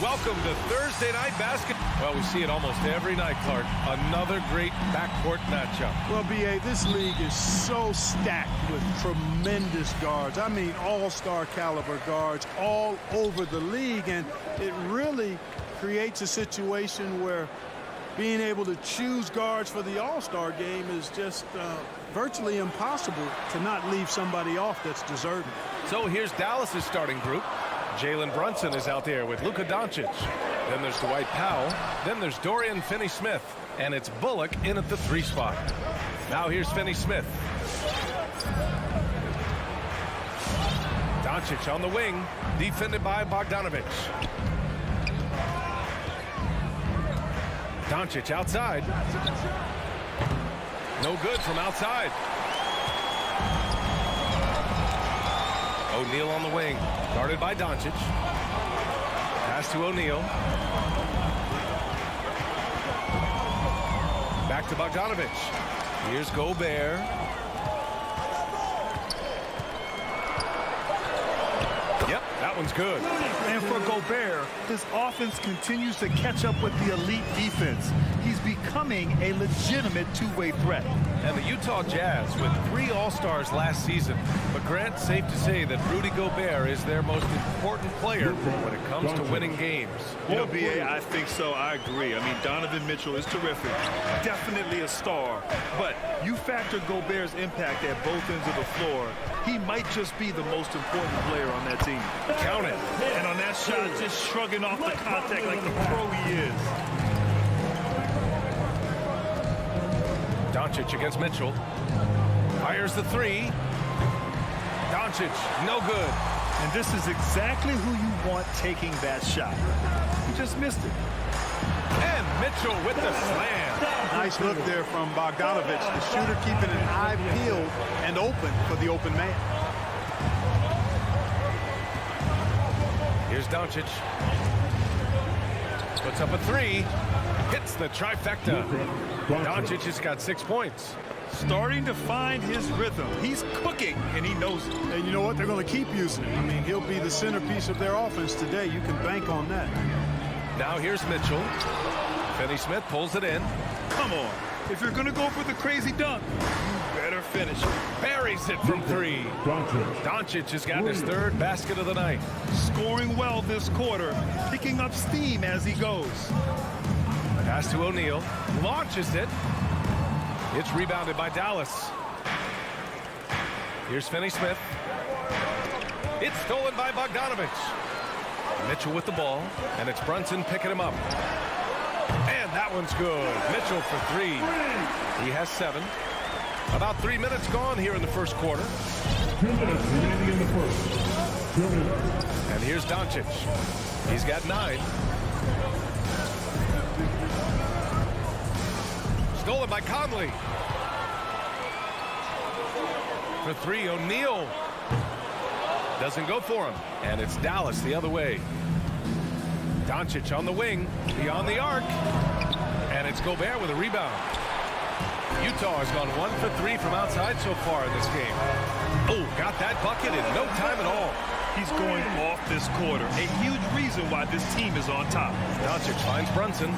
Welcome to Thursday Night Basketball. Well, we see it almost every night, Clark. Another great backcourt matchup. Well, B.A., this league is so stacked with tremendous guards. I mean, all-star caliber guards all over the league, and it really creates a situation where being able to choose guards for the all-star game is just virtually impossible to not leave somebody off that's deserving. So here's Dallas's starting group. Jalen Brunson is out there with Luka Doncic. Then there's Dwight Powell. Then there's Dorian Finney-Smith. And it's Bullock in at the 3 spot. Now here's Finney-Smith. Doncic on the wing, defended by Bogdanovic. Doncic outside. No good from outside. O'Neal on the wing, guarded by Doncic. Pass to O'Neal. Back to Bogdanovic. Here's Gobert. Yep, that one's good. And for Gobert, his offense continues to catch up with the elite defense. He's becoming a legitimate two-way threat. And the Utah Jazz with 3 All-Stars last season. But Grant, safe to say that Rudy Gobert is their most important player when it comes to winning games. You know, B.A., I think so. I agree. I mean, Donovan Mitchell is terrific. Definitely a star. But you factor Gobert's impact at both ends of the floor, he might just be the most important player on that team. Count it. And on that shot, just shrugging off the contact like the pro he is. Doncic against Mitchell. Fires the 3. Doncic, no good. And this is exactly who you want taking that shot. He just missed it. And Mitchell with the slam. Nice look there from Bogdanovic, the shooter keeping an eye peeled and open for the open man. Here's Doncic. Puts up a 3. Hits the trifecta. Doncic has got 6 points. Starting to find his rhythm. He's cooking, and he knows it. And you know what? They're going to keep using him. I mean, he'll be the centerpiece of their offense today. You can bank on that. Now here's Mitchell. Finney-Smith pulls it in. Come on. If you're going to go for the crazy dunk, you better finish it. Buries it from 3. Doncic has gotten his 3rd basket of the night. Scoring well this quarter, picking up steam as he goes. Pass to O'Neal. Launches it. It's rebounded by Dallas. Here's Finney-Smith. It's stolen by Bogdanovic. Mitchell with the ball, and it's Brunson picking him up. And that one's good. Mitchell for 3. He has 7. About 3 minutes gone here in the first quarter. 2 minutes remaining in the first. 2 minutes. And here's Doncic. He's got 9. Stolen by Conley. For 3, O'Neal. Doesn't go for him. And it's Dallas the other way. Doncic on the wing, beyond the arc. And it's Gobert with a rebound. Utah has gone 1 for 3 from outside so far in this game. Oh, got that bucket in no time at all. He's going off this quarter. A huge reason why this team is on top. Doncic finds Brunson.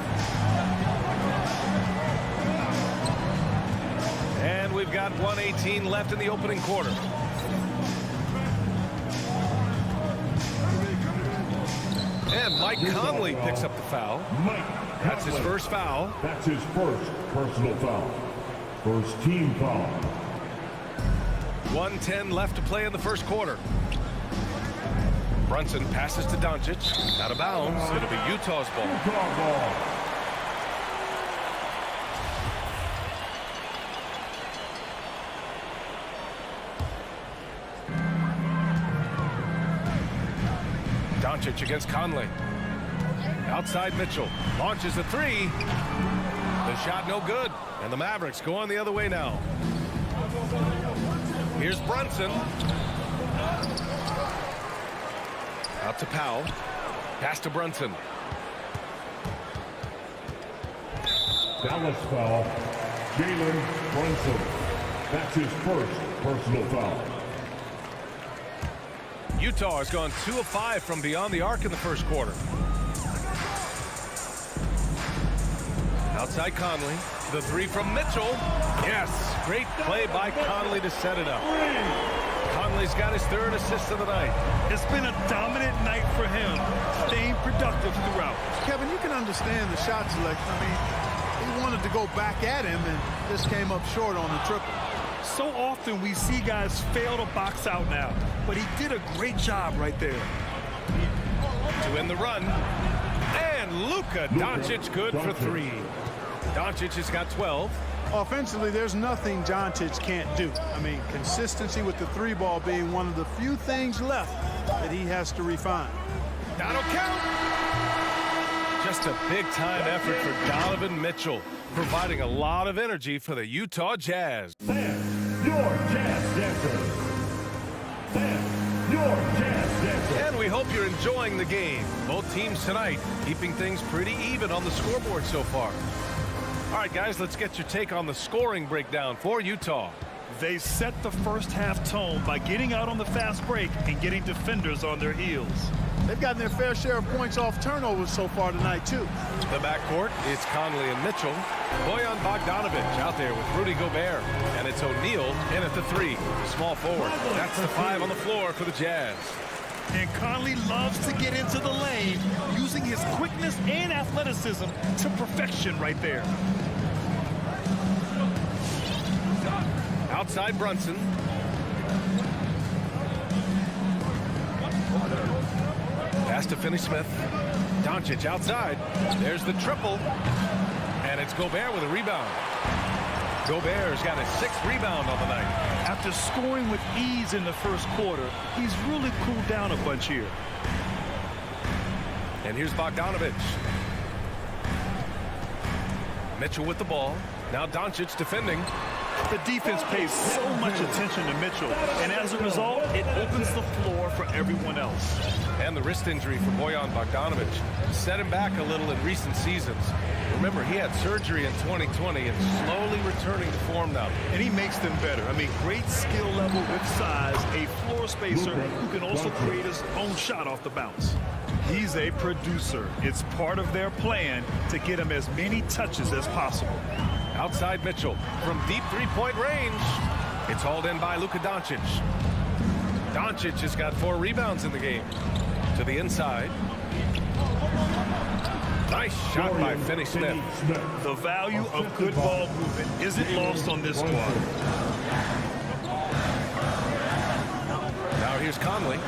And we've got 1:18 left in the opening quarter. And Mike Conley picks up the foul. That's his first foul. That's his first personal foul. First team foul. 1:10 left to play in the first quarter. Brunson passes to Doncic. Out of bounds. It'll be Utah's ball. Utah ball. Doncic against Conley. Outside Mitchell. Launches a 3. The shot no good. And the Mavericks go on the other way now. Here's Brunson. Out to Powell. Pass to Brunson. Dallas foul. Jalen Brunson. That's his first personal foul. Utah has gone 2 of 5 from beyond the arc in the first quarter. Outside Conley. The three from Mitchell. Yes, great play by Conley to set it up. Conley's got his third assist of the night. It's been a dominant night for him, staying productive throughout. Kevin, you can understand the shot selection. I mean, he wanted to go back at him and just came up short on the triple. So often we see guys fail to box out now, but he did a great job right there. To end the run. And Luka Doncic good for three. Doncic has got 12. Offensively, there's nothing Doncic can't do. I mean, consistency with the three ball being one of the few things left that he has to refine. That'll count. Just a big-time effort for Donovan Mitchell, providing a lot of energy for the Utah Jazz. And your Jazz Dancer. And your Jazz Dancer. And we hope you're enjoying the game. Both teams tonight keeping things pretty even on the scoreboard so far. All right, guys, let's get your take on the scoring breakdown for Utah. They set the first half tone by getting out on the fast break and getting defenders on their heels. They've gotten their fair share of points off turnovers so far tonight, too. The backcourt is Conley and Mitchell. Bojan Bogdanovic out there with Rudy Gobert. And it's O'Neal in at the three, small forward. That's the five on the floor for the Jazz. And Conley loves to get into the lane, using his quickness and athleticism to perfection right there. Outside Brunson. Pass to Finney-Smith. Doncic outside. There's the triple. And it's Gobert with a rebound. Gobert's got his sixth rebound on the night. After scoring with ease in the first quarter, he's really cooled down a bunch here. And here's Bogdanovic. Mitchell with the ball. Now Doncic defending. The defense pays so much attention to Mitchell, and as a result, it opens the floor for everyone else. And the wrist injury for Bojan Bogdanovic set him back a little in recent seasons. Remember, he had surgery in 2020 and slowly returning to form now. And he makes them better. I mean, great skill level with size, a floor spacer who can also create his own shot off the bounce. He's a producer. It's part of their plan to get him as many touches as possible. Outside Mitchell from deep three-point range. It's hauled in by Luka Doncic. Doncic has got 4 rebounds in the game. To the inside. Nice shot by Finney-Smith. The value of good ball movement isn't lost on this squad. Now here's Conley.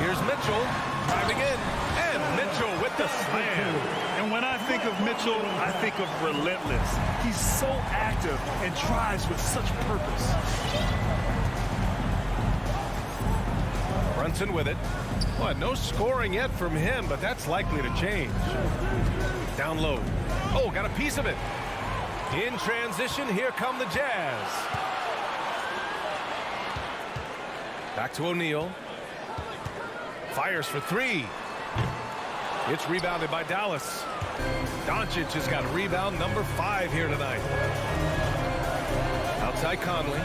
Here's Mitchell driving in. And Mitchell with the slam. And when I think of Mitchell, I think of relentless. He's so active and drives with such purpose. Brunson with it. Well, no scoring yet from him, but that's likely to change. Down low. Oh, got a piece of it. In transition, here come the Jazz. Back to O'Neal. Fires for three. It's rebounded by Dallas. Doncic has got rebound number 5 here tonight. Outside Conley.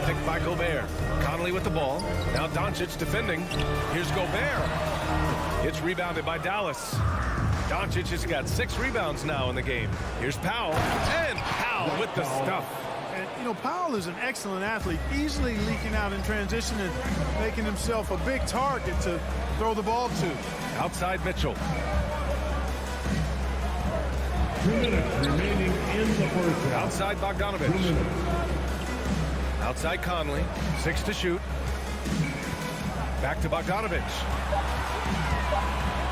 Picked by Gobert. Conley with the ball. Now Doncic defending. Here's Gobert. It's rebounded by Dallas. Doncic has got 6 rebounds now in the game. Here's Powell. And Powell with the stuff. And, you know, Powell is an excellent athlete, easily leaking out in transition and making himself a big target to throw the ball to. Outside Mitchell. 2 minutes remaining in the first half. Outside Bogdanovic. Outside Conley. 6 to shoot. Back to Bogdanovic.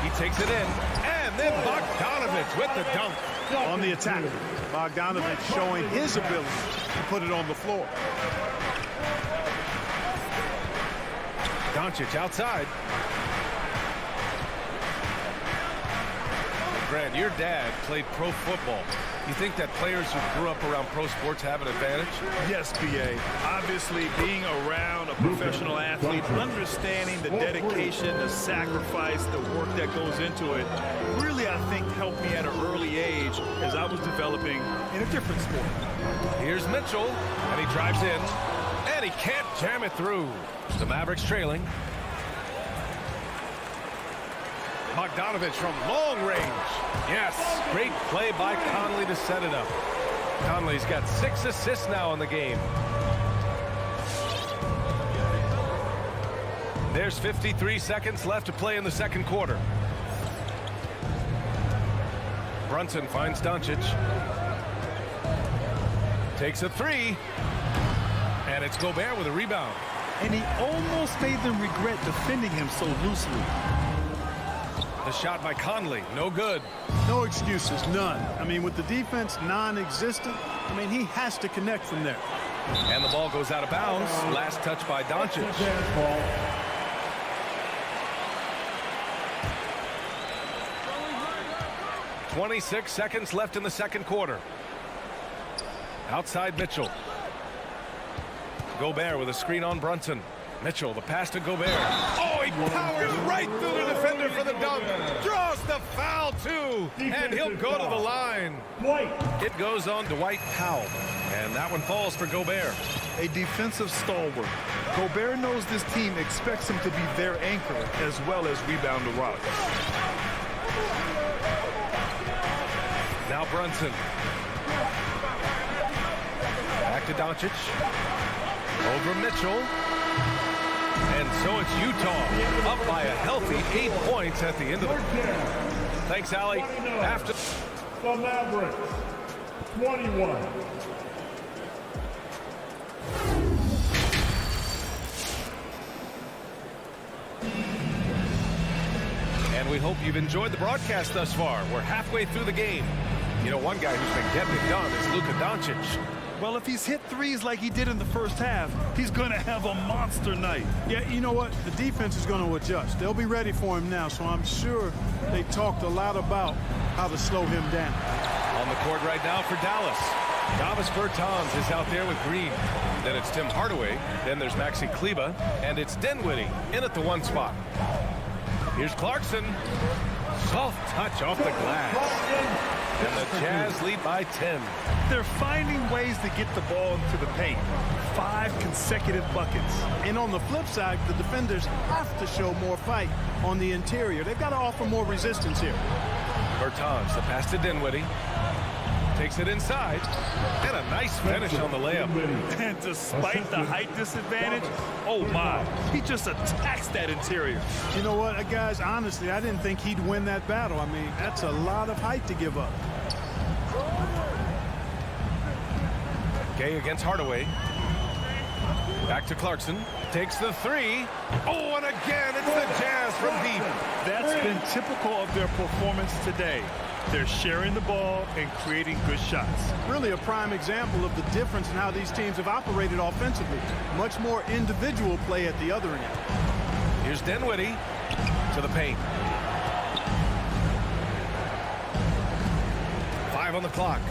He takes it in. And then Bogdanovic with the dunk. On the attack. Bogdanovic showing his ability to put it on the floor. Doncic outside. Grant, your dad played pro football. You think that players who grew up around pro sports have an advantage? Yes, B.A. Obviously, being around a professional athlete, understanding the dedication, the sacrifice, the work that goes into it, really, I think, helped me at an early age as I was developing in a different sport. Here's Mitchell, and he drives in, and he can't jam it through. The Mavericks trailing. Bogdanovich from long range. Yes, great play by Conley to set it up. Conley's got 6 assists now in the game. There's 53 seconds left to play in the second quarter. Brunson finds Doncic. Takes a 3. And it's Gobert with a rebound. And he almost made them regret defending him so loosely. The shot by Conley, no good. No excuses, none. I mean, with the defense non-existent, I mean, he has to connect from there. And the ball goes out of bounds. Last touch by Doncic. 26 seconds left in the second quarter. Outside Mitchell. Gobert with a screen on Brunson. Mitchell, the pass to Gobert. Oh, he powers right through the defender for the dunk. Draws the foul, too. And he'll go to the line. It goes on Dwight Powell. And that one falls for Gobert. A defensive stalwart. Gobert knows this team expects him to be their anchor as well as rebound the rock. Now Brunson. Back to Doncic. Over Mitchell. And so it's Utah up by a healthy 8 points at the end of the... Thanks, Allie. After... The Mavericks, 21. And we hope you've enjoyed the broadcast thus far. We're halfway through the game. You know, one guy who's been getting it done is Luka Doncic. Well, if he's hit threes like he did in the first half, he's going to have a monster night. Yeah, you know what? The defense is going to adjust. They'll be ready for him now, so I'm sure they talked a lot about how to slow him down. On the court right now for Dallas. Davis Bertans is out there with Green. Then it's Tim Hardaway. Then there's Maxi Kleber. And it's Dinwiddie in at the 1 spot. Here's Clarkson. Soft touch off the glass. And the Jazz lead by 10. They're finding ways to get the ball into the paint. 5 consecutive buckets. And on the flip side, the defenders have to show more fight on the interior. They've got to offer more resistance here. Bertans, the pass to Dinwiddie. Takes it inside. And a nice finish on the layup. And despite the height disadvantage, oh my, he just attacks that interior. You know what, guys, honestly, I didn't think he'd win that battle. I mean, that's a lot of height to give up. Gay against Hardaway. Back to Clarkson. Takes the 3. Oh, and again, it's the Jazz from deep. That's been typical of their performance today. They're sharing the ball and creating good shots. Really a prime example of the difference in how these teams have operated offensively. Much more individual play at the other end. Here's Dinwiddie to the paint. 5 on the clock.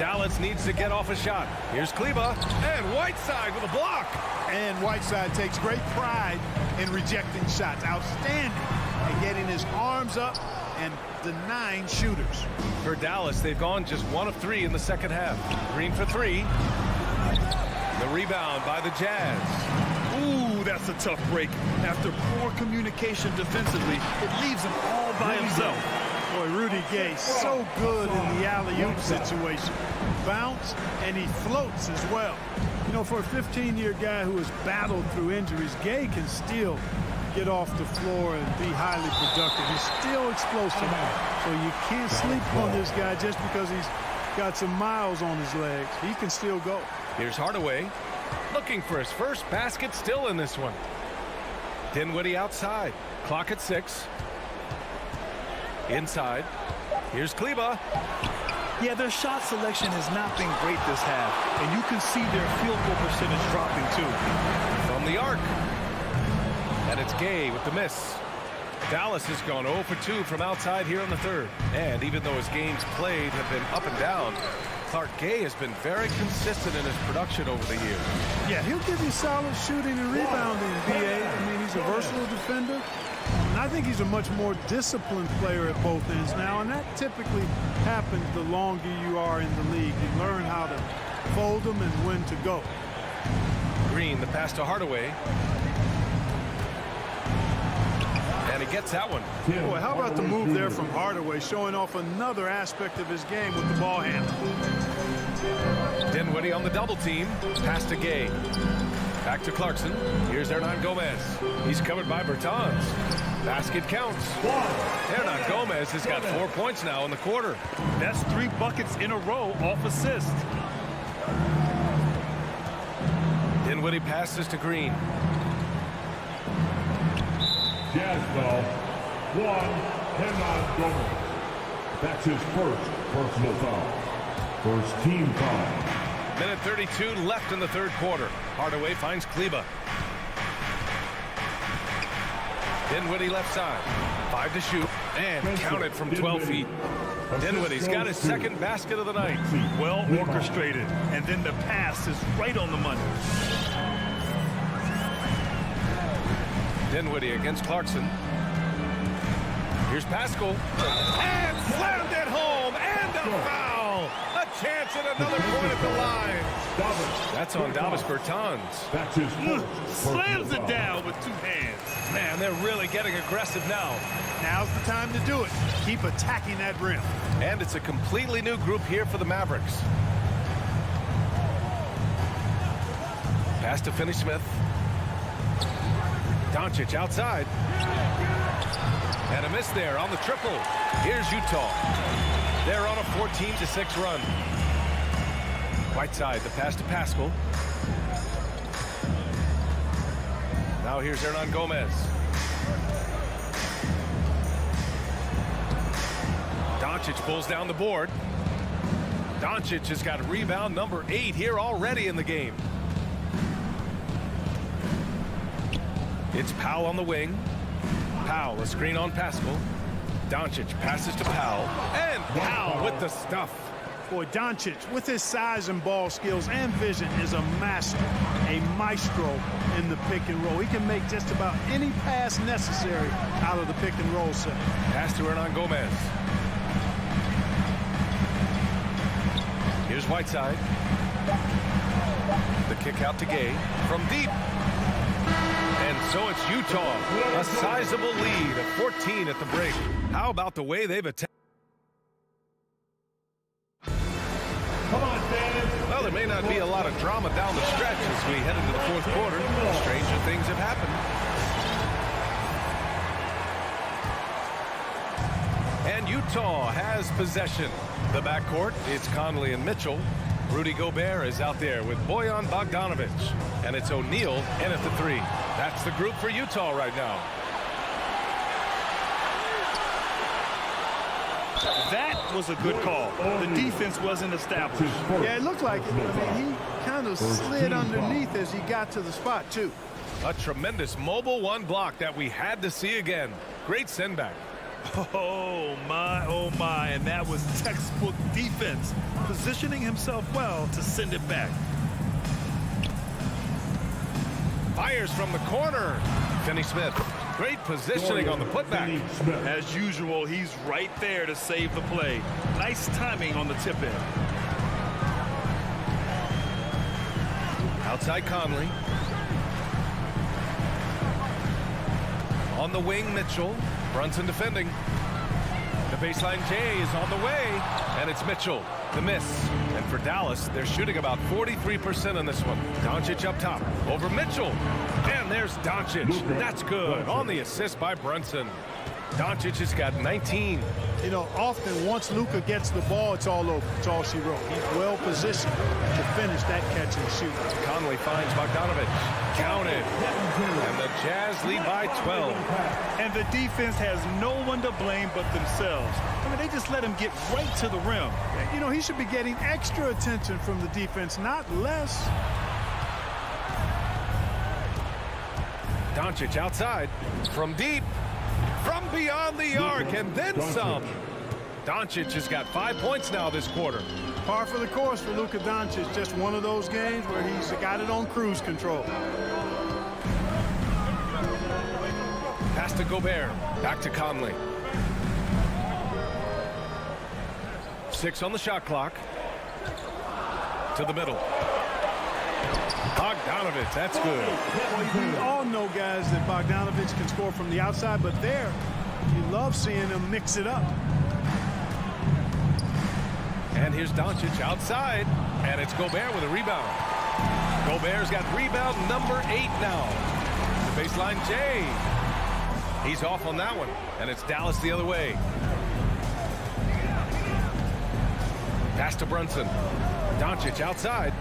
Dallas needs to get off a shot. Here's Kleber and Whiteside with a block. And Whiteside takes great pride in rejecting shots. Outstanding in getting his arms up and denying shooters. For Dallas, they've gone just 1 of 3 in the second half. Green for 3. The rebound by the Jazz. Ooh, that's a tough break. After poor communication defensively, it leaves him all by himself. Boy, Rudy Gay, so good in the alley-oop situation. Bounce, and he floats as well. You know, for a 15-year guy who has battled through injuries, Gay can still get off the floor and be highly productive. He's still explosive. So you can't sleep on this guy just because he's got some miles on his legs. He can still go. Here's Hardaway looking for his first basket, still in this one. Dinwiddie outside. Clock at 6. Inside. Here's Kleber. Yeah, their shot selection has not been great this half, and you can see their field goal percentage dropping too. From the arc. And it's Gay with the miss. Dallas has gone 0 for 2 from outside here in the third. And even though his games played have been up and down, Clark Gay has been very consistent in his production over the years. Yeah, he'll give you solid shooting and rebounding, B.A. I mean, he's a versatile defender. And I think he's a much more disciplined player at both ends now, and that typically happens the longer you are in the league. You learn how to fold them and when to go. Green, the pass to Hardaway. And he gets that one. Boy, how about the move there from Hardaway, showing off another aspect of his game with the ball handle. Dinwiddie on the double team. Pass to Gay. Back to Clarkson. Here's Hernan Gomez. He's covered by Bertans. Basket counts. Hernan Gomez has got 4 points now in the quarter. That's 3 buckets in a row off assist. Dinwiddie passes to Green. Jazz foul. 1, Hernan Gomez. That's his first personal foul. First team foul. Minute 32 left in the third quarter. Hardaway finds Kleba. Dinwiddie left side. 5 to shoot. And counted from 12 feet. Dinwiddie's got his second basket of the night. Well orchestrated. And then the pass is right on the money. Dinwiddie against Clarkson. Here's Pascal. And slammed it home. And a foul. A chance at another point at the line. That's on Davis Bertans. That's his first Slams it down with 2 hands. Man, they're really getting aggressive now. Now's the time to do it. Keep attacking that rim. And it's a completely new group here for the Mavericks. Pass to Finney-Smith. Doncic outside. And a miss there on the triple. Here's Utah. They're on a 14-6 run. Right side, the pass to Pascal. Now here's Hernan Gomez. Doncic pulls down the board. Doncic has got rebound number 8 here already in the game. It's Powell on the wing. Powell, a screen on Pascal. Doncic passes to Powell. And Powell with the stuff. Boy, Doncic, with his size and ball skills and vision, is a master, a maestro in the pick and roll. He can make just about any pass necessary out of the pick and roll set. Pass to Hernan Gomez. Here's Whiteside. The kick out to Gay from deep. And so it's Utah, a sizable lead of 14 at the break. How about the way they've attacked? Well, there may not be a lot of drama down the stretch as we head into the fourth quarter. Stranger things have happened. And Utah has possession. The backcourt, it's Conley and Mitchell. Rudy Gobert is out there with Bojan Bogdanovic. And it's O'Neal in at the 3. That's the group for Utah right now. That was a good call. The defense wasn't established. Yeah, it looked like it. I mean, he kind of slid underneath as he got to the spot, too. A tremendous mobile 1 block that we had to see again. Great send back. Oh my, and that was textbook defense, positioning himself well to send it back. Fires from the corner. Finney-Smith, great positioning on the putback. As usual, he's right there to save the play. Nice timing on the tip-in. Outside Conley. On the wing, Mitchell. Brunson defending. The baseline J is on the way, and it's Mitchell. The miss. And for Dallas, they're shooting about 43% on this one. Doncic up top. Over Mitchell. And there's Doncic. That's good. On the assist by Brunson. Doncic has got 19. You know, often once Luka gets the ball, it's all over. It's all she wrote. He's well positioned to finish that catch and shoot. Conley finds Bogdanovic. Counted. And the Jazz lead by 12. And the defense has no one to blame but themselves. I mean, they just let him get right to the rim. You know, he should be getting extra attention from the defense, not less. Doncic outside. From deep. From beyond the arc, and then some. Doncic has got 5 points now this quarter. Par for the course for Luka Doncic. Just one of those games where he's got it on cruise control. Pass to Gobert. Back to Conley. 6 on the shot clock. To the middle. Bogdanovich, that's good. Well, we all know, guys, that Bogdanovich can score from the outside, but there, you love seeing him mix it up. And here's Doncic outside, and it's Gobert with a rebound. Gobert's got rebound number 8 now. The baseline, Jay. He's off on that one, and it's Dallas the other way. Pass to Brunson. Doncic outside.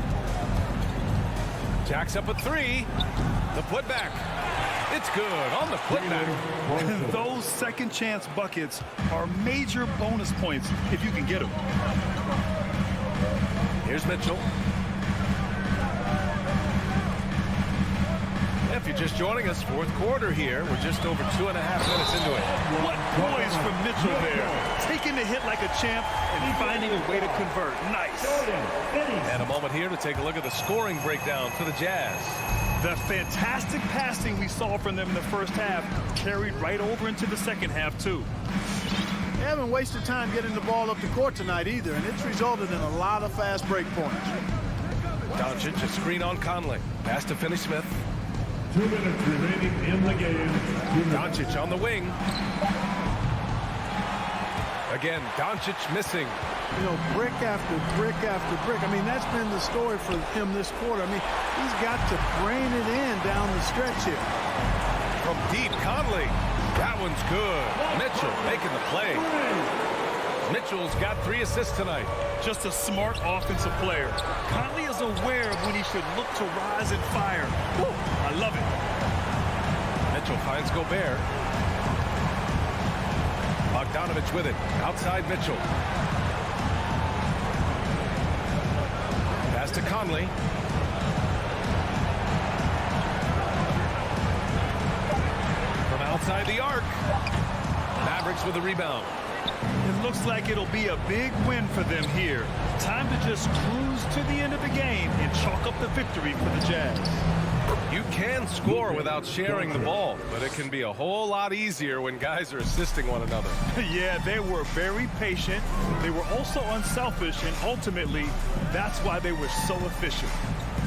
Jacks up a 3. The putback. It's good on the putback. Those second chance buckets are major bonus points if you can get them. Here's Mitchell. If you're just joining us, fourth quarter here. We're just over 2.5 minutes into it. What poise from Mitchell there. Taking the hit like a champ and finding a way to convert. Nice. And a moment here to take a look at the scoring breakdown for the Jazz. The fantastic passing we saw from them in the first half carried right over into the second half, too. They haven't wasted time getting the ball up the court tonight either, and it's resulted in a lot of fast break points. Doncic, a screen on Conley. Pass to Finney-Smith. 2 minutes remaining in the game. Doncic on the wing. Again, Doncic missing. You know, brick after brick after brick. I mean, that's been the story for him this quarter. I mean, he's got to brain it in down the stretch here. From deep, Conley. That one's good. Mitchell making the play. Mitchell's got 3 assists tonight. Just a smart offensive player. Conley is aware of when he should look to rise and fire. Woo, I love it. Mitchell finds Gobert. Bogdanovich with it. Outside Mitchell. Pass to Conley. From outside the arc. Mavericks with the rebound. It looks like it'll be a big win for them here. Time to just cruise to the end of the game and chalk up the victory for the Jazz. You can score without sharing the ball, but it can be a whole lot easier when guys are assisting one another. Yeah, they were very patient. They were also unselfish, and ultimately, that's why they were so efficient.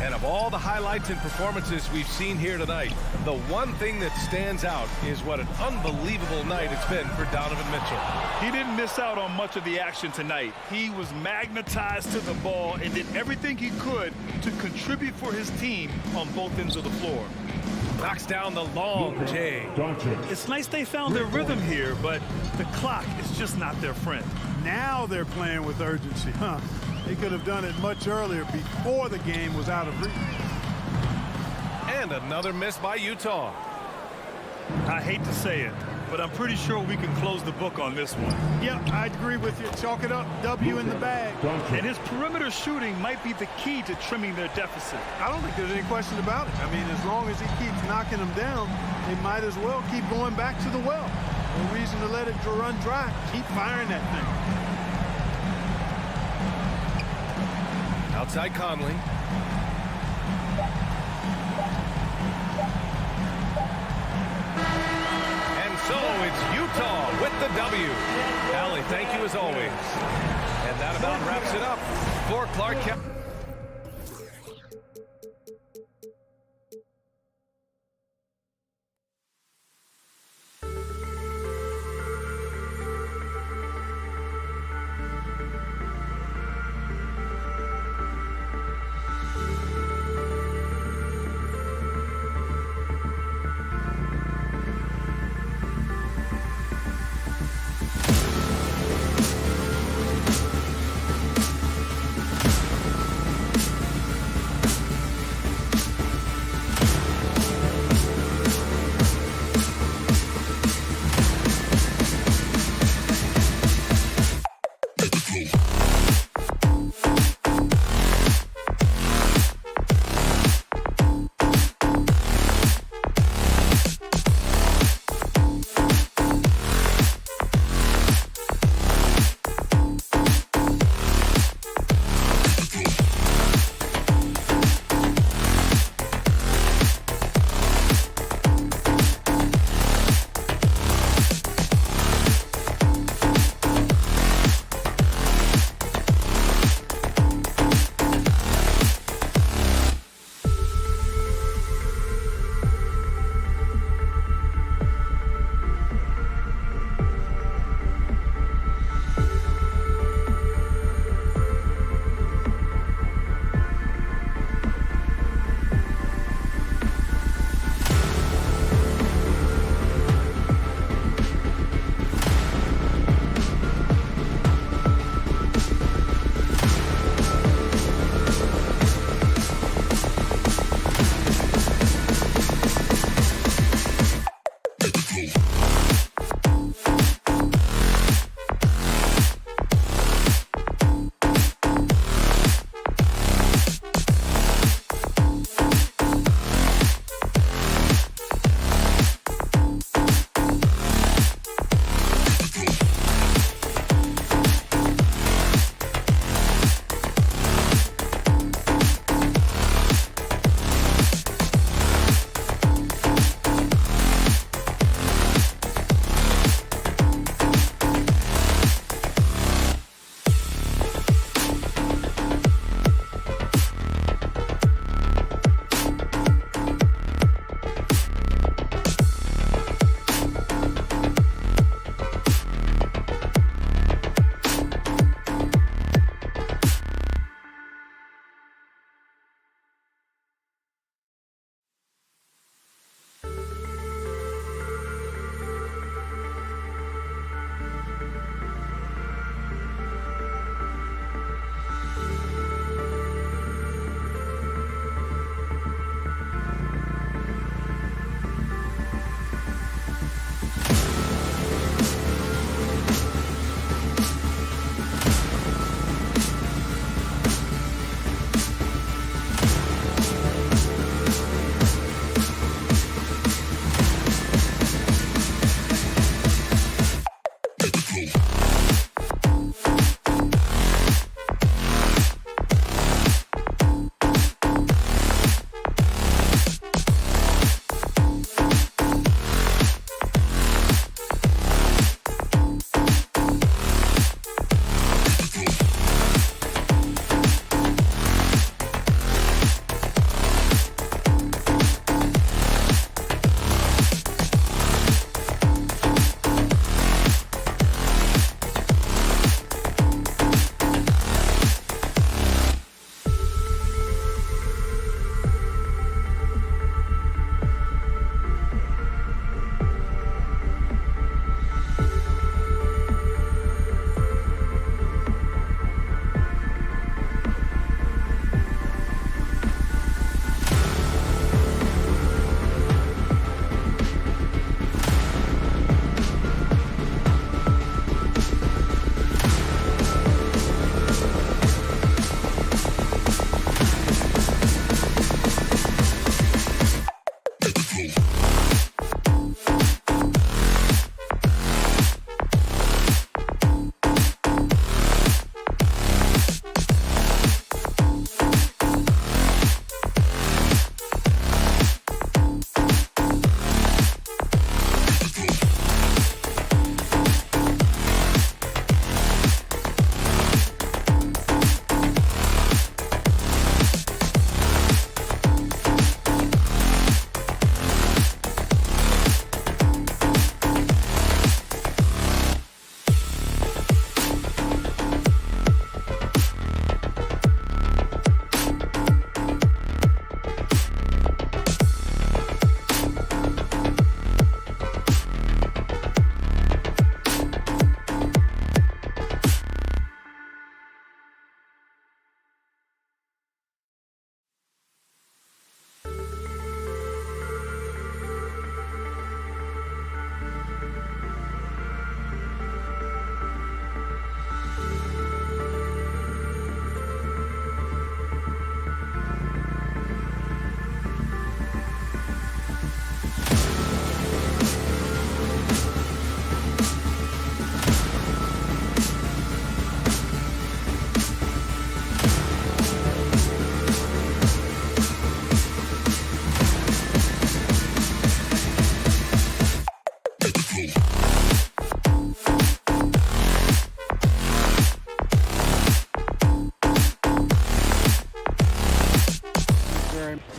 And of all the highlights and performances we've seen here tonight, the one thing that stands out is what an unbelievable night it's been for Donovan Mitchell. He didn't miss out on much of the action tonight. He was magnetized to the ball and did everything he could to contribute for his team on both ends of the floor. Knocks down the long J. It's nice they found their rhythm here, but the clock is just not their friend. Now they're playing with urgency, huh? They could have done it much earlier before the game was out of reach. And another miss by Utah. I hate to say it, but I'm pretty sure we can close the book on this one. Yeah, I agree with you. Chalk it up. W in the bag. And his perimeter shooting might be the key to trimming their deficit. I don't think there's any question about it. I mean, as long as he keeps knocking them down, they might as well keep going back to the well. No reason to let it run dry. Keep firing that thing. Outside Conley. And so it's Utah with the W. Allie, thank you as always. And that about wraps it up for Clark County.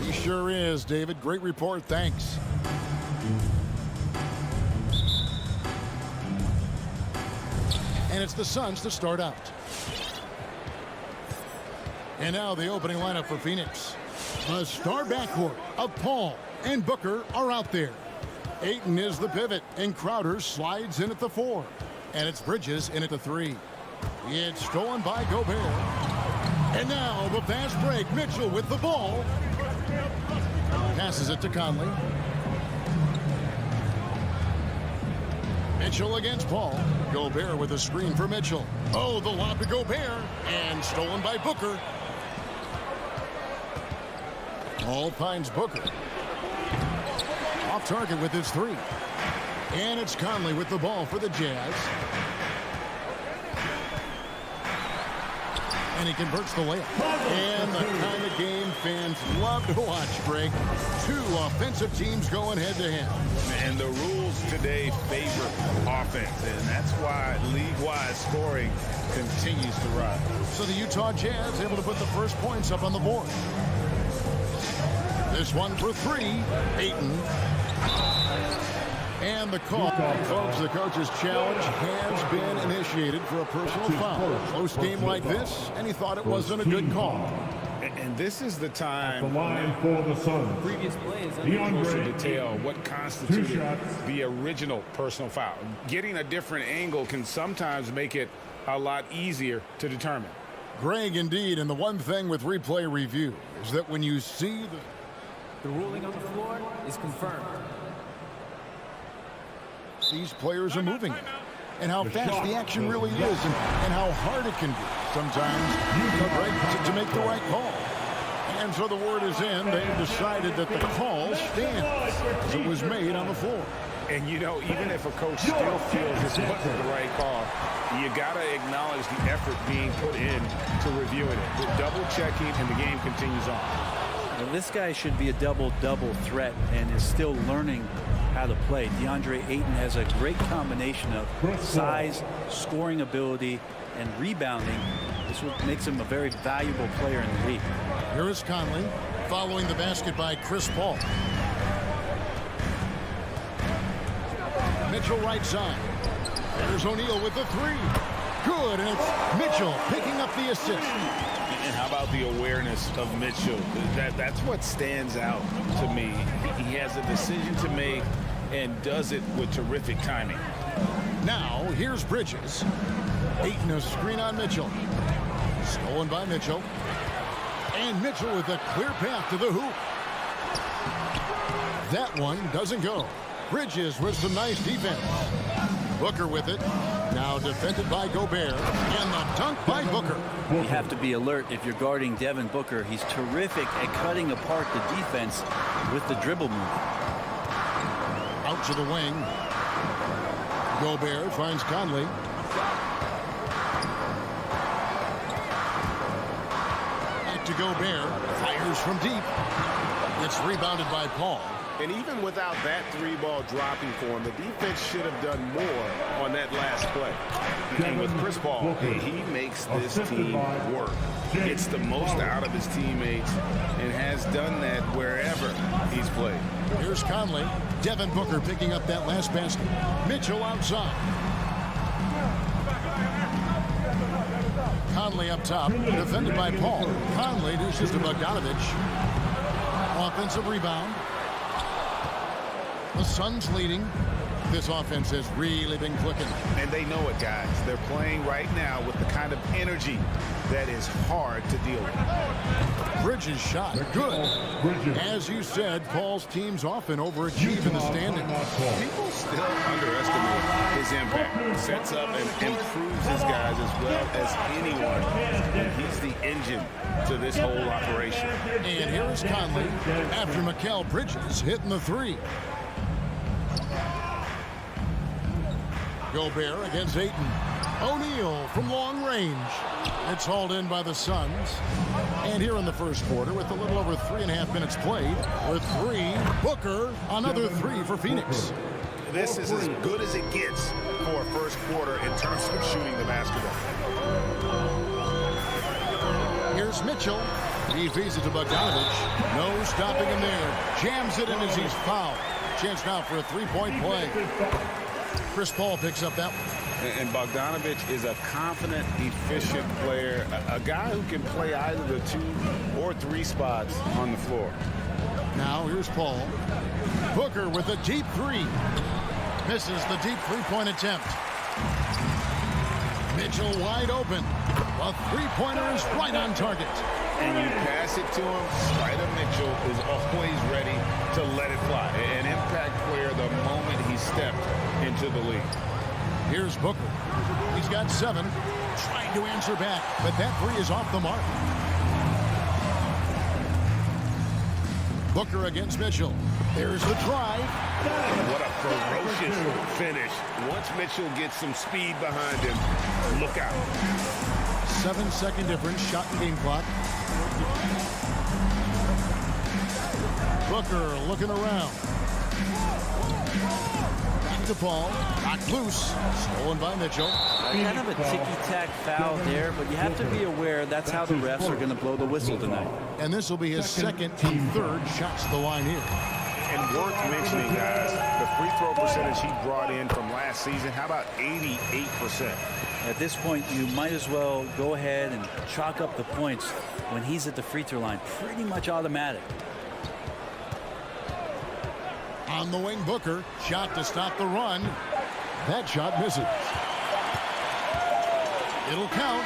He sure is, David. Great report. Thanks. And it's the Suns to start out. And now the opening lineup for Phoenix. The star backcourt of Paul and Booker are out there. Ayton is the pivot, and Crowder slides in at the 4. And it's Bridges in at the 3. It's stolen by Gobert. And now the fast break. Mitchell with the ball. Passes it to Conley. Mitchell against Paul. Gobert with a screen for Mitchell. Oh, the lob to Gobert. And stolen by Booker. Paul finds Booker. Off target with his 3. And it's Conley with the ball for the Jazz. And he converts the layup. And the kind of game fans love to watch, Greg. Two offensive teams going head-to-head. And the rules today favor offense, and that's why league-wide scoring continues to rise. So the Utah Jazz able to put the first points up on the board. This one for 3, Ayton. And the call, folks, the coach's challenge has been initiated for a personal foul. Close game like this, and he thought it wasn't a good call. And this is the time The line for the Suns. Previous plays. closer to tell what constituted the original personal foul. Getting a different angle can sometimes make it a lot easier to determine. Greg, indeed, and the one thing with replay review is that when you see The ruling on the floor is confirmed. these players are moving it, and how fast the action really is, and how hard it can be sometimes to make the right call. And so the word is in. They've decided that the call stands as it was made on the floor. And, you know, even if a coach still feels this wasn't the right call, you got to acknowledge the effort being put in to reviewing it. The double-checking, and the game continues on. Well, this guy should be a double-double threat and is still learning how to play. DeAndre Ayton has a great combination of size, scoring ability, and rebounding. This makes him a very valuable player in the league. Here is Conley following the basket by Chris Paul. Mitchell right side. There's O'Neal with the 3. Good, and it's Mitchell picking up the assist. And how about the awareness of Mitchell? That's what stands out to me. He has a decision to make and does it with terrific timing. Now, here's Bridges. Ayton a screen on Mitchell. Stolen by Mitchell. And Mitchell with a clear path to the hoop. That one doesn't go. Bridges with some nice defense. Booker with it. Now defended by Gobert. And the dunk by Booker. You have to be alert if you're guarding Devin Booker. He's terrific at cutting apart the defense with the dribble move. Out to the wing. Gobert finds Conley. Back to Gobert. Fires from deep. It's rebounded by Paul. And even without that three-ball dropping for him, the defense should have done more on that last play. And with Chris Paul, he makes this team work. Gets the most out of his teammates and has done that wherever he's played. Here's Conley. Devin Booker picking up that last basket. Mitchell outside. Conley up top, defended by Paul. Conley dishes to Bogdanovich. Offensive rebound. The Suns leading. This offense has really been clicking. And they know it, guys. They're playing right now with the kind of energy that is hard to deal with. Bridges shot. Good. As you said, Paul's teams often overachieve in the standings. People still underestimate his impact. Sets up and improves his guys as well as anyone. And he's the engine to this whole operation. And here is Conley after Mikal Bridges hitting the three. Gobert against Ayton. O'Neal from long range. It's hauled in by the Suns. And here in the first quarter, with a little over 3.5 minutes played, with three, Booker, another three for Phoenix. This is as good as it gets for a first quarter in terms of shooting the basketball. Here's Mitchell. He feeds it to Bogdanovich. No stopping him there. Jams it in as he's fouled. Chance now for a three-point play. Chris Paul picks up that one. And Bogdanovich is a confident, efficient player, a guy who can play either the 2 or 3 spots on the floor. Now here's Paul. Booker with a deep three. Misses the deep three-point attempt. Mitchell wide open. A three-pointer is right on target. And you pass it to him, Spider Mitchell is always ready to let it fly. An impact player the moment he stepped into the league. Here's Booker. He's got 7. Trying to answer back, but that three is off the mark. Booker against Mitchell. There's the drive. What a ferocious finish. Once Mitchell gets some speed behind him, look out. 7-second difference, shot and game clock. Booker looking around. Back to Paul. Knocked loose. Stolen by Mitchell. Kind of a ticky-tack foul there, but you have to be aware that's how the refs are going to blow the whistle tonight. And this will be his second and third shots to the line here. And worth mentioning, guys, the free throw percentage he brought in from last season, how about 88%? At this point, you might as well go ahead and chalk up the points when he's at the free throw line. Pretty much automatic. On the wing, Booker. Shot to stop the run. That shot misses. It'll count.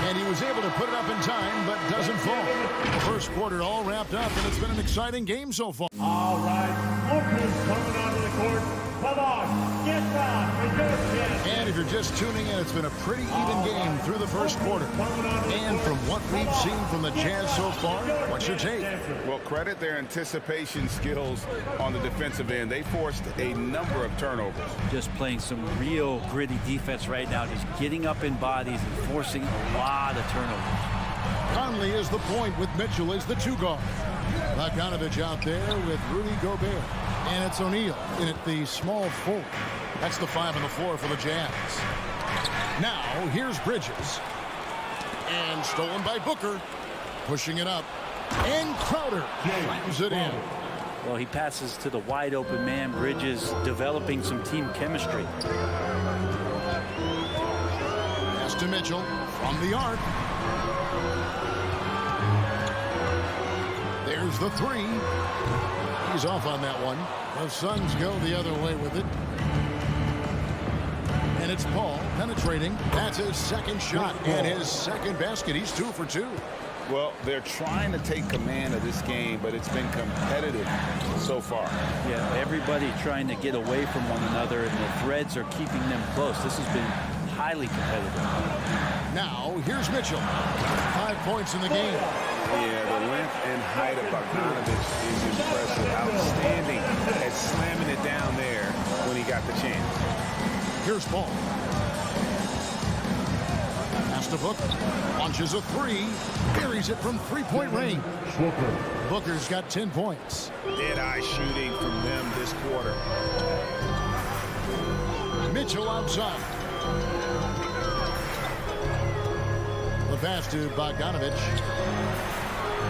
And he was able to put it up in time, but doesn't fall. The first quarter all wrapped up, and it's been an exciting game so far. All right, Booker's coming onto the court. Come on, get down with your chest. And if you're just tuning in, it's been a pretty even game through the first quarter. And from what we've seen from the Jazz so far, what's your take? Well, credit their anticipation skills on the defensive end. They forced a number of turnovers. Just playing some real gritty defense right now, just getting up in bodies and forcing a lot of turnovers. Conley is the point with Mitchell as the 2 guard. Bogdanovich out there with Rudy Gobert. And it's O'Neal in at the small 4. That's the 5 on the floor for the Jazz. Now, here's Bridges. And stolen by Booker. Pushing it up. And Crowder slams it in. Well, he passes to the wide open man. Bridges developing some team chemistry. Pass to Mitchell from the arc. There's the 3. He's off on that one. The Suns go the other way with it. And it's Paul penetrating. That's his second shot and his second basket. He's 2 for 2. Well, they're trying to take command of this game, but it's been competitive so far. Yeah, everybody trying to get away from one another, and the threads are keeping them close. This has been highly competitive. Now, here's Mitchell. 5 points in the game. Yeah, the length and height of Bogdanovich is impressive. Outstanding at slamming it down Here's Paul. Pass to Booker. Launches a three. Buries it from three-point range. Booker's got 10 points. Dead-eye shooting from them this quarter. Mitchell outside. The pass to Bogdanovich.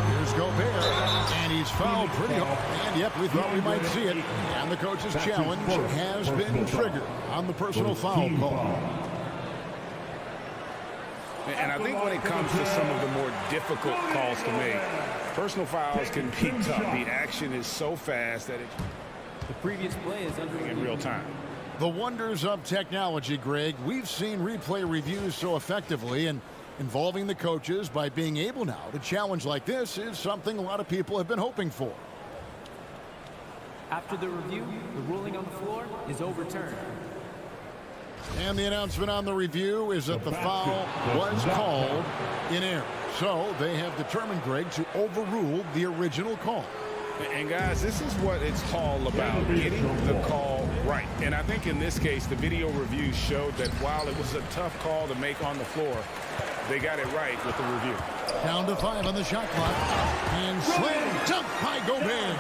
Here's Gobert. And he's fouled pretty hard. And yep, we thought we might see it. And the coach's challenge has been triggered on the personal foul call. And I think when it comes to some of the more difficult calls to make, personal fouls can be tough. The action is so fast that The previous play is under in real time. The wonders of technology, Greg. We've seen replay reviews so effectively, and involving the coaches by being able now to challenge like this is something a lot of people have been hoping for. After the review, the ruling on the floor is overturned. And the announcement on the review is that the foul was called in error. So they have determined, Greg, to overrule the original call. And guys, this is what it's all about, getting the call right. And I think in this case, the video review showed that while it was a tough call to make on the floor, they got it right with the review. Down to 5 on the shot clock. And slam dunk by Gobert.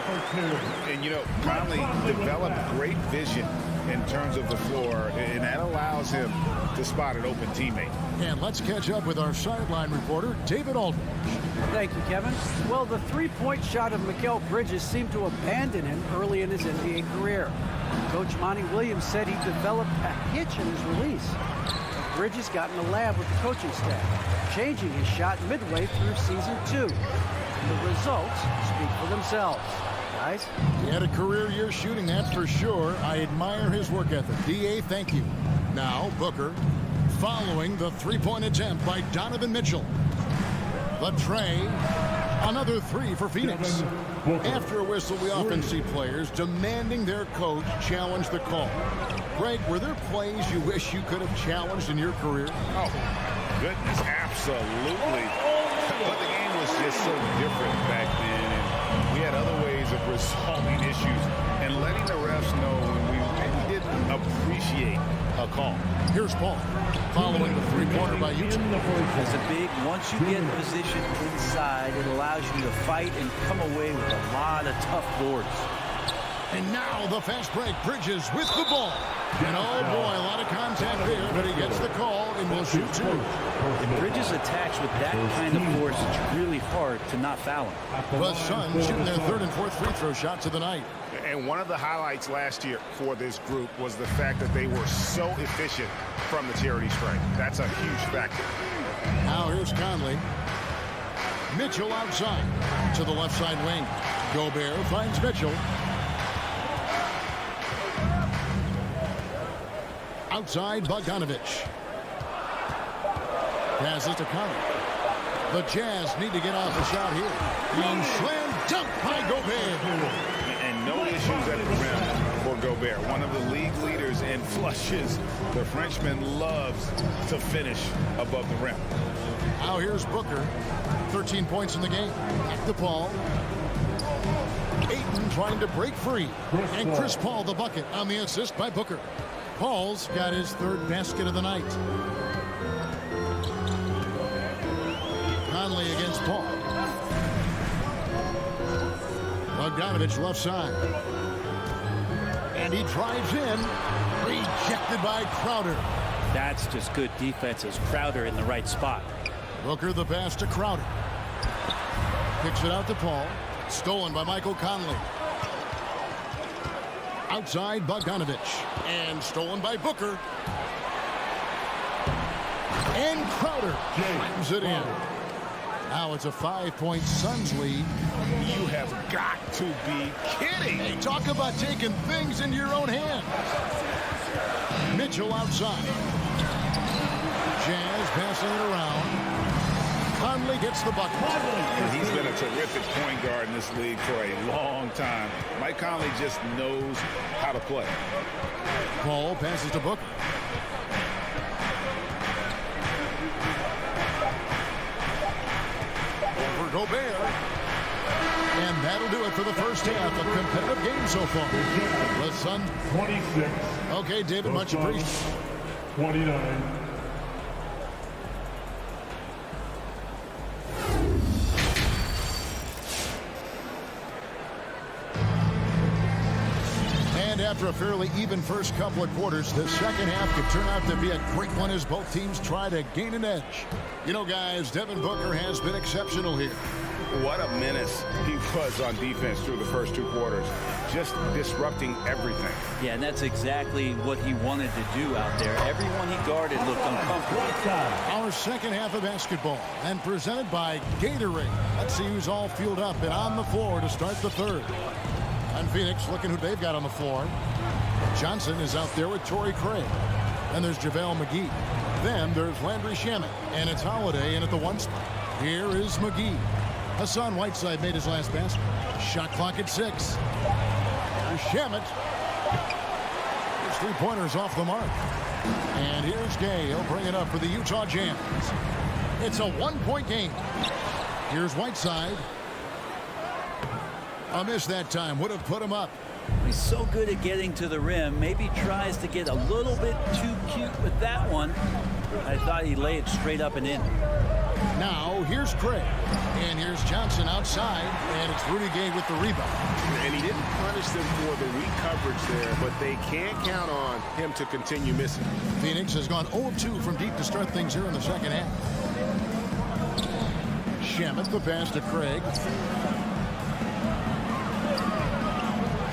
And, you know, Conley developed great vision in terms of the floor, and that allows him to spot an open teammate. And let's catch up with our sideline reporter, David Aldridge. Thank you, Kevin. Well, the three-point shot of Mikal Bridges seemed to abandon him early in his NBA career. Coach Monty Williams said he developed a hitch in his release. Bridges got in the lab with the coaching staff, changing his shot midway through season 2. The results speak for themselves. Guys? He had a career year shooting, that's for sure. I admire his work ethic. D.A., thank you. Now, Booker, following the three-point attempt by Donovan Mitchell. The tray, another three for Phoenix. After a whistle, we often see players demanding their coach challenge the call. Greg, were there plays you wish you could have challenged in your career? Oh, goodness, absolutely. But the game was just so different back then, and we had other ways of resolving issues and letting the refs know when we didn't appreciate a call. Here's Paul, following the three-pointer by Utah. As a big, once you get positioned inside, it allows you to fight and come away with a lot of tough boards. And now the fast break. Bridges with the ball. And oh boy, a lot of contact there, but he gets the call and will shoot two. And Bridges attacks with that kind of force, it's really hard to not foul him. The Suns shooting their third and fourth free throw shots of the night. And one of the highlights last year for this group was the fact that they were so efficient from the charity stripe. That's a huge factor. Now here's Conley. Mitchell outside to the left side wing. Gobert finds Mitchell. Outside, Bogdanovich. Passes to Conley. The Jazz need to get off the shot here. And slam dunk by Gobert. And no issues at the rim for Gobert. One of the league leaders in flushes. The Frenchman loves to finish above the rim. Now here's Booker. 13 points in the game. Back to Paul. Ayton trying to break free. And Chris Paul the bucket on the assist by Booker. Paul's got his third basket of the night. Conley against Paul. Bogdanovich left side. And he drives in. Rejected by Crowder. That's just good defense as Crowder in the right spot. Booker the pass to Crowder. Kicks it out to Paul. Stolen by Michael Conley. Outside Bogdanovich. And stolen by Booker. And Crowder slams it in. Now it's a 5-point Suns lead. You have got to be kidding. Hey, talk about taking things into your own hands. Mitchell outside. Jazz passing it around. Conley gets the bucket. And he's been a terrific point guard in this league for a long time. Mike Conley just knows how to play. Paul passes to Booker. Over Gobert. And that'll do it for the first half. A competitive game so far. The Sun. 26. Okay, David, much appreciated. 29. And after a fairly even first couple of quarters, the second half could turn out to be a great one as both teams try to gain an edge. You know, guys, Devin Booker has been exceptional here. What a menace he was on defense through the first 2 quarters. Just disrupting everything. Yeah, and that's exactly what he wanted to do out there. Everyone he guarded looked uncomfortable. Our second half of basketball, and presented by Gatorade. Let's see who's all fueled up and on the floor to start the third. And Phoenix, looking who they've got on the floor. Johnson is out there with Torrey Craig. Then there's JaVale McGee. Then there's Landry Shamet. And it's Holiday in at the 1 spot. Here is McGee. Hassan Whiteside made his last basket. Shot clock at 6. Here's Shamet. His 3-pointer's off the mark. And here's Gay. He'll bring it up for the Utah Jazz. It's a 1-point game. Here's Whiteside. A miss that time. Would have put him up. He's so good at getting to the rim. Maybe tries to get a little bit too cute with that one. I thought he'd lay it straight up and in. Now, here's Craig. And here's Johnson outside. And it's Rudy Gay with the rebound. And he didn't punish them for the weak coverage there, but they can't count on him to continue missing. Phoenix has gone 0 of 2 from deep to start things here in the second half. Shamet, the pass to Craig.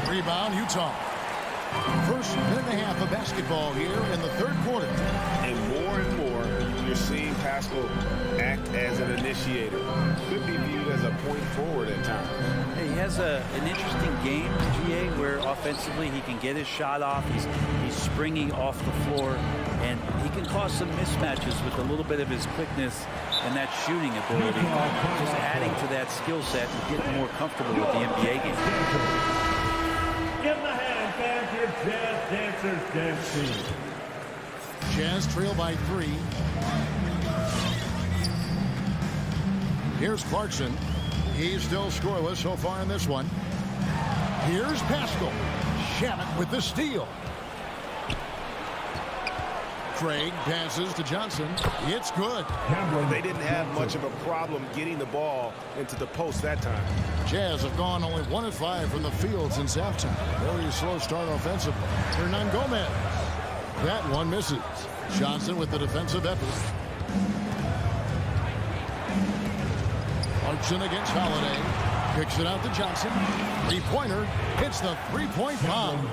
Rebound, Utah. First minute and a half of basketball here in the third quarter. And more, you're seeing Pascal act as an initiator. Could be viewed as a point forward at times. He has an interesting game, GA, where offensively he can get his shot off. He's springy off the floor, and he can cause some mismatches with a little bit of his quickness and that shooting ability. Just adding to that skill set and getting more comfortable with the NBA game. Give them a hand, fans. Your Jazz Dancers Dance Team. Jazz trail by 3. Here's Clarkson. He's still scoreless so far in this one. Here's Pascal. Shamet with the steal. Craig passes to Johnson. It's good. They didn't have much of a problem getting the ball into the post that time. Jazz have gone only 1 of 5 from the field since halftime. Very slow start offensively. Hernan Gomez. That one misses. Johnson with the defensive effort. Clarkson against Holiday. Kicks it out to Johnson. 3-pointer. Hits the 3-point bomb.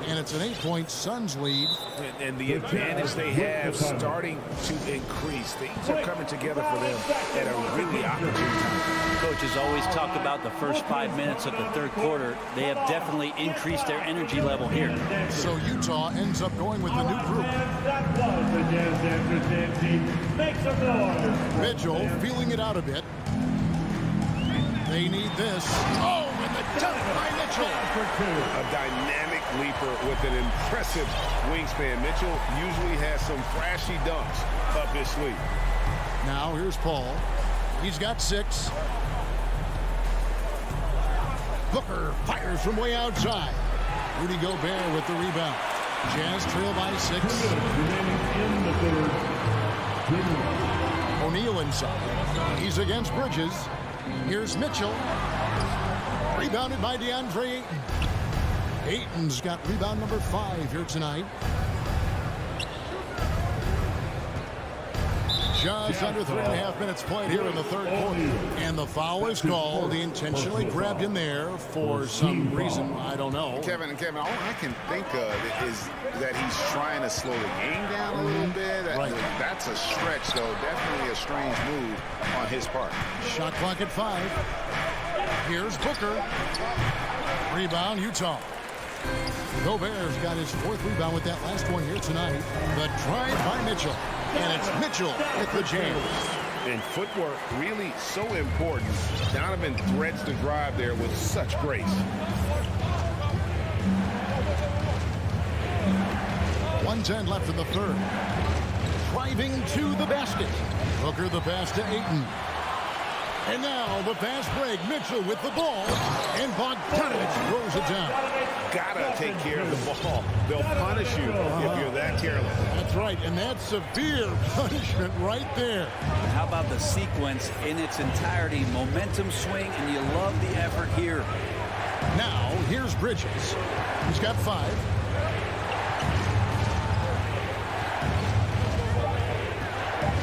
And it's an 8-point Suns lead. And the advantage they have starting to increase. Things are coming together for them at a really opportune time. Coaches always talk about the first 5 minutes of the third quarter. They have definitely increased their energy level here. So Utah ends up going with the new group. That was the Jazz Dancers Dance Team. Make some noise. Mitchell feeling it out a bit. They need this. Oh, and the dunk by Mitchell. A dynamic leaper with an impressive wingspan. Mitchell usually has some flashy dunks up his sleeve. Now here's Paul. He's got 6. Booker fires from way outside. Rudy Gobert with the rebound. Jazz trail by 6. In the third. O'Neal inside. He's against Bridges. Here's Mitchell. Rebounded by DeAndre Ayton. Ayton's got rebound number 5 here tonight. Just under 3.5 minutes played here in the third quarter. And the foul is called. He intentionally grabbed him there for some reason. I don't know. Kevin, all I can think of is that he's trying to slow the game down a little bit. Right. That's a stretch, though. Definitely a strange move on his part. Shot clock at 5. Here's Booker. Rebound, Utah. Gobert's got his 4th rebound with that last one here tonight. The drive by Mitchell. And it's Mitchell with the jam. And footwork really so important. Donovan threads the drive there with such grace. 1:10 left in the third. Driving to the basket. Booker the pass to Ayton. And now the fast break. Mitchell with the ball. And Bogdanovich throws it down. gotta take care of the ball. They'll punish you if you're that careless. That's right, and that's severe punishment right there. How about the sequence in its entirety? Momentum swing, and you love the effort here. Now, here's Bridges. He's got 5.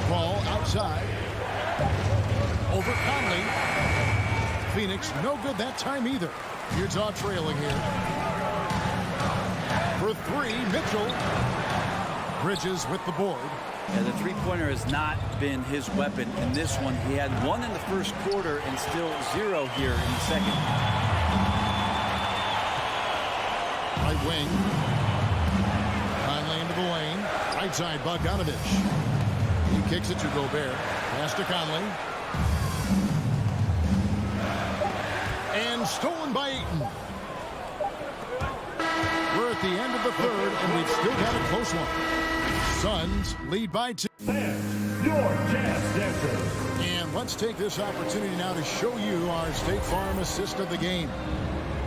Ball outside. Over Conley. Phoenix, no good that time either. Utah trailing here. For 3, Mitchell. Bridges with the board. Yeah, the three-pointer has not been his weapon in this one. He had 1 in the first quarter and still 0 here in the second. Right wing. Conley into the lane. Right side, Bogdanovich. He kicks it to Gobert. Pass to Conley. And stolen by Ayton. We're at the end of the third, and we've still got a close one. Suns lead by 2. And your Jazz Dancer. And let's take this opportunity now to show you our State Farm assist of the game.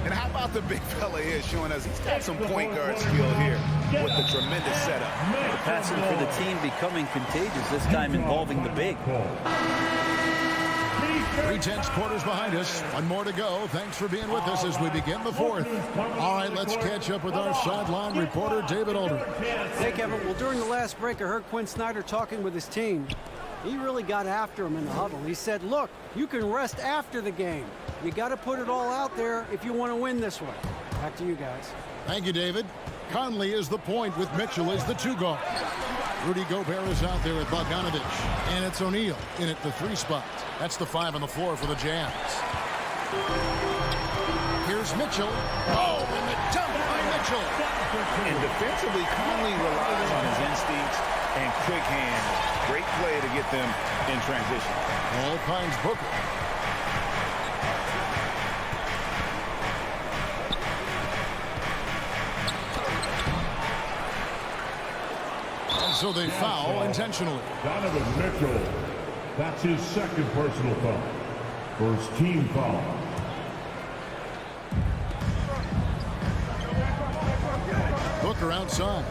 And how about the big fella here showing us he's got some point guard skill here with the tremendous setup. The passing for the team becoming contagious, this time involving the big. 3/10 quarters behind us. 1 more to go. Thanks for being with us as we begin the 4th. All right, let's catch up with our sideline reporter, David Aldridge. Hey, Kevin. Well, during the last break, I heard Quinn Snyder talking with his team. He really got after him in the huddle. He said, look, you can rest after the game. You got to put it all out there if you want to win this one. Back to you guys. Thank you, David. Conley is the point with Mitchell as the 2 guard. Rudy Gobert is out there with Bogdanovich. And it's O'Neal in at the 3 spot. That's the 5 on the floor for the Jazz. Here's Mitchell. Oh, and the dunk by Mitchell. And defensively, Conley relies on his instincts and quick hands. Great play to get them in transition. All finds Booker. And so they foul intentionally. Donovan Mitchell. That's his 2nd personal foul. First team foul. Booker outside.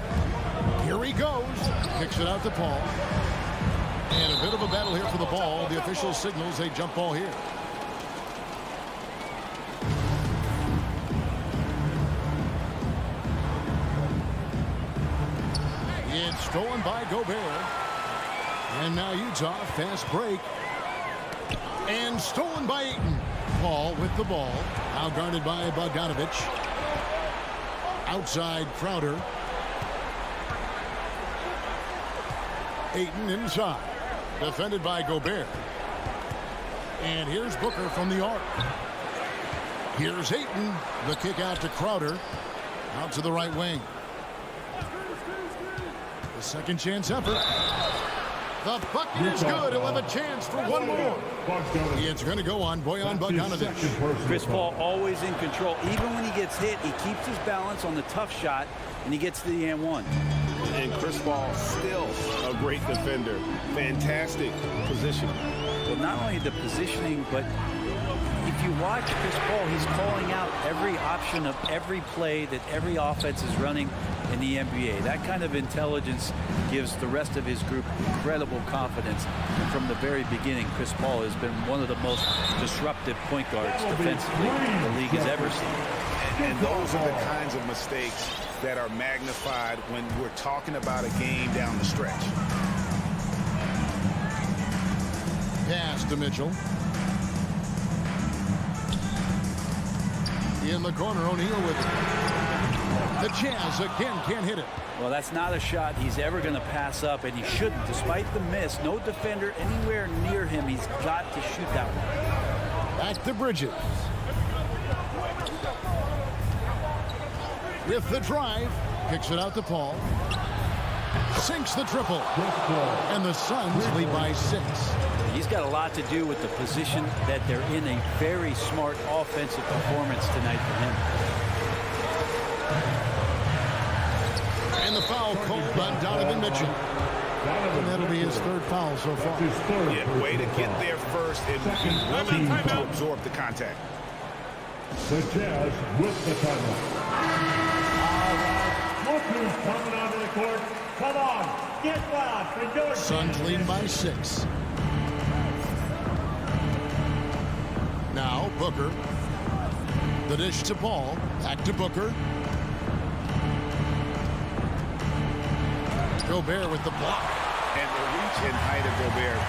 Here he goes. Kicks it out to Paul. And a bit of a battle here for the ball. The official signals a jump ball here. It's stolen by Gobert. And now Utah, fast break. And stolen by Ayton. Paul with the ball. Now guarded by Bogdanovich. Outside Crowder. Ayton inside. Defended by Gobert. And here's Booker from the arc. Here's Ayton. The kick out to Crowder. Out to the right wing. The second chance effort. The bucket is good. He'll have a chance for 1 more. It's going to go on Bojan Bogdanovich. Chris Paul always in control. Even when he gets hit, he keeps his balance on the tough shot, and he gets to the and 1. And Chris Paul still a great defender. Fantastic positioning. Well, not only the positioning, but if you watch Chris Paul, he's calling out every option of every play that every offense is running in the NBA. That kind of intelligence gives the rest of his group incredible confidence. And from the very beginning, Chris Paul has been one of the most disruptive point guards defensively the league has ever seen. And those are the kinds of mistakes that are magnified when we're talking about a game down the stretch. Pass to Mitchell. In the corner, O'Neal with it. The Jazz again can't hit it. Well, that's not a shot he's ever going to pass up, and he shouldn't. Despite the miss, no defender anywhere near him. He's got to shoot that one. Back to Bridges. With the drive, kicks it out to Paul. Sinks the triple. And the Suns lead by 6. He's got a lot to do with the position that they're in. A very smart offensive performance tonight for him. And the foul called on Donovan Mitchell. And that'll be his 3rd foul so far. Yeah, way to get there first and be willing to absorb the contact. The Jazz with the timeout. Suns lead by 6. Now Booker. The dish to Paul. Back to Booker. Gobert with the block. And the reach and height of Gobert, it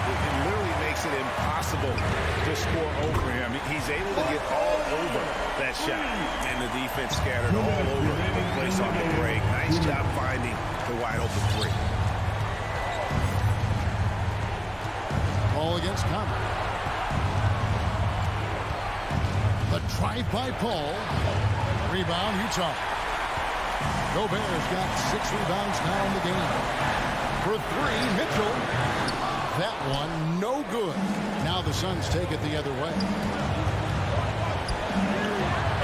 literally makes it impossible to score over him. He's able to get all over that shot. And the defense scattered all over the place on the break. Nice job finding the wide open three. Paul against Conley. The drive by Paul. Rebound, Utah. Gobert's got 6 rebounds now in the game. For 3, Mitchell. That one, no good. Now the Suns take it the other way.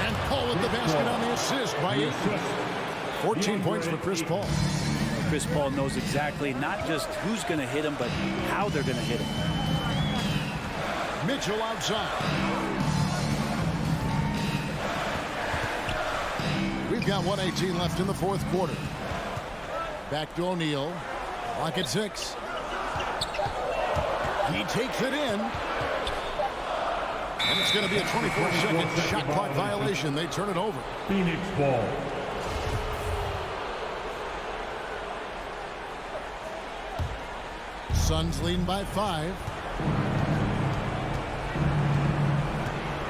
And Paul with the basket on the assist by 8. 14 points for Chris Paul. Chris Paul knows exactly not just who's going to hit him, but how they're going to hit him. Mitchell outside. We've got 1:18 left in the 4th quarter. Back to O'Neal. Clock at 6. He takes it in. And it's going to be a 24-second shot clock violation. They turn it over. Phoenix ball. Suns leading by 5.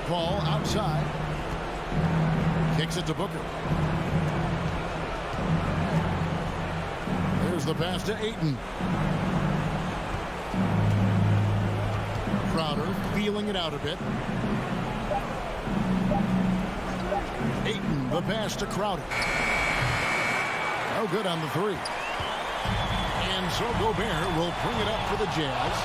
Paul outside. Kicks it to Booker. There's the pass to Ayton. Crowder feeling it out a bit. Ayton, the pass to Crowder. No good on the 3. And so Gobert will bring it up for the Jazz.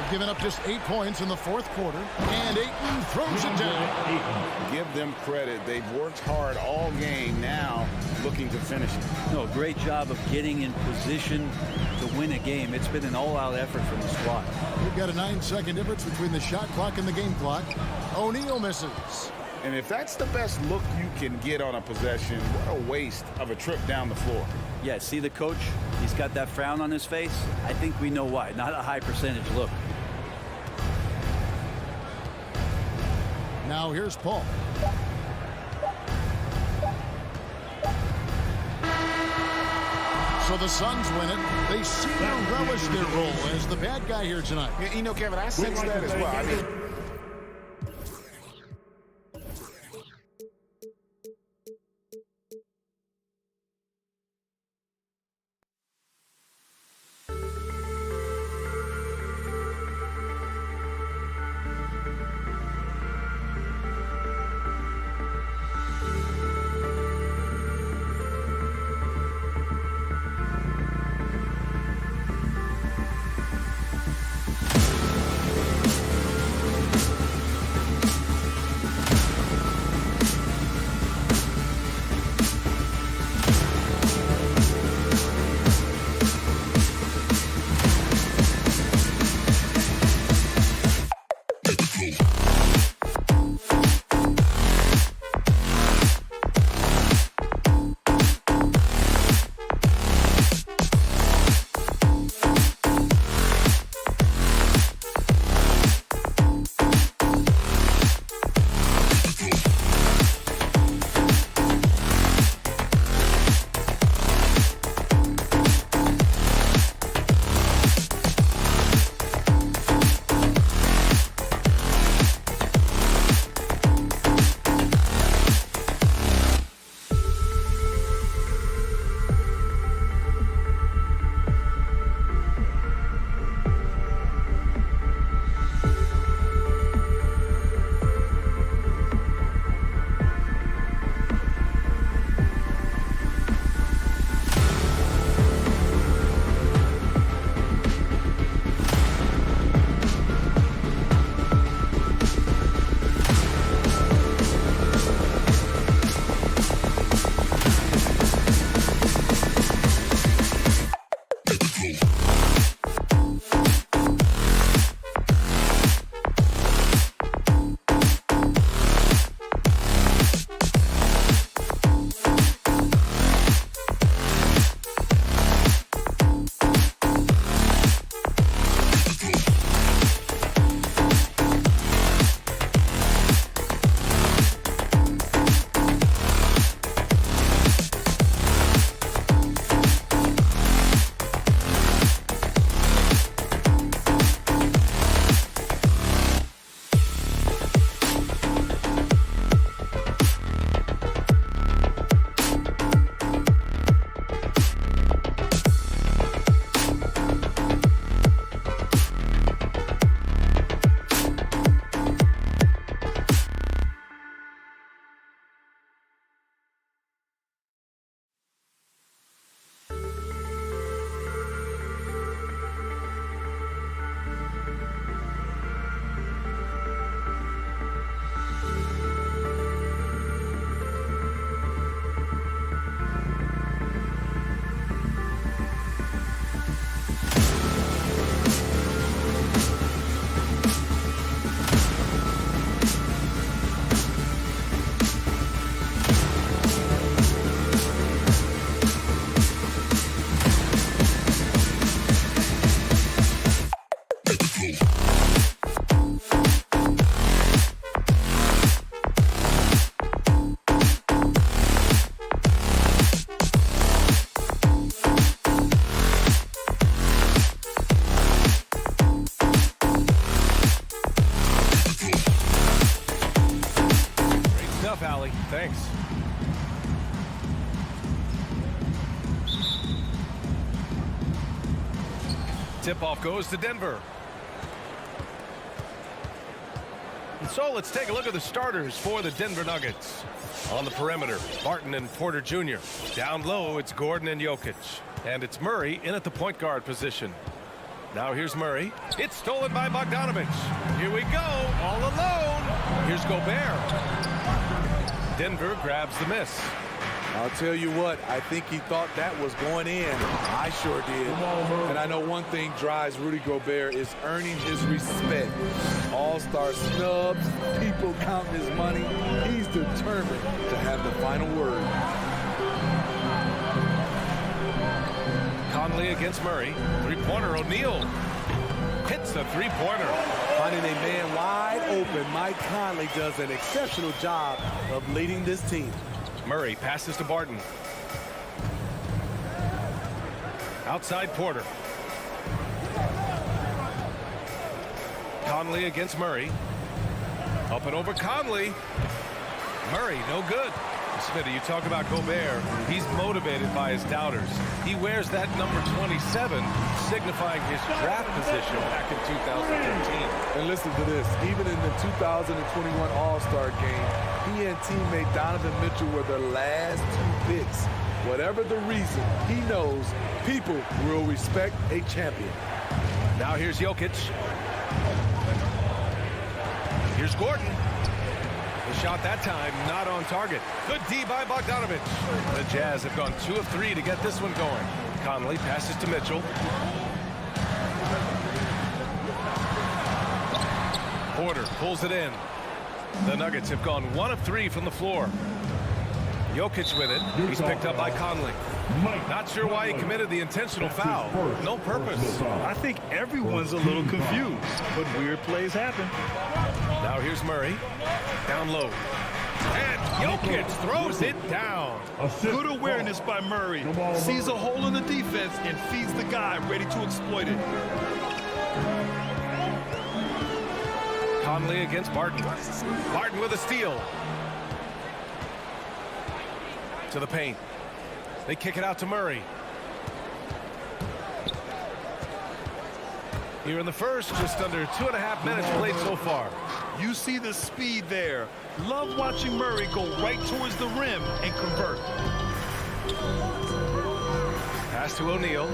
They've given up just 8 points in the 4th quarter. And Ayton throws it down. Give them credit. They've worked hard all game, now looking to finish it. No, great job of getting in position to win a game. It's been an all-out effort from the squad. We've got a 9-second difference between the shot clock and the game clock. O'Neal misses. And if that's the best look you can get on a possession, what a waste of a trip down the floor. Yeah, see the coach? He's got that frown on his face. I think we know why. Not a high percentage look. Now here's Paul. So the Suns win it. They seem to relish their role as the bad guy here tonight. You know, Kevin, I sense that as well. I mean, Tip-off goes to Denver. And so let's take a look at the starters for the Denver Nuggets. On the perimeter, Barton and Porter Jr. Down low, it's Gordon and Jokic. And it's Murray in at the point guard position. Now here's Murray. It's stolen by Bogdanovich. Here we go, all alone. Here's Gobert. Denver grabs the miss. I'll tell you what, I think he thought that was going in. I sure did. And I know one thing drives Rudy Gobert is earning his respect. All-star snubs, people counting his money. He's determined to have the final word. Conley against Murray. Three-pointer, O'Neal. Hits the three-pointer. Finding a man wide open, Mike Conley does an exceptional job of leading this team. Murray passes to Barton. Outside Porter. Conley against Murray. Up and over Conley. Murray, no good. Smitty, you talk about Gobert. He's motivated by his doubters. He wears that number 27, signifying his draft position back in 2015. And listen to this. Even in the 2021 All-Star game, he and teammate Donovan Mitchell were the last two picks. Whatever the reason, he knows people will respect a champion. Now here's Jokic. Here's Gordon. The shot that time not on target. Good D by Bogdanovich. The Jazz have gone 2 of 3 to get this one going. Conley passes to Mitchell. Porter pulls it in. The Nuggets have gone 1 of 3 from the floor. Jokic with it. He's picked up by Conley. Not sure why he committed the intentional foul. No purpose. I think everyone's a little confused, but weird plays happen. Now here's Murray. Down low. And Jokic throws it down. Good awareness by Murray. Sees a hole in the defense and feeds the guy ready to exploit it. Conley against Barton. Barton with a steal. To the paint. They kick it out to Murray. Here in the first, just under 2.5 minutes played so far. You see the speed there. Love watching Murray go right towards the rim and convert. Pass to O'Neal.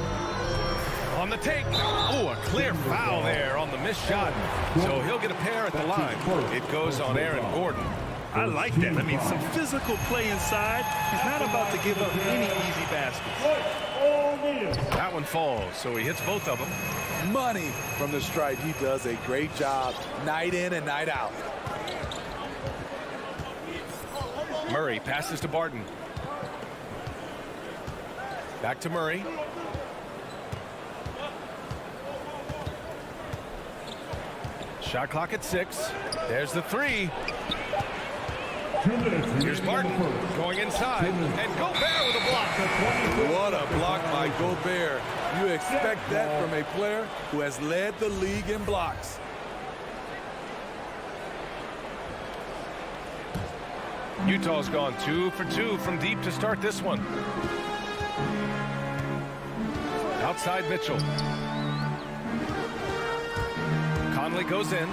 On the take. Oh, a clear foul there on the missed shot. So he'll get a pair at the line. It goes on Aaron Gordon. I like that. I mean, some physical play inside. He's not about to give up any easy baskets. That one falls, so he hits both of them. Money from the stripe. He does a great job night in and night out. Murray passes to Barton. Back to Murray. Shot clock at 6. There's the 3. Here's Barton going inside, and Gobert with a block. What a block by Gobert. You expect that from a player who has led the league in blocks. Utah's gone 2 for 2 from deep to start this one. Outside Mitchell. Conley goes in.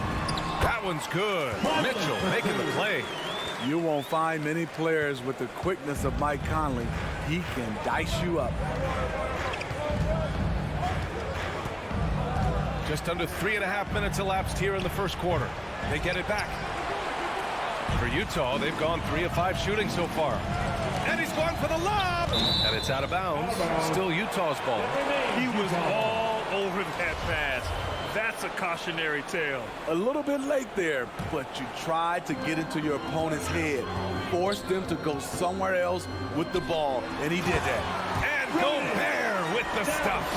That one's good. Mitchell making the play. You won't find many players with the quickness of Mike Conley. He can dice you up. Just under 3.5 minutes elapsed here in the first quarter. They get it back. For Utah, they've gone 3 of 5 shooting so far. And he's going for the lob. And it's out of bounds. Still Utah's ball. He was all over that pass. That's a cautionary tale. A little bit late there, but you tried to get into your opponent's head. Forced them to go somewhere else with the ball, and he did that. And Gobert with the stuff.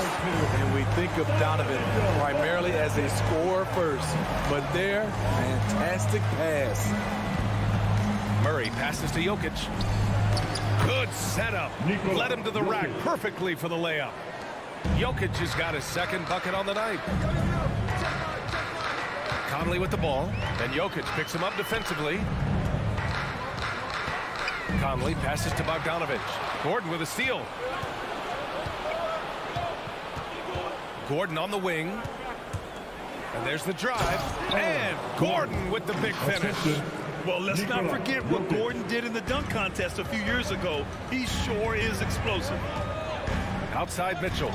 And we think of Donovan primarily as a scorer first, but there, fantastic pass. Murray passes to Jokic. Good setup. Led him to the rack perfectly for the layup. Jokic has got his second bucket on the night. Conley with the ball, and Jokic picks him up defensively. Conley passes to Bogdanovich. Gordon with a steal. Gordon on the wing. And there's the drive. And Gordon with the big finish. Well, let's not forget what Gordon did in the dunk contest a few years ago. He sure is explosive. Outside Mitchell.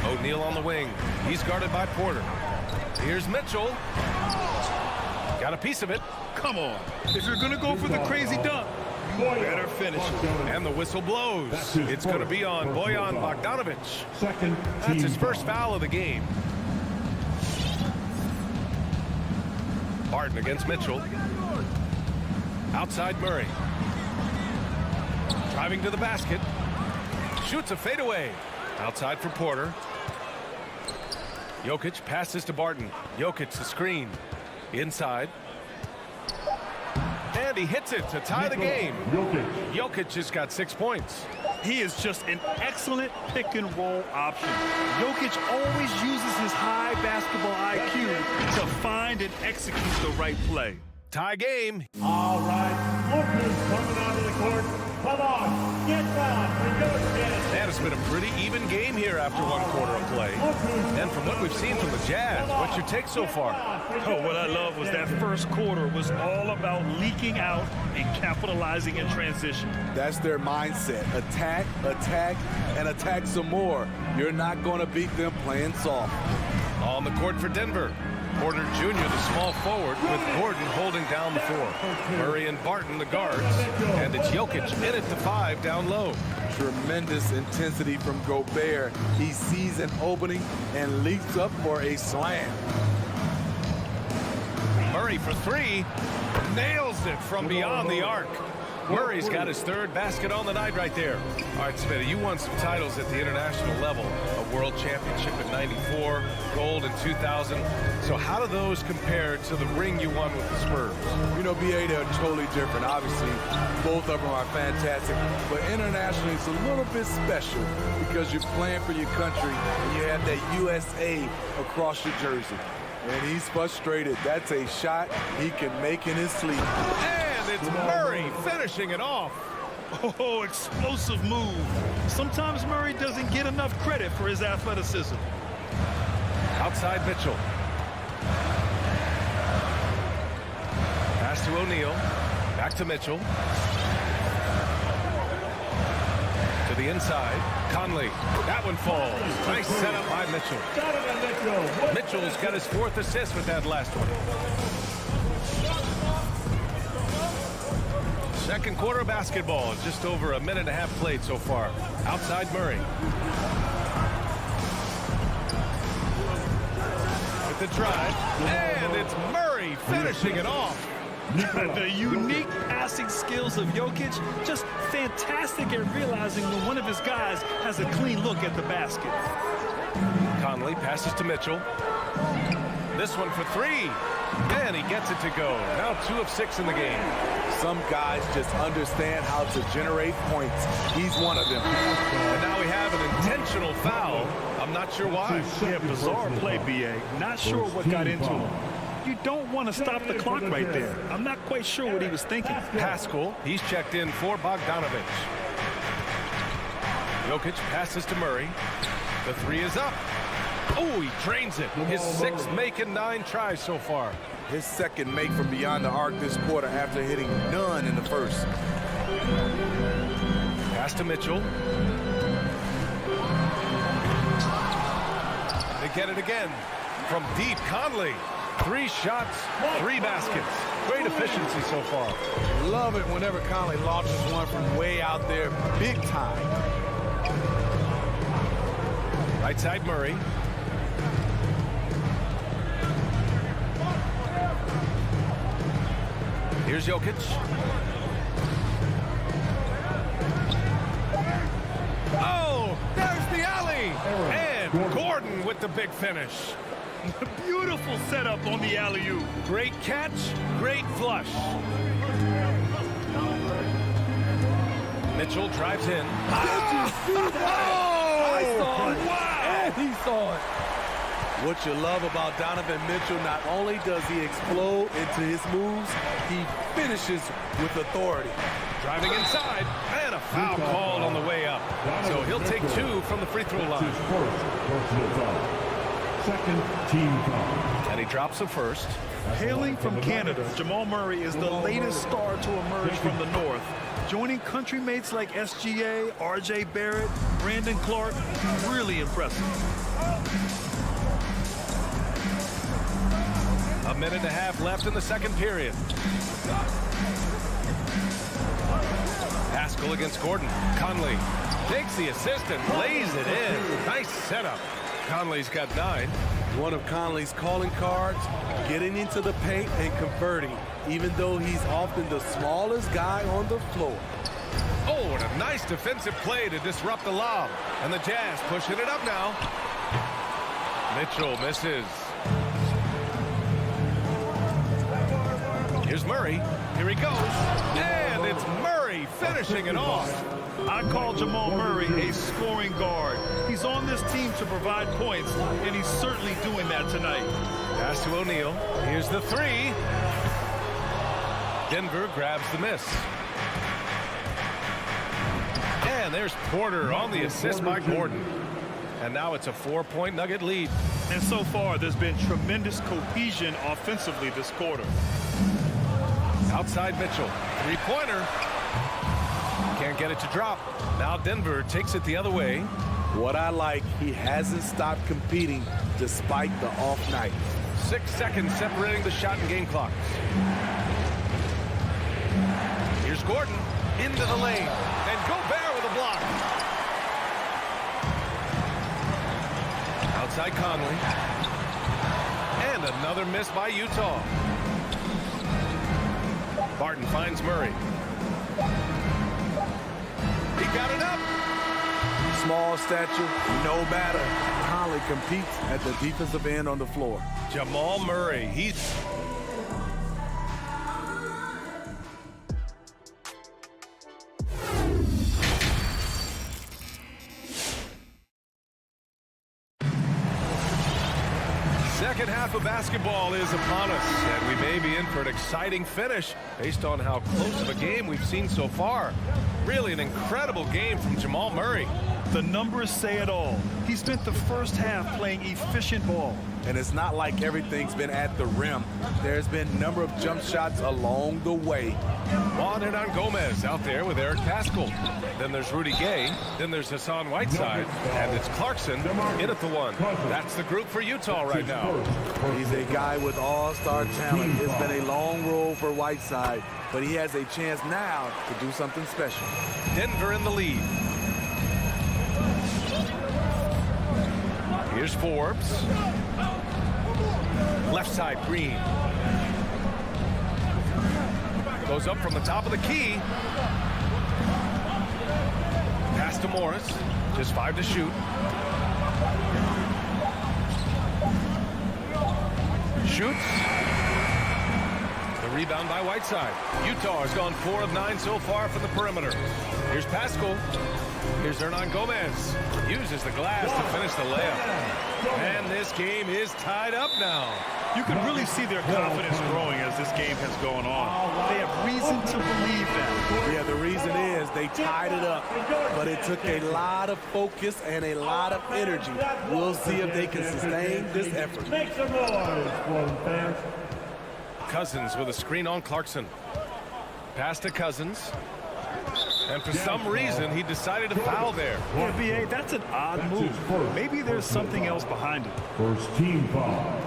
O'Neal on the wing. He's guarded by Porter. Here's Mitchell. Got a piece of it. Come on. If you're going to go for the crazy dunk, you better finish it. And the whistle blows. It's going to be on Bojan Bogdanovic. That's his first foul of the game. Barton against Mitchell. Outside Murray. Driving to the basket. Shoots a fadeaway. Outside for Porter. Jokic passes to Barton. Jokic the screen. Inside. And he hits it to tie the game. Jokic just got 6 points. He is just an excellent pick-and-roll option. Jokic always uses his high basketball IQ to find and execute the right play. Tie game. All right, Jokic coming onto the court. Come on, get down for Jokic. And it's been a pretty even game here after one quarter of play. And from what we've seen from the Jazz, what's your take so far? Oh, what I love was that first quarter was all about leaking out and capitalizing in transition. That's their mindset. Attack, attack, and attack some more. You're not going to beat them playing soft. On the court for Denver. Porter Jr., the small forward, with Gordon holding down the four. Murray and Barton, the guards. And it's Jokic in at the 5 down low. Tremendous intensity from Gobert. He sees an opening and leaps up for a slam. Murray for 3. Nails it from beyond the arc. Murray's got his 3rd basket on the night right there. All right, Smitty, you won some titles at the international level. A world championship in '94, gold in 2000. So how do those compare to the ring you won with the Spurs? You know, BA, they're totally different. Obviously, both of them are fantastic. But internationally, it's a little bit special because you're playing for your country and you have that USA across your jersey. And he's frustrated. That's a shot he can make in his sleep. And it's Murray finishing it off. Oh, explosive move. Sometimes Murray doesn't get enough credit for his athleticism. Outside Mitchell. Pass to O'Neal. Back to Mitchell. To the inside. Conley. That one falls. Nice setup by Mitchell. Mitchell's got his 4th assist with that last one. Second quarter basketball. Just over a minute and a half played so far. Outside Murray. With the drive. And it's Murray finishing it off. The unique passing skills of Jokic, just fantastic at realizing when one of his guys has a clean look at the basket. Conley passes to Mitchell. This one for 3. And he gets it to go. Now 2 of 6 in the game. Some guys just understand how to generate points. He's one of them. And now we have an intentional foul. I'm not sure why. Yeah, bizarre play, BA. Not sure what got into him. You don't want to stop the clock right there. I'm not quite sure what he was thinking. Pascal, he's checked in for Bogdanovic. Jokic passes to Murray. The 3 is up. Oh, he drains it. His 6th make and 9 tries so far. His 2nd make from beyond the arc this quarter after hitting none in the first. Pass to Mitchell. They get it again. From deep, Conley. 3 shots, 3 baskets. Great efficiency so far. Love it whenever Conley launches one from way out there. Big time. Right side Murray. Here's Jokic. Oh, there's the alley. And Gordon with the big finish. Beautiful setup on the alley-oop. Great catch, great flush. Mitchell drives in. I saw it. Wow. And he saw it. What you love about Donovan Mitchell, not only does he explode into his moves, he finishes with authority. Driving inside, and a foul called on the way up. So he'll take 2 from the free throw line. His first personal foul. Second team foul. And he drops the first. Hailing from Canada, Jamal Murray is the latest star to emerge from the North. Joining countrymates like SGA, RJ Barrett, Brandon Clark, really impressive. A minute and a half left in the second period. Pascal against Gordon. Conley takes the assist and lays it in. Nice setup. Conley's got 9. One of Conley's calling cards, getting into the paint and converting, even though he's often the smallest guy on the floor. Oh, and a nice defensive play to disrupt the lob. And the Jazz pushing it up now. Mitchell misses. Here's Murray. Here he goes. And it's Murray finishing it off. I call Jamal Murray a scoring guard. He's on this team to provide points, and he's certainly doing that tonight. Pass to O'Neal. Here's the 3. Denver grabs the miss. And there's Porter on the assist by Gordon. And now it's a 4-point Nugget lead. And so far, there's been tremendous cohesion offensively this quarter. Outside Mitchell. 3-pointer. Can't get it to drop. Now Denver takes it the other way. What I like, he hasn't stopped competing despite the off night. 6 seconds separating the shot and game clock. Here's Gordon into the lane. And Gobert with a block. Outside Conley. And another miss by Utah. Barton finds Murray. He got it up. Small stature, no matter. Conley competes at the defensive end on the floor. Jamal Murray, he's... Second half of basketball is upon us, and we may be in for an exciting finish based on how close of a game we've seen so far. Really an incredible game from Jamal Murray. The numbers say it all. He spent the first half playing efficient ball. And it's not like everything's been at the rim. There's been a number of jump shots along the way. Juan Hernan Gomez out there with Eric Pascal. Then there's Rudy Gay. Then there's Hassan Whiteside. And it's Clarkson in at the 1. That's the group for Utah right now. He's a guy with all-star talent. It's been a long road for Whiteside, but he has a chance now to do something special. Denver in the lead. Here's Forbes. Left side, Green. Goes up from the top of the key. Pass to Morris. Just 5 to shoot. Shoots. The rebound by Whiteside. Utah has gone 4 of 9 so far from the perimeter. Here's Pascal. Here's Hernan Gomez. Uses the glass to finish the layup. And this game is tied up now. You can really see their confidence growing as this game has gone on. They have reason to believe that. Yeah, the reason is they tied it up, but it took a lot of focus and a lot of energy. We'll see if they can sustain this effort. Make some noise for the fans. Cousins with a screen on Clarkson. Pass to Cousins. And for some reason, he decided to foul there. Yeah, B.A., that's an odd move. Maybe there's something else behind it. First team foul.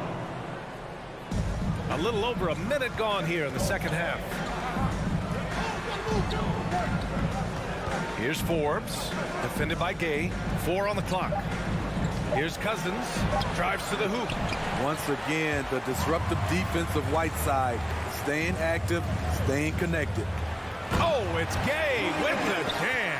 A little over a minute gone here in the second half. Here's Forbes, defended by Gay. 4 on the clock. Here's Cousins, drives to the hoop. Once again, the disruptive defense of Whiteside, staying active, staying connected. Oh, it's Gay with the jam.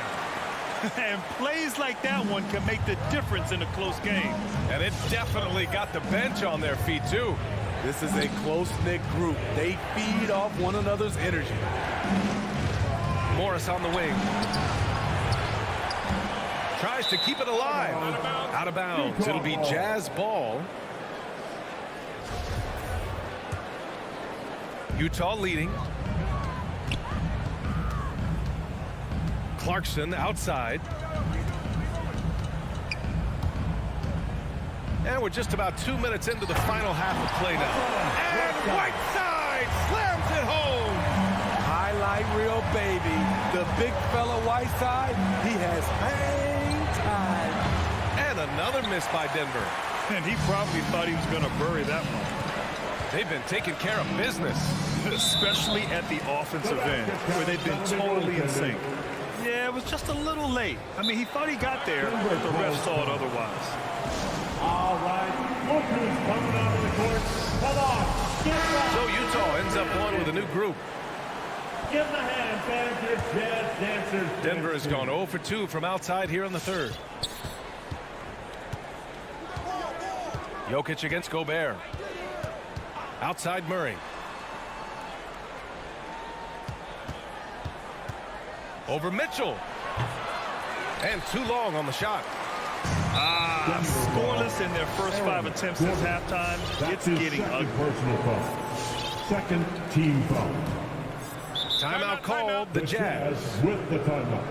And plays like that one can make the difference in a close game. And it definitely got the bench on their feet, too. This is a close-knit group. They feed off one another's energy. Morris on the wing. Tries to keep it alive. Out of bounds. It'll be Jazz ball. Utah leading. Clarkson outside. And we're just about 2 minutes into the final half of play now. And Whiteside slams it home. Highlight reel, baby. The big fella Whiteside, he has hang time. And another miss by Denver. And he probably thought he was going to bury that one. They've been taking care of business. Especially at the offensive end, where they've been totally in sync. Yeah, it was just a little late. I mean, he thought he got there, but the ref saw it otherwise. All right, look who's coming onto the court. Come on, So Utah ends up going with a new group. give the hand, fans, your jazz dancers. Denver has gone 0 for 2 from outside here in the third. Jokic against Gobert. Outside Murray. Over Mitchell. And too long on the shot. Scoreless in their first 5 attempts since halftime. It's getting ugly. Personal foul. Second team foul. Timeout called, the Jazz. With the timeout.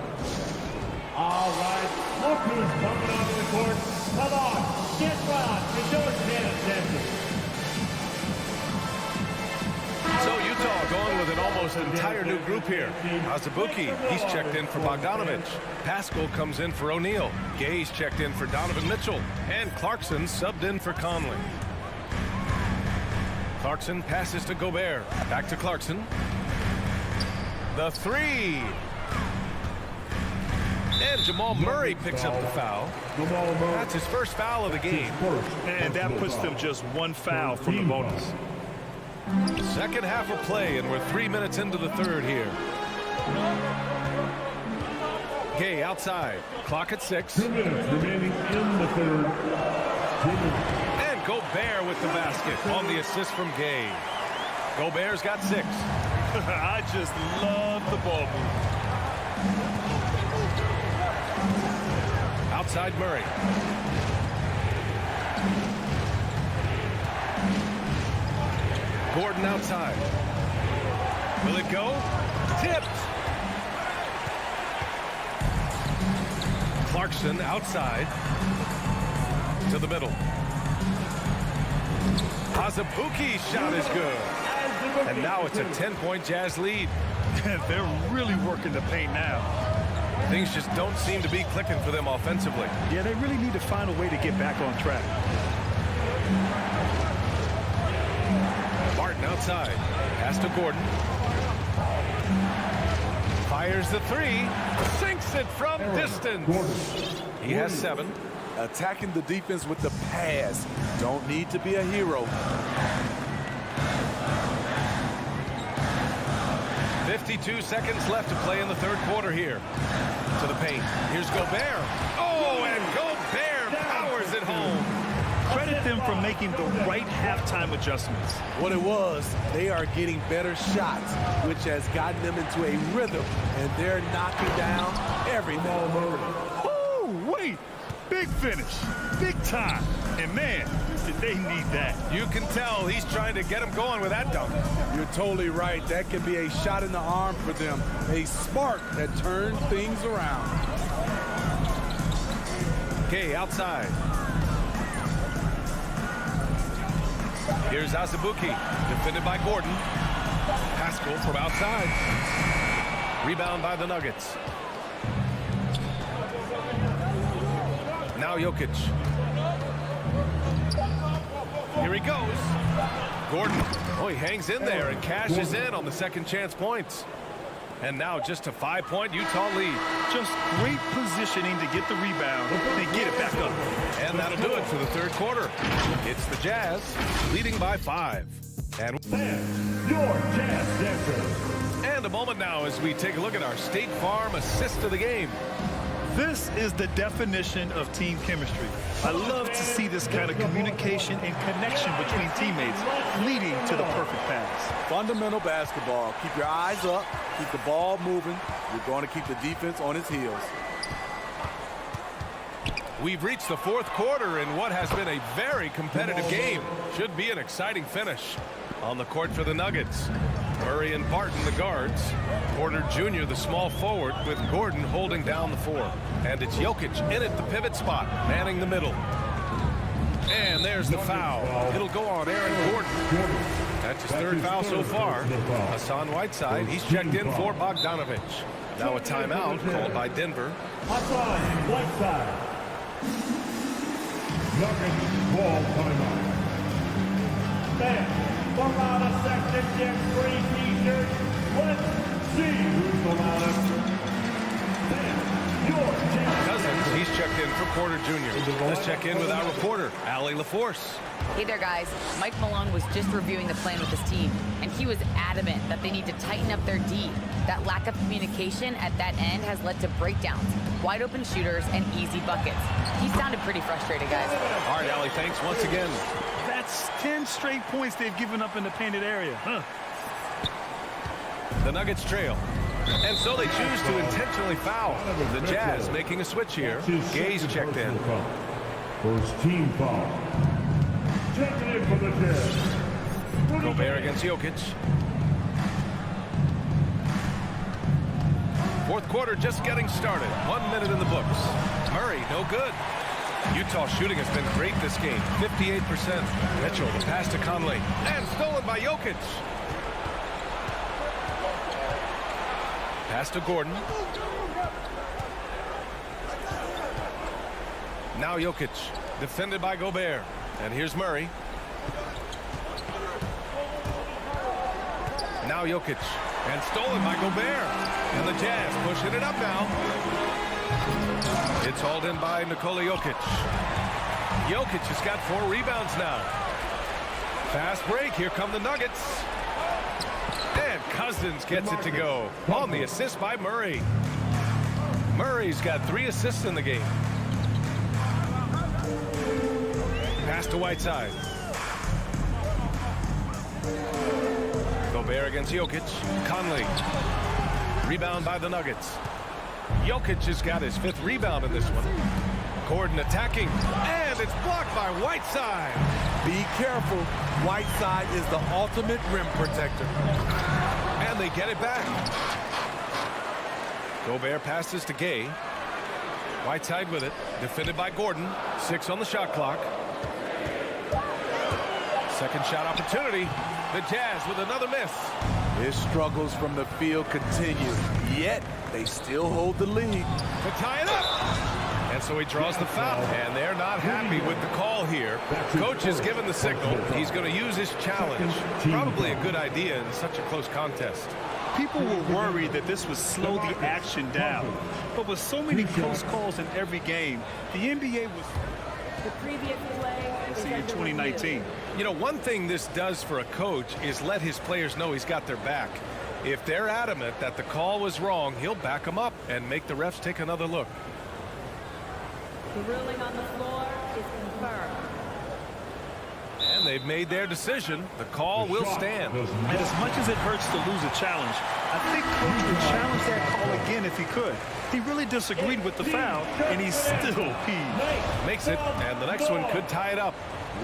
All right, look who's coming onto the court. Come on, get wild. It's your jazz dancers. So Utah going with an almost entire new group here. Azubuike, he's checked in for Bogdanovich. Pascal comes in for O'Neal. Gay's checked in for Donovan Mitchell. And Clarkson subbed in for Conley. Clarkson passes to Gobert. Back to Clarkson. The three. And Jamal Murray picks up the foul. That's his first foul of the game. And that puts them just one foul from the bonus. Second half of play, and we're 3 minutes into the third here. Gay outside. Clock at 6. 2 minutes remaining in the third. And Gobert with the basket on the assist from Gay. Gobert's got 6. I just love the ball move. Outside Murray. Gordon outside. Will it go? Tipped. Clarkson outside to the middle. Azubuike's shot is good. And now it's a 10-point Jazz lead. They're really working the paint now. Things just don't seem to be clicking for them offensively. Yeah, they really need to find a way to get back on track. Martin outside. Pass to Gordon. Fires the three. Sinks it from distance. He has 7. Attacking the defense with the pass. Don't need to be a hero. 52 seconds left to play in the third quarter here. To the paint. Here's Gobert. Oh, and Gobert powers it home. Credit them for making the right halftime adjustments. What it was, they are getting better shots, which has gotten them into a rhythm, and they're knocking down everything. Oh, wait. Big finish. Big time. And, man, did they need that. You can tell he's trying to get him going with that dunk. You're totally right. That could be a shot in the arm for them. A spark that turns things around. Okay, outside. Here's Azubuike, defended by Gordon. Pascal from outside. Rebound by the Nuggets. Now Jokic. Here he goes. Gordon. Oh, he hangs in there and cashes in on the second chance points. And now just a 5-point Utah lead. Just great positioning to get the rebound and get it back up. And that'll do it for the third quarter. It's the Jazz leading by 5. And Your Jazz Dancers. a moment now as we take a look at our State Farm assist of the game. This is the definition of team chemistry. I love to see this kind of communication and connection between teammates leading to the perfect pass. Fundamental basketball. Keep your eyes up. Keep the ball moving. You're going to keep the defense on its heels. We've reached the fourth quarter in what has been a very competitive game. Should be an exciting finish. On the court for the Nuggets, Murray and Barton, the guards. Porter Jr., the small forward, with Gordon holding down the 4. And it's Jokic in at the pivot spot, manning the middle. And there's the foul. It'll go on Aaron Gordon. That's his 3rd foul so far. Hassan Whiteside, he's checked in for Bogdanovich. Now a timeout called by Denver. Hassan Whiteside. Nuggets ball timeout. Then, from out of section Jim Green T-shirt, let's see who's the loudest. Cousins, he's checked in for Porter Jr. Let's check in with our reporter, Allie LaForce. Hey there, guys. Mike Malone was just reviewing the plan with his team, and he was adamant that they need to tighten up their D. That lack of communication at that end has led to breakdowns, wide open shooters, and easy buckets. He sounded pretty frustrated, guys. All right, Allie, thanks once again. That's 10 straight points they've given up in the painted area. The Nuggets trail. And so they choose to intentionally foul. The Jazz making a switch here. Gay's checked in. First team foul. Checking in for the Jazz. Gobert against Jokic. 4th quarter just getting started. 1 minute in the books. Murray, no good. Utah shooting has been great this game. 58%. Mitchell, the pass to Conley. And stolen by Jokic. Pass to Gordon. Now Jokic, defended by Gobert. And here's Murray. Now Jokic, and stolen by Gobert. And the Jazz pushing it up now. It's hauled in by Nikola Jokic. Jokic has got 4 rebounds now. Fast break, here come the Nuggets. And Cousins gets it to go on the assist by Murray. Murray's got 3 assists in the game. Pass to Whiteside. Gobert against Jokic. Conley. Rebound by the Nuggets. Jokic has got his 5th rebound in this one. Gordon attacking. And it's blocked by Whiteside. Be careful. Whiteside is the ultimate rim protector. And they get it back. Gobert passes to Gay. Whiteside with it. Defended by Gordon. 6 on the shot clock. Second shot opportunity. The Jazz with another miss. His struggles from the field continue. Yet, they still hold the lead. To tie it up. And so he draws the foul. And they're not happy with the call here. Coach has given the signal. He's going to use his challenge. Probably a good idea in such a close contest. People were worried that this would slow the action down. But with so many close calls in every game, the NBA was... The previous play is in 2019. You know, one thing this does for a coach is let his players know he's got their back. If they're adamant that the call was wrong, he'll back them up and make the refs take another look. The ruling on the floor is confirmed. And they've made their decision. The call will stand. And as much as it hurts to lose a challenge, I think Coach would challenge that call again if he could. He really disagreed with the foul, and he's still peeved. Makes it, and the next one could tie it up.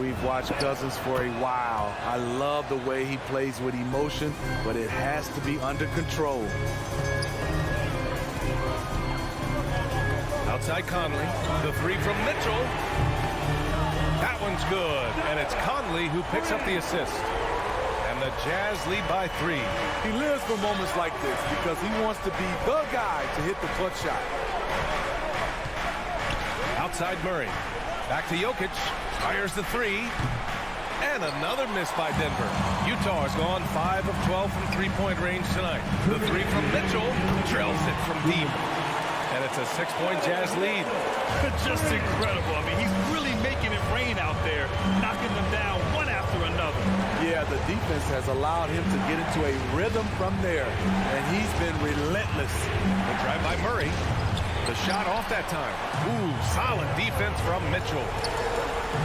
We've watched Cousins for a while. I love the way he plays with emotion, but it has to be under control. Outside Conley, the 3 from Mitchell. That one's good, and it's Conley who picks up the assist. And the Jazz lead by 3. He lives for moments like this because he wants to be the guy to hit the clutch shot. Outside Murray. Back to Jokic. Fires the 3. And another miss by Denver. Utah has gone 5 of 12 from three-point range tonight. The 3 from Mitchell drills it from deep. And it's a 6-point Jazz lead. Just incredible. I mean, he's really making it rain out there, knocking them down one after another. Yeah, the defense has allowed him to get into a rhythm from there, and he's been relentless. The drive by Murray. The shot off that time. Ooh, solid defense from Mitchell.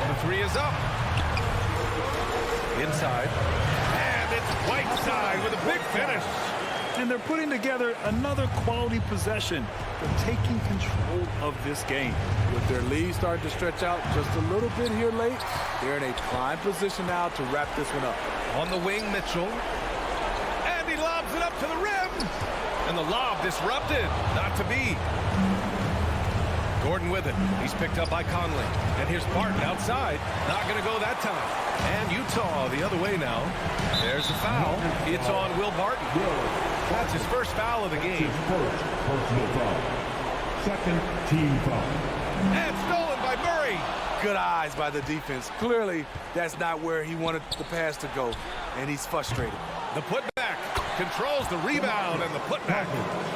The 3 is up. Inside. And it's Whiteside with a big finish. And they're putting together another quality possession. They're taking control of this game. With their lead starting to stretch out just a little bit here late, they're in a prime position now to wrap this one up. On the wing, Mitchell. And And the lob disrupted. Not to be. Gordon with it. He's picked up by Conley. And here's Barton outside. Not going to go that time. And Utah the other way now. There's a foul. It's on Will Barton. That's his first foul of the game. First personal foul. Second team foul. And stolen by Murray. Good eyes by the defense. Clearly, that's not where he wanted the pass to go, and he's frustrated. The putback controls the rebound and the putback.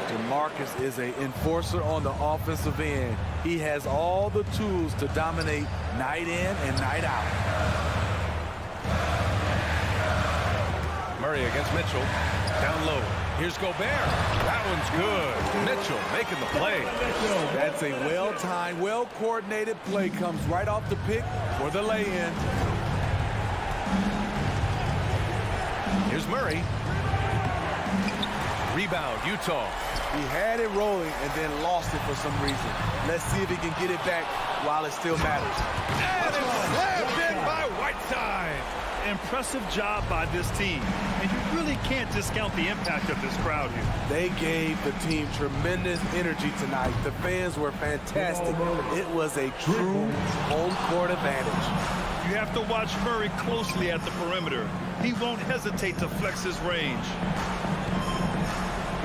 DeMarcus is an enforcer on the offensive end. He has all the tools to dominate night in and night out. Murray against Mitchell. Down low. Here's Gobert. That one's good. Mitchell making the play. That's a well-timed, well-coordinated play. Comes right off the pick for the lay-in. Here's Murray. Rebound, Utah. He had it rolling and then lost it for some reason. Let's see if he can get it back while it still matters. And it's slammed in by Whiteside. Impressive job by this team. And you really can't discount the impact of this crowd here. They gave the team tremendous energy tonight. The fans were fantastic. It was a true home court advantage. You have to watch Murray closely at the perimeter. He won't hesitate to flex his range.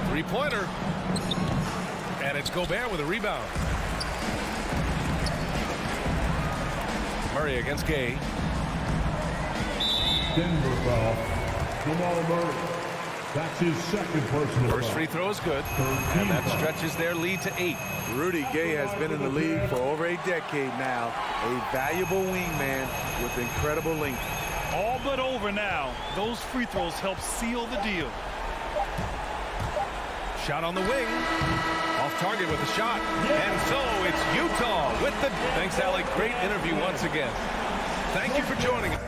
Three-pointer. And it's Gobert with a rebound. Murray against Gay. Denver foul. Jamal Murray. That's his second personal First foul. free throw is good. And that stretches their lead to 8. Rudy Gay has been in the league for over a decade now. A valuable wingman with incredible length. All but over now. Those free throws help seal the deal. Shot on the wing. Off target with a shot. And so it's Utah with the... Thanks, Alec. Great interview once again. Thank you for joining us.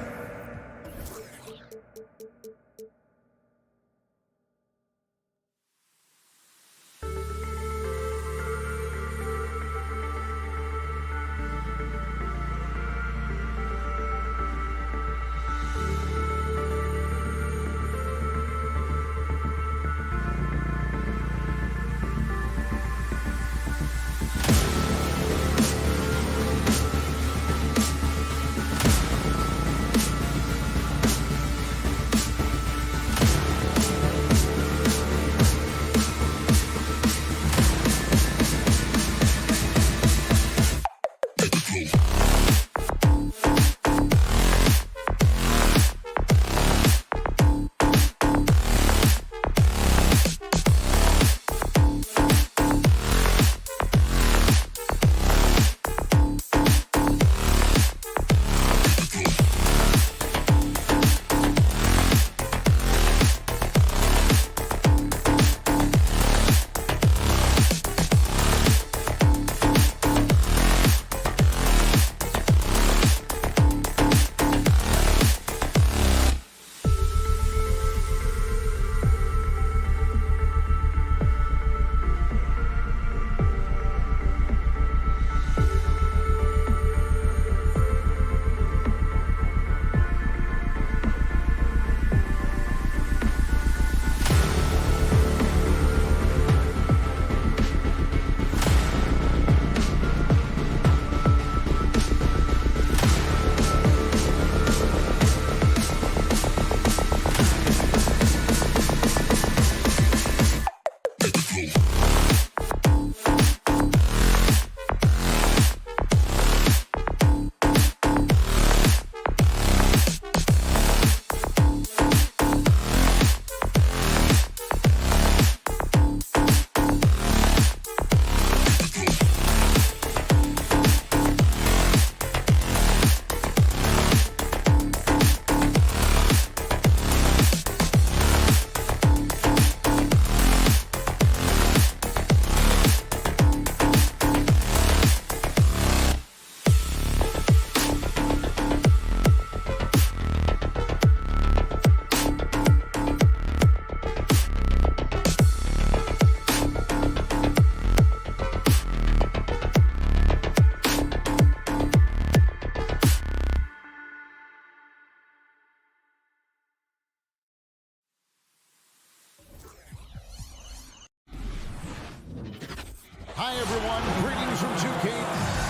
Hi, everyone. Greetings from 2K.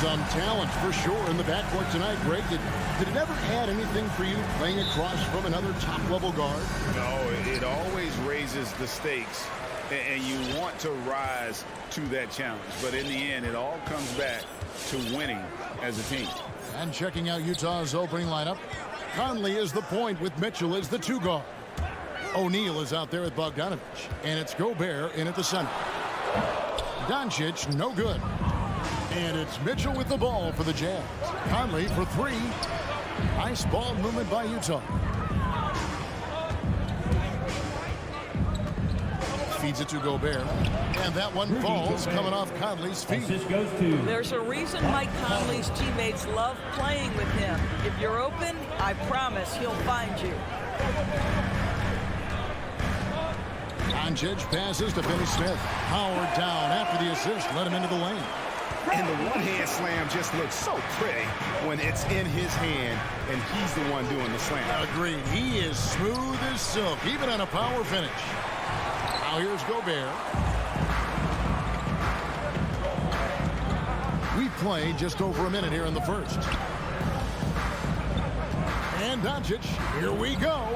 Some talent for sure in the backcourt tonight, Greg. Did it ever add anything for you playing across from another top-level guard? No, it always raises the stakes, and you want to rise to that challenge. But in the end, it all comes back to winning as a team. And checking out Utah's opening lineup, Conley is the point with Mitchell as the 2 guard. O'Neal is out there with Bogdanovich, and it's Gobert in at the center. Doncic, no good. And it's Mitchell with the ball for the Jazz. Conley for 3. Nice ball movement by Utah. Feeds it to Gobert. And that one falls coming off Conley's feet. There's a reason Mike Conley's teammates love playing with him. If you're open, I promise he'll find you. Doncic passes to Finney-Smith. Howard down after the assist. Let him into the lane. And the one-hand slam just looks so pretty when it's in his hand and he's the one doing the slam. Agreed. He is smooth as silk, even on a power finish. Now here's Gobert. We played just over a minute here in the first. And Doncic, here we go.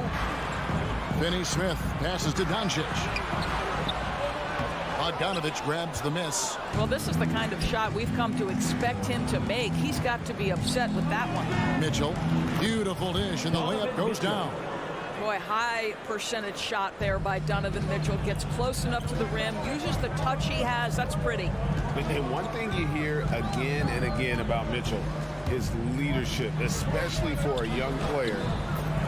Finney-Smith passes to Doncic. Bogdanovich grabs the miss. Well, this is the kind of shot we've come to expect him to make. He's got to be upset with that one. Mitchell, beautiful dish, and the layup goes down. Boy, high percentage shot there by Donovan Mitchell. Gets close enough to the rim, uses the touch he has. That's pretty. And one thing you hear again and again about Mitchell, his leadership, especially for a young player,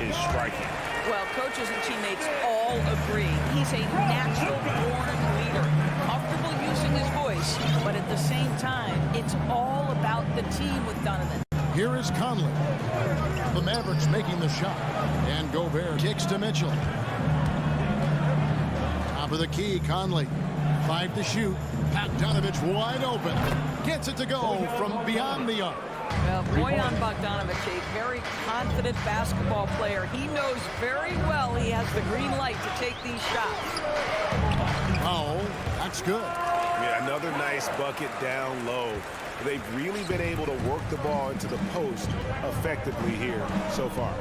is striking. Well, coaches and teammates all agree. He's a natural-born leader, comfortable using his voice, but at the same time, it's all about the team with Donovan. Here is Conley. The Mavericks making the shot. And Gobert kicks to Mitchell. Top of the key, Conley. 5 to shoot. Bogdanovich wide open. Gets it to go from beyond the arc. Well, Bojan Bogdanovich, a very confident basketball player. He knows very well he has the green light to take these shots. Oh, that's good. Yeah, another nice bucket down low. They've really been able to work the ball into the post effectively here so far.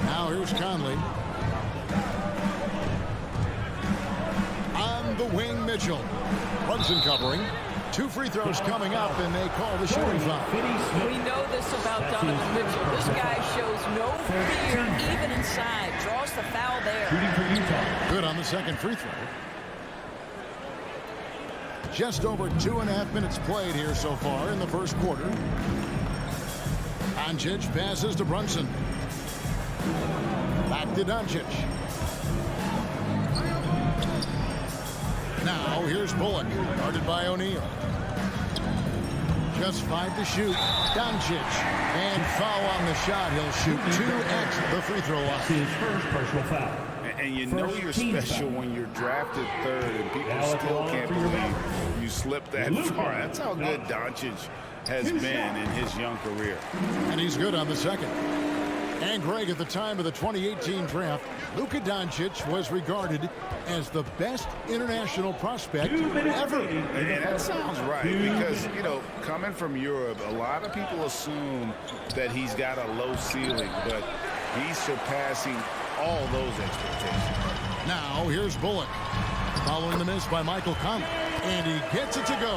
Now here's Conley. On the wing, Mitchell. Brunson covering. 2 free throws coming up, and they call the shooting foul. We know this about Donovan Mitchell. This guy shows no fear even inside. Draws the foul there. Good on the second free throw. Just over 2.5 minutes played here so far in the first quarter. Doncic passes to Brunson. Back to Doncic. Now here's Bullock, guarded by O'Neal. Just 5 to shoot. Doncic. And foul on the shot. He'll shoot 2 at the free throw line. His first personal foul. And you know you're special when you're drafted 3rd and people still can't believe you slipped that far. That's how good Doncic has been in his young career. And he's good on the second. And Greg, at the time of the 2018 draft, Luka Doncic was regarded as the best international prospect ever. And that sounds right because, you know, coming from Europe, a lot of people assume that he's got a low ceiling, but he's surpassing all those expectations. Now, here's Bullock. Following the miss by Michael Conley. And he gets it to go.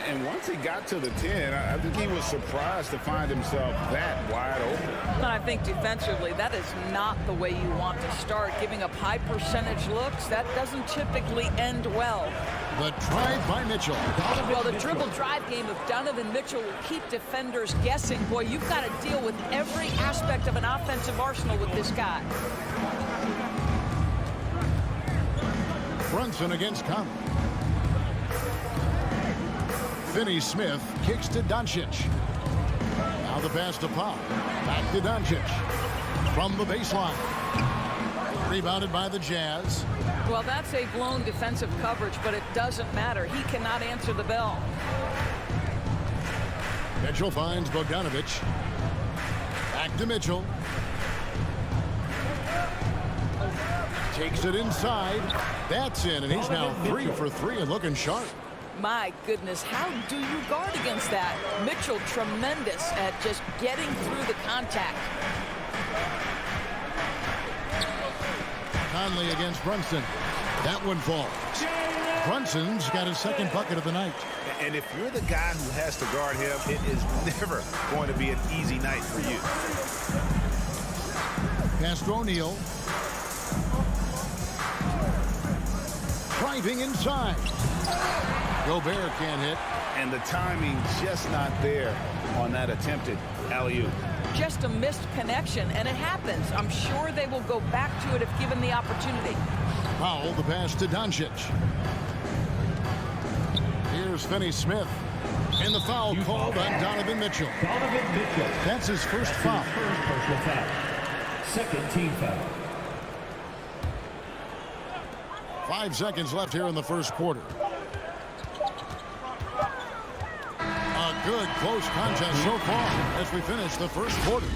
And once he got to the 10, I think he was surprised to find himself that wide open. And I think defensively, that is not the way you want to start. Giving up high percentage looks, that doesn't typically end well. The drive by Mitchell. Well, the dribble drive game of Donovan Mitchell will keep defenders guessing. Boy, you've got to deal with every aspect of an offensive arsenal with this guy. Brunson against Conley. Finney-Smith kicks to Doncic. Now the pass to Pop. Back to Doncic. From the baseline. Rebounded by the Jazz. Well, that's a blown defensive coverage, but it doesn't matter. He cannot answer the bell. Mitchell finds Bogdanovich. Back to Mitchell. Takes it inside. That's in, and he's now 3 for 3 and looking sharp. My goodness, how do you guard against that? Mitchell tremendous at just getting through the contact. Conley against Brunson. That one falls. Brunson's got his second bucket of the night. And if you're the guy who has to guard him, it is never going to be an easy night for you. Pass to O'Neal. Driving inside. Gobert can't hit. And the timing just not there on that attempted alley-oop. Just a missed connection, and it happens. I'm sure they will go back to it if given the opportunity. Powell, the pass to Doncic. Here's Finney Smith. And the foul called on Donovan Mitchell. Donovan Mitchell. That's his first foul. First personal foul. Second team foul. 5 seconds left here in the first quarter. A good close contest so far as we finish the first quarter.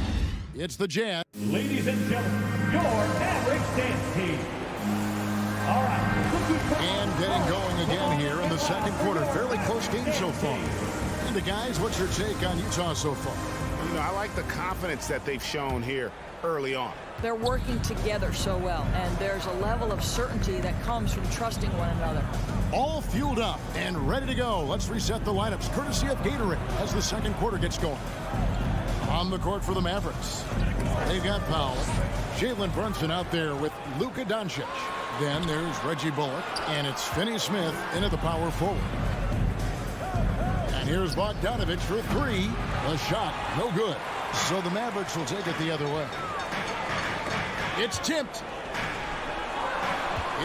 It's the Jazz. Ladies and gentlemen, your Mavericks dance team. All right. And getting going again here in the second quarter. Fairly close game so far. And the guys, what's your take on Utah so far? You know, I like the confidence that they've shown here early on. They're working together so well, and there's a level of certainty that comes from trusting one another. All fueled up and ready to go. Let's reset the lineups courtesy of Gatorade as the second quarter gets going. On the court for the Mavericks, they've got Powell. Jalen Brunson out there with Luka Doncic. Then there's Reggie Bullock, and it's Finney Smith into the power forward. And here's Bogdanovich for three. The shot, no good. So the Mavericks will take it the other way. It's tipped.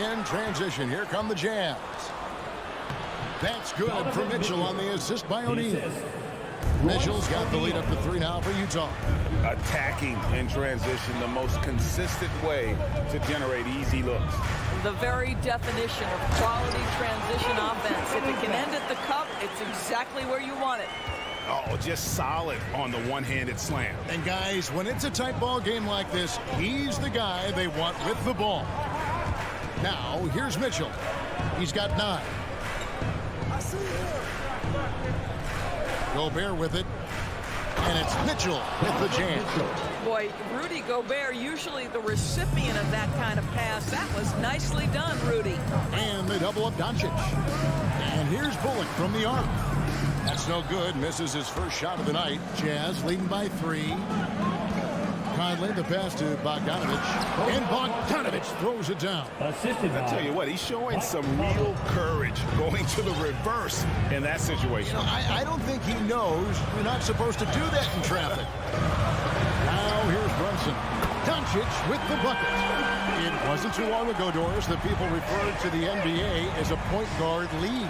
In transition, here come the Jazz. That's good for Mitchell on the assist by O'Neal. Mitchell's got the lead up to 3 now for Utah. Attacking in transition, the most consistent way to generate easy looks. The very definition of quality transition offense. If it can end at the cup, it's exactly where you want it. Oh, just solid on the one-handed slam. And guys, when it's a tight ball game like this, he's the guy they want with the ball. Now, here's Mitchell. He's got 9. Gobert with it. And it's Mitchell with the jam. Boy, Rudy Gobert, usually the recipient of that kind of pass. That was nicely done, Rudy. And they double up Doncic. And here's Bullock from the arc. That's no good. Misses his first shot of the night. Jazz leading by 3. Conley, the pass to Bogdanovich. And Bogdanovich throws it down. I tell you what, he's showing some real courage going to the reverse in that situation. You know, I don't think he knows you're not supposed to do that in traffic. Now here's Brunson. Doncic with the bucket. It wasn't too long ago, Doris, that people referred to the NBA as a point guard league.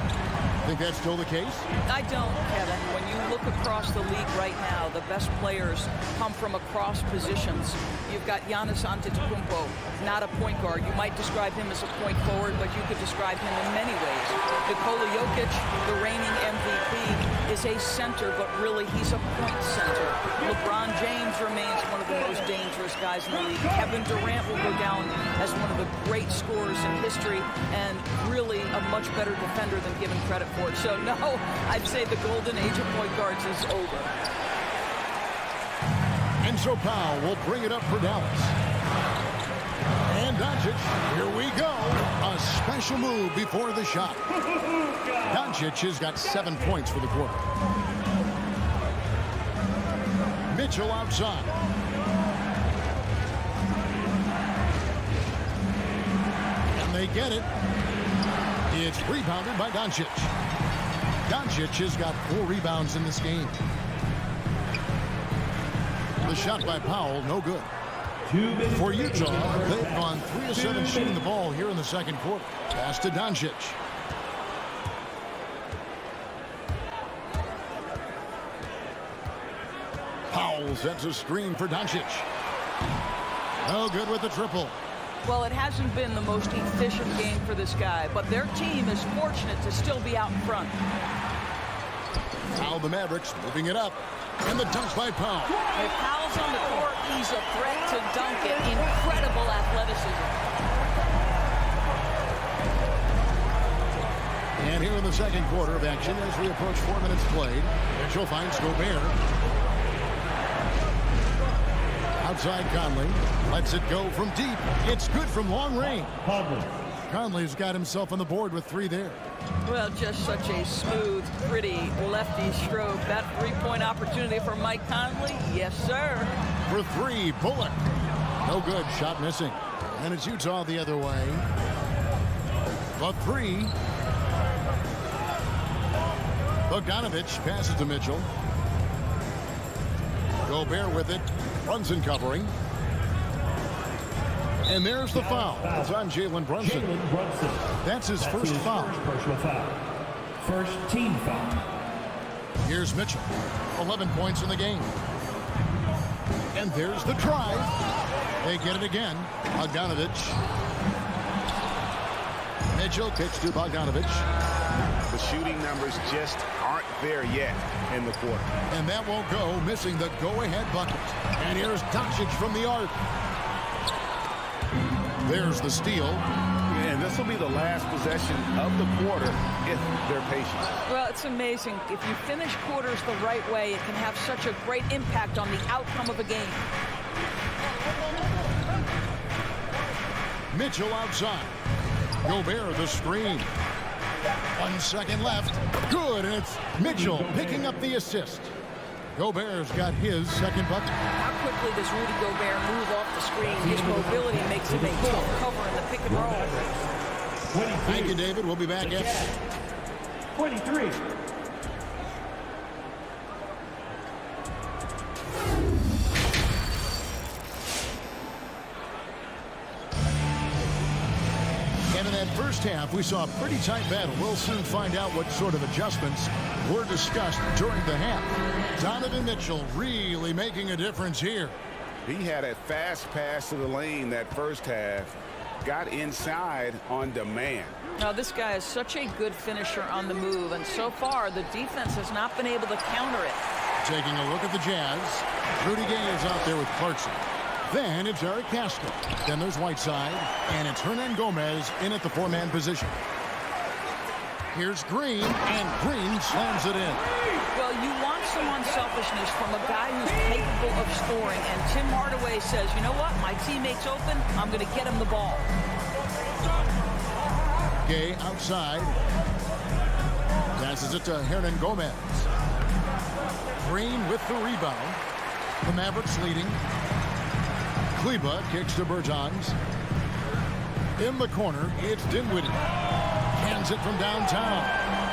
Think that's still the case? I don't, Kevin. When you look across the league right now, the best players come from across positions. You've got Giannis Antetokounmpo, not a point guard. You might describe him as a point forward, but you could describe him in many ways. Nikola Jokic, the reigning MVP, is a center, but really he's a point center. LeBron James remains one of the most dangerous guys in the league. Kevin Durant will go down as one of the great scorers in history and really a much better defender than given credit for it. So no, I'd say the golden age of point guards is over. And so Powell will bring it up for Dallas. And Doncic, here we go. A special move before the shot. Doncic has got 7 points for the quarter. Mitchell outside. And they get it. It's rebounded by Doncic. Doncic has got 4 rebounds in this game. The shot by Powell, no good. For Utah, they've gone 3 of 7 shooting the ball here in the second quarter. Pass to Doncic. Powell sets a screen for Doncic. No good with the triple. Well, it hasn't been the most efficient game for this guy, but their team is fortunate to still be out in front. Now the Mavericks moving it up. And the dunk by Powell. If Powell's on the court, he's a threat to dunk it. Incredible athleticism. And here in the second quarter of action, as we approach 4 minutes played, Mitchell finds Gobert. Outside Conley. Lets it go from deep. It's good from long range. Conley's got himself on the board with 3 there. Well, just such a smooth, pretty lefty stroke. That three-point opportunity for Mike Conley. Yes, sir. For 3, Bullock. No good. Shot missing. And it's Utah the other way. The 3. Bogdanovich passes to Mitchell. Gobert with it. Brunson covering. And there's the foul. It's on Jalen Brunson. That's his first foul. Personal foul. First team foul. Here's Mitchell. 11 points in the game. And there's the drive. They get it again. Bogdanovich. Mitchell kicks to Bogdanovich. The shooting numbers just aren't there yet in the quarter. And that won't go, missing the go-ahead bucket. And here's Doncic from the arc. There's the steal. And this will be the last possession of the quarter if they're patient. Well, it's amazing. If you finish quarters the right way, it can have such a great impact on the outcome of a game. Mitchell outside. Gobert the screen. 1 second left. Good, and it's Mitchell picking up the assist. Gobert's got his second bucket. How quickly does Rudy Gobert move off the screen? His mobility makes him a tough cover in the pick and roll. Thank you, David. We'll be back after. 23. And in that first half, we saw a pretty tight battle. We'll soon find out what sort of adjustments were discussed during the half. Donovan Mitchell really making a difference here. He had a fast pass to the lane that first half. Got inside on demand. Now, this guy is such a good finisher on the move, and so far, the defense has not been able to counter it. Taking a look at the Jazz. Rudy Gay is out there with Clarkson. Then it's Eric Pascal. Then there's Whiteside. And it's Hernan Gomez in at the 4-man position. Here's Green, and Green slams it in. Well, you want some unselfishness from a guy who's capable of scoring. And Tim Hardaway says, you know what? My teammate's open. I'm going to get him the ball. Gay outside. Passes it to Hernan Gomez. Green with the rebound. The Mavericks leading. Kleba kicks to Bertans. In the corner, it's Dinwiddie. Hands it from downtown.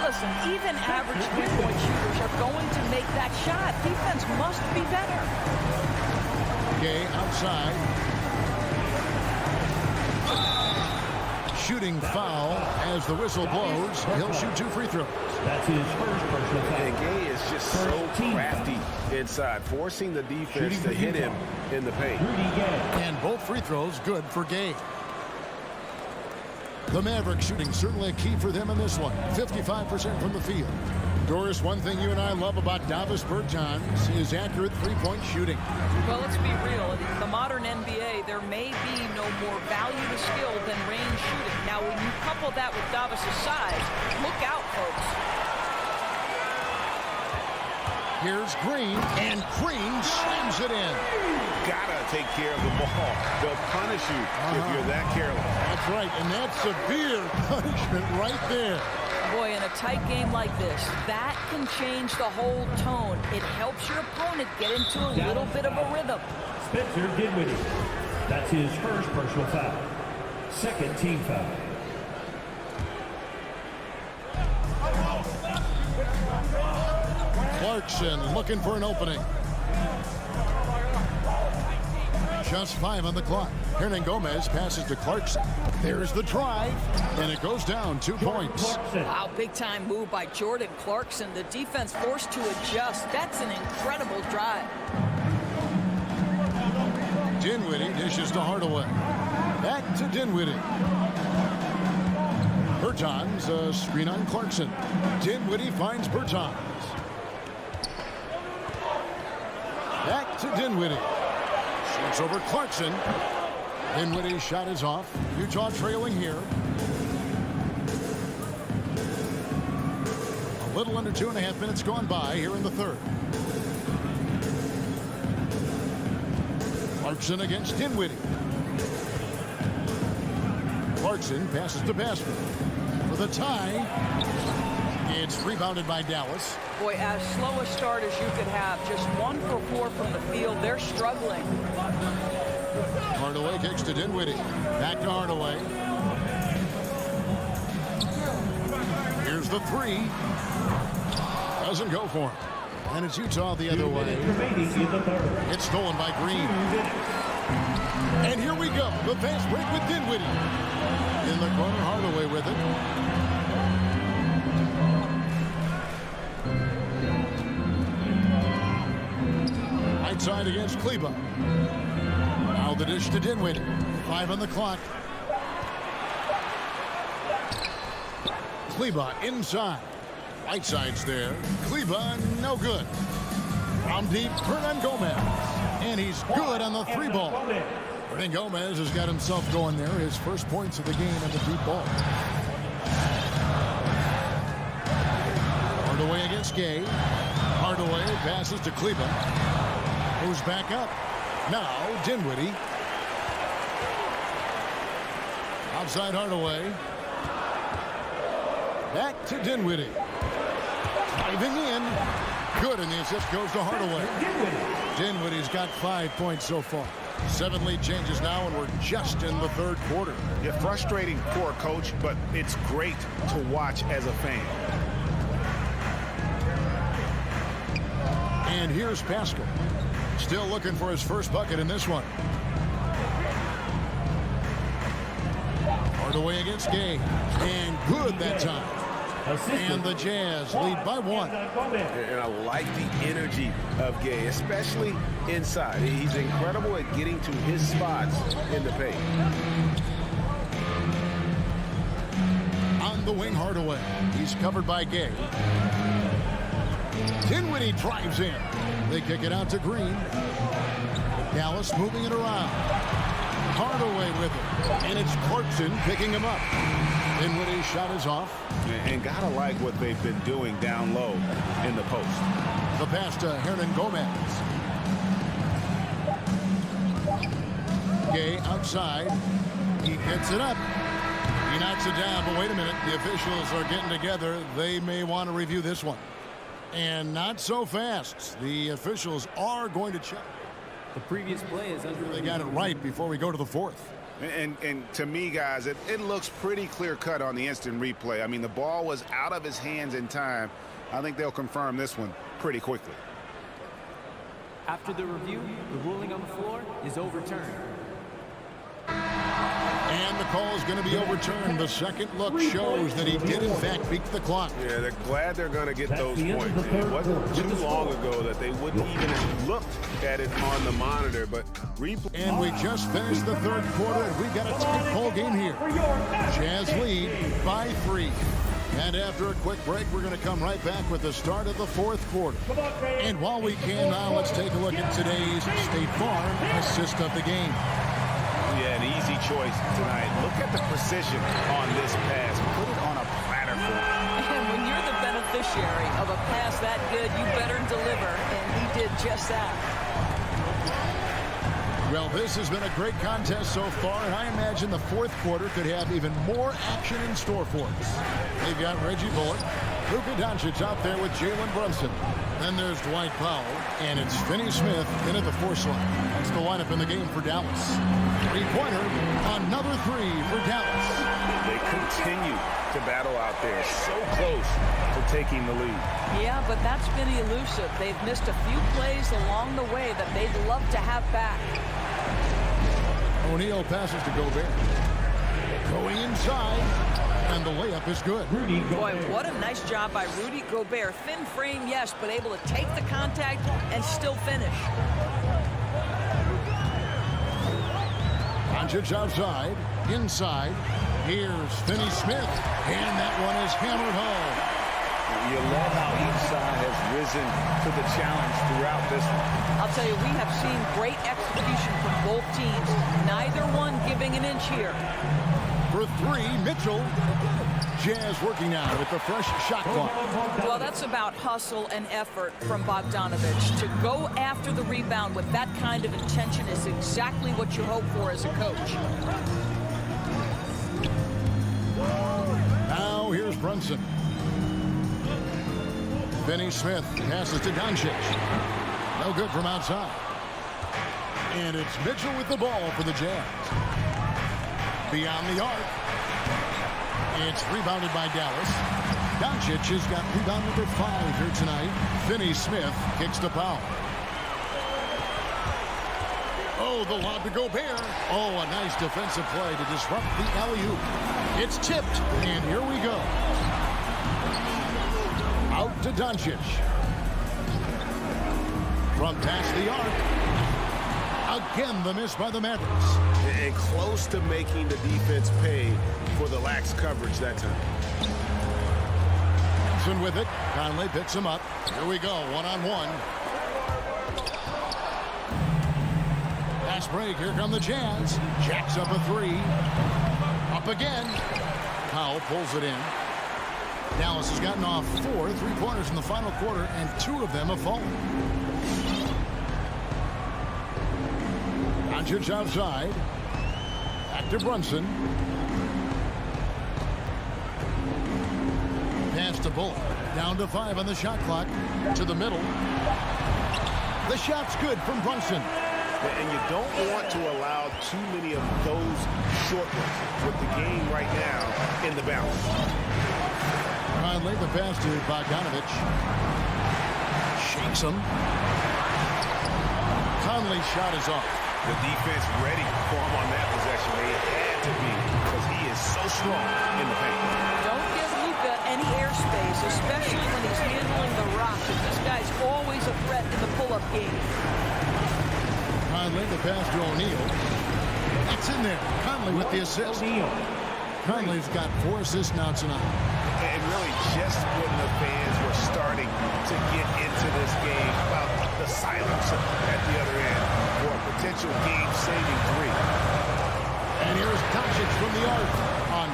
Listen, even average three-point shooters are going to make that shot. Defense must be better. Gay outside. Shooting foul as the whistle blows. He'll shoot 2 free throws. That's his first personal foul. And Gay is just so crafty inside, forcing the defense to hit him in the paint. And both free throws good for Gay. The Mavericks shooting certainly a key for them in this one. 55% from the field. Doris, one thing you and I love about Davis Bertans is accurate three-point shooting. Well, let's be real. In the modern NBA, there may be no more value to skill than range shooting. Now, when you couple that with Davis' size, look out, folks. Here's Green, and Green slams it in. Gotta take care of the ball. They'll punish you if you're that careless. That's right, and that's severe punishment right there. Boy, in a tight game like this, that can change the whole tone. It helps your opponent get into a little bit of a rhythm. Spencer Dinwiddie. That's his first personal foul. Second team foul. Clarkson looking for an opening. Just 5 on the clock. Hernan Gomez passes to Clarkson. There's the drive, and it goes down 2 points. Wow, big-time move by Jordan Clarkson. The defense forced to adjust. That's an incredible drive. Dinwiddie dishes to Hardaway. Back to Dinwiddie. Bertans, a screen on Clarkson. Dinwiddie finds Bertans. Back to Dinwiddie. Shoots over Clarkson. Dinwiddie's shot is off. Utah trailing here. Little under 2.5 minutes gone by here in the third. Clarkson against Dinwiddie. Clarkson passes to Basket for the tie. It's rebounded by Dallas. Boy, as slow a start as you could have. Just 1 for 4 from the field. They're struggling. Hardaway kicks to Dinwiddie. Back to Hardaway. Here's the three. Doesn't go for him. And it's Utah the other way. It's stolen by Green. And here we go. The fast break with Dinwiddie. In the corner, Hardaway with it. Right side against Kleba. Now the dish to Dinwiddie. 5 on the clock. Kleba inside. Right side's there. Kleba, no good. From deep, Hernan Gomez. And he's good on the 3 ball. Hernan Gomez has got himself going there. His first points of the game on the deep ball. Hardaway against Gay. Hardaway passes to Kleba. Moves back up. Now Dinwiddie. Outside Hardaway. Back to Dinwiddie. Driving in. Good, and the assist goes to Hardaway. Dinwiddie's got 5 points so far. 7 lead changes now, and we're just in the third quarter. Yeah, frustrating for a coach, but it's great to watch as a fan. And here's Pascal. Still looking for his first bucket in this one. Hardaway against Gay. And good that time. And the Jazz lead by 1. And I like the energy of Gay, especially inside. He's incredible at getting to his spots in the paint. On the wing, Hardaway. He's covered by Gay. Dinwiddie drives in. They kick it out to Green. Dallas moving it around. Hardaway with it. And it's Clarkson picking him up. Dinwiddie's shot is off. And gotta like what they've been doing down low in the post. The pass to Hernan Gomez. Gay outside. He gets it up. He knocks it down, but wait a minute. The officials are getting together. They may want to review this one. And not so fast. The officials are going to check. The previous play is under. They got it right before we go to the fourth. And to me, guys, it looks pretty clear-cut on the instant replay. I mean, the ball was out of his hands in time. I think they'll confirm this one pretty quickly. After the review, the ruling on the floor is overturned. And the call is going to be overturned. The second look shows that he did, in fact, beat the clock. Yeah, they're glad they're going to get those points. It wasn't too long ago that they wouldn't even have looked at it on the monitor, but replay. And we just finished the third quarter, and we've got a tight ball game here. Jazz lead by 3. And after a quick break, we're going to come right back with the start of the fourth quarter. And while we can now, let's take a look at today's State Farm assist of the game. Yeah, an easy choice tonight. Look at the precision on this pass. Put it on a platter for him. And when you're the beneficiary of a pass that good, you better deliver, and he did just that. Well, this has been a great contest so far, and I imagine the fourth quarter could have even more action in store for us. They've got Reggie Bullock, Luka Doncic out there with Jalen Brunson. Then there's Dwight Powell, and it's Finney Smith in at the 4 slot. That's the lineup in the game for Dallas. 3-pointer, another 3 for Dallas. They continue to battle out there, so close to taking the lead. Yeah, but that's been elusive. They've missed a few plays along the way that they'd love to have back. O'Neal passes to Gobert. Going inside, and the layup is good. Boy, what a nice job by Rudy Gobert. Thin frame, yes, but able to take the contact and still finish. Doncic outside, inside. Here's Finney Smith, and that one is hammered home. You love how each side has has risen to the challenge throughout this one. I'll tell you, we have seen great execution from both teams. Neither one giving an inch here. For three, Mitchell. Jazz working now with the fresh shot clock. Well, that's about hustle and effort from Bogdanovich. To go after the rebound with that kind of intention is exactly what you hope for as a coach. Now here's Brunson. Finney Smith passes to Doncic. No good from outside. And it's Mitchell with the ball for the Jazz. Beyond the arc. It's rebounded by Dallas. Doncic has got rebound number 5 here tonight. Finney Smith kicks the foul. Oh, the lob to Gobert. Oh, a nice defensive play to disrupt the alley-oop. It's tipped, and here we go. Out to Doncic. From past the arc. Again, the miss by the Mavericks. And close to making the defense pay for the lax coverage that time. Johnson with it. Conley picks him up. Here we go, one-on-one. Fast break. Here come the Jazz. Jacks up a 3. Up again. Powell pulls it in. Dallas has gotten off 4 3-pointers in the final quarter, and 2 of them have fallen. Doncic outside. Back to Brunson. Pass to Bullock. Down to 5 on the shot clock. To the middle. The shot's good from Brunson. And you don't want to allow too many of those short ones with the game right now in the balance. Conley, the pass to Bogdanovich. Shakes him. Conley's shot is off. The defense ready for him on that possession. They had to be because he is so strong in the paint. Don't give Luka any airspace, especially when he's handling the rock. This guy's always a threat in the pull-up game. Conley, the pass to O'Neal. It's in there. Conley with the assist. Conley's got 4 assists now tonight. And really just when the fans were starting to get into this game about the silence at the other end for a potential game-saving 3. And here's Doncic from the arc.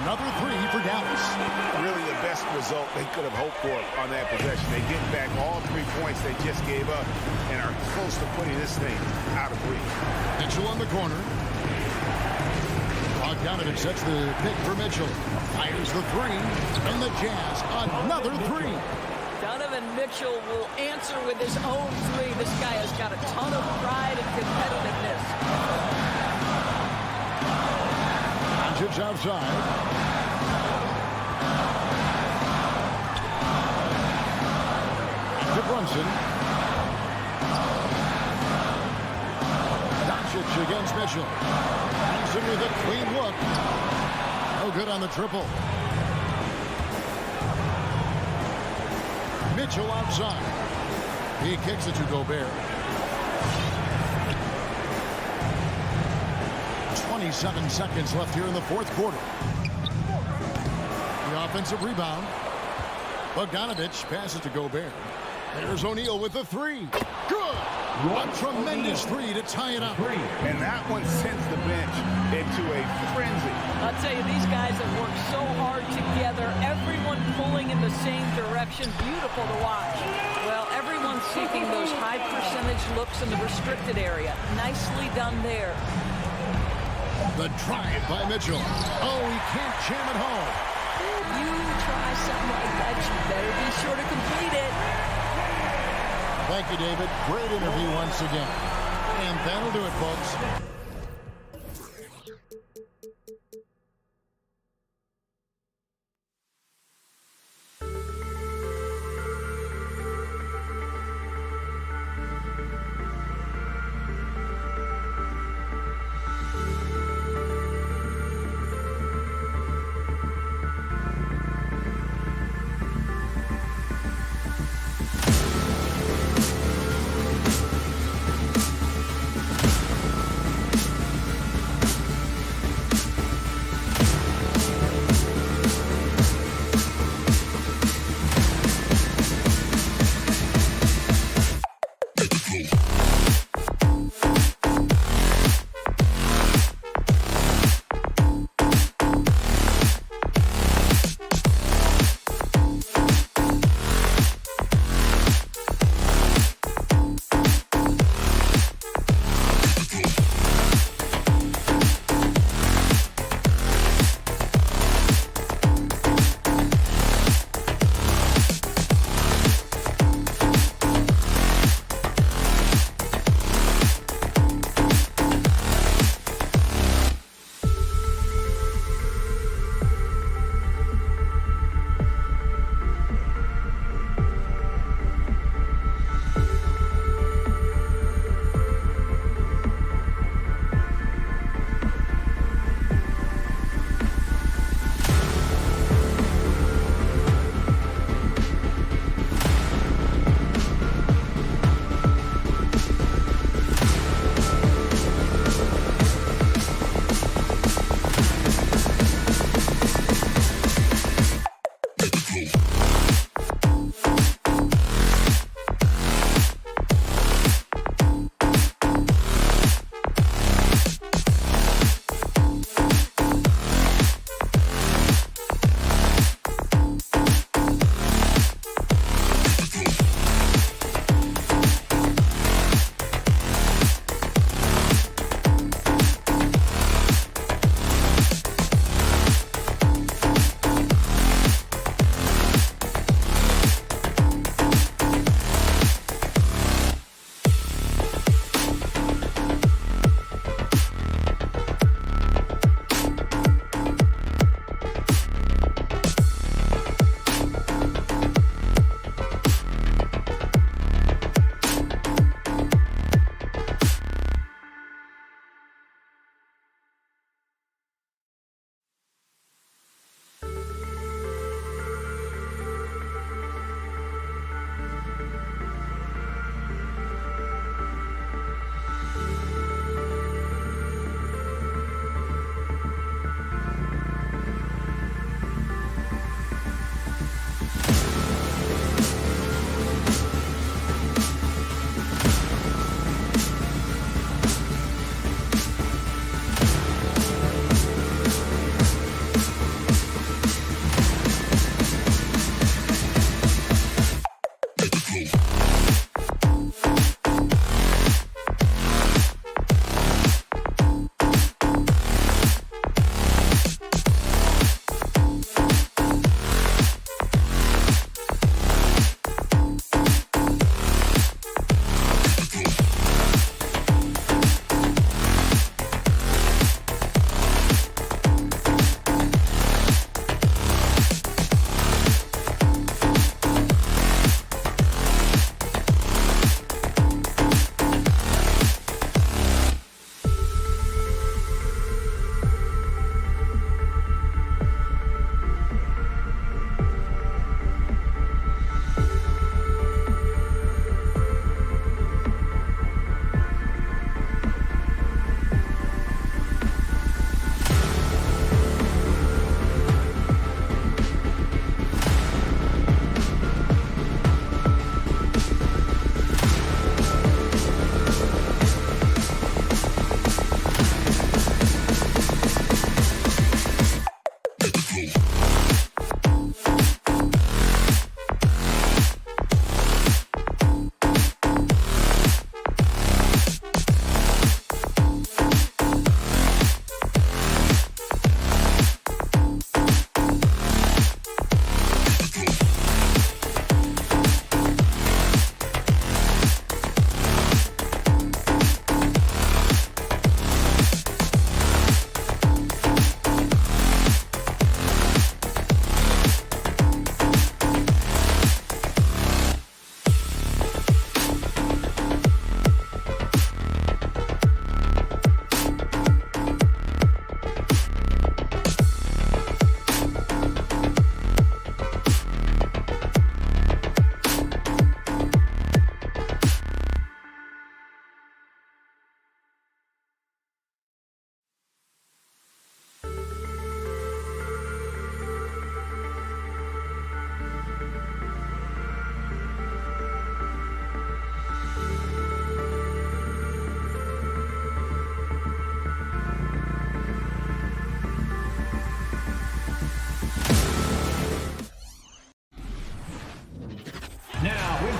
Another 3 for Dallas. Really the best result they could have hoped for on that possession. They get back all 3 points they just gave up and are close to putting this thing out of reach. Mitchell on the corner. Bogdanovich sets the pick for Mitchell. Fires the 3. And the Jazz, another 3. Donovan Mitchell will answer with his own 3. This guy has got a ton of pride and competitiveness. Doncic outside. To Brunson. Doncic against Mitchell. Brunson with a clean look. No good on the triple. Mitchell outside. He kicks it to Gobert. 27 seconds left here in the 4th quarter. The offensive rebound. Bogdanovich passes to Gobert. There's O'Neal with the 3. Good! A tremendous 3 to tie it up. And that one sends the bench into a frenzy. I'll tell you, these guys have worked so hard together. Everyone pulling in the same direction. Beautiful to watch. Well, everyone's seeking those high percentage looks in the restricted area. Nicely done there. The drive by Mitchell. Oh, he can't jam it home. You try something like that, you better be sure to complete it. Thank you, David. Great interview once again. And that'll do it, folks.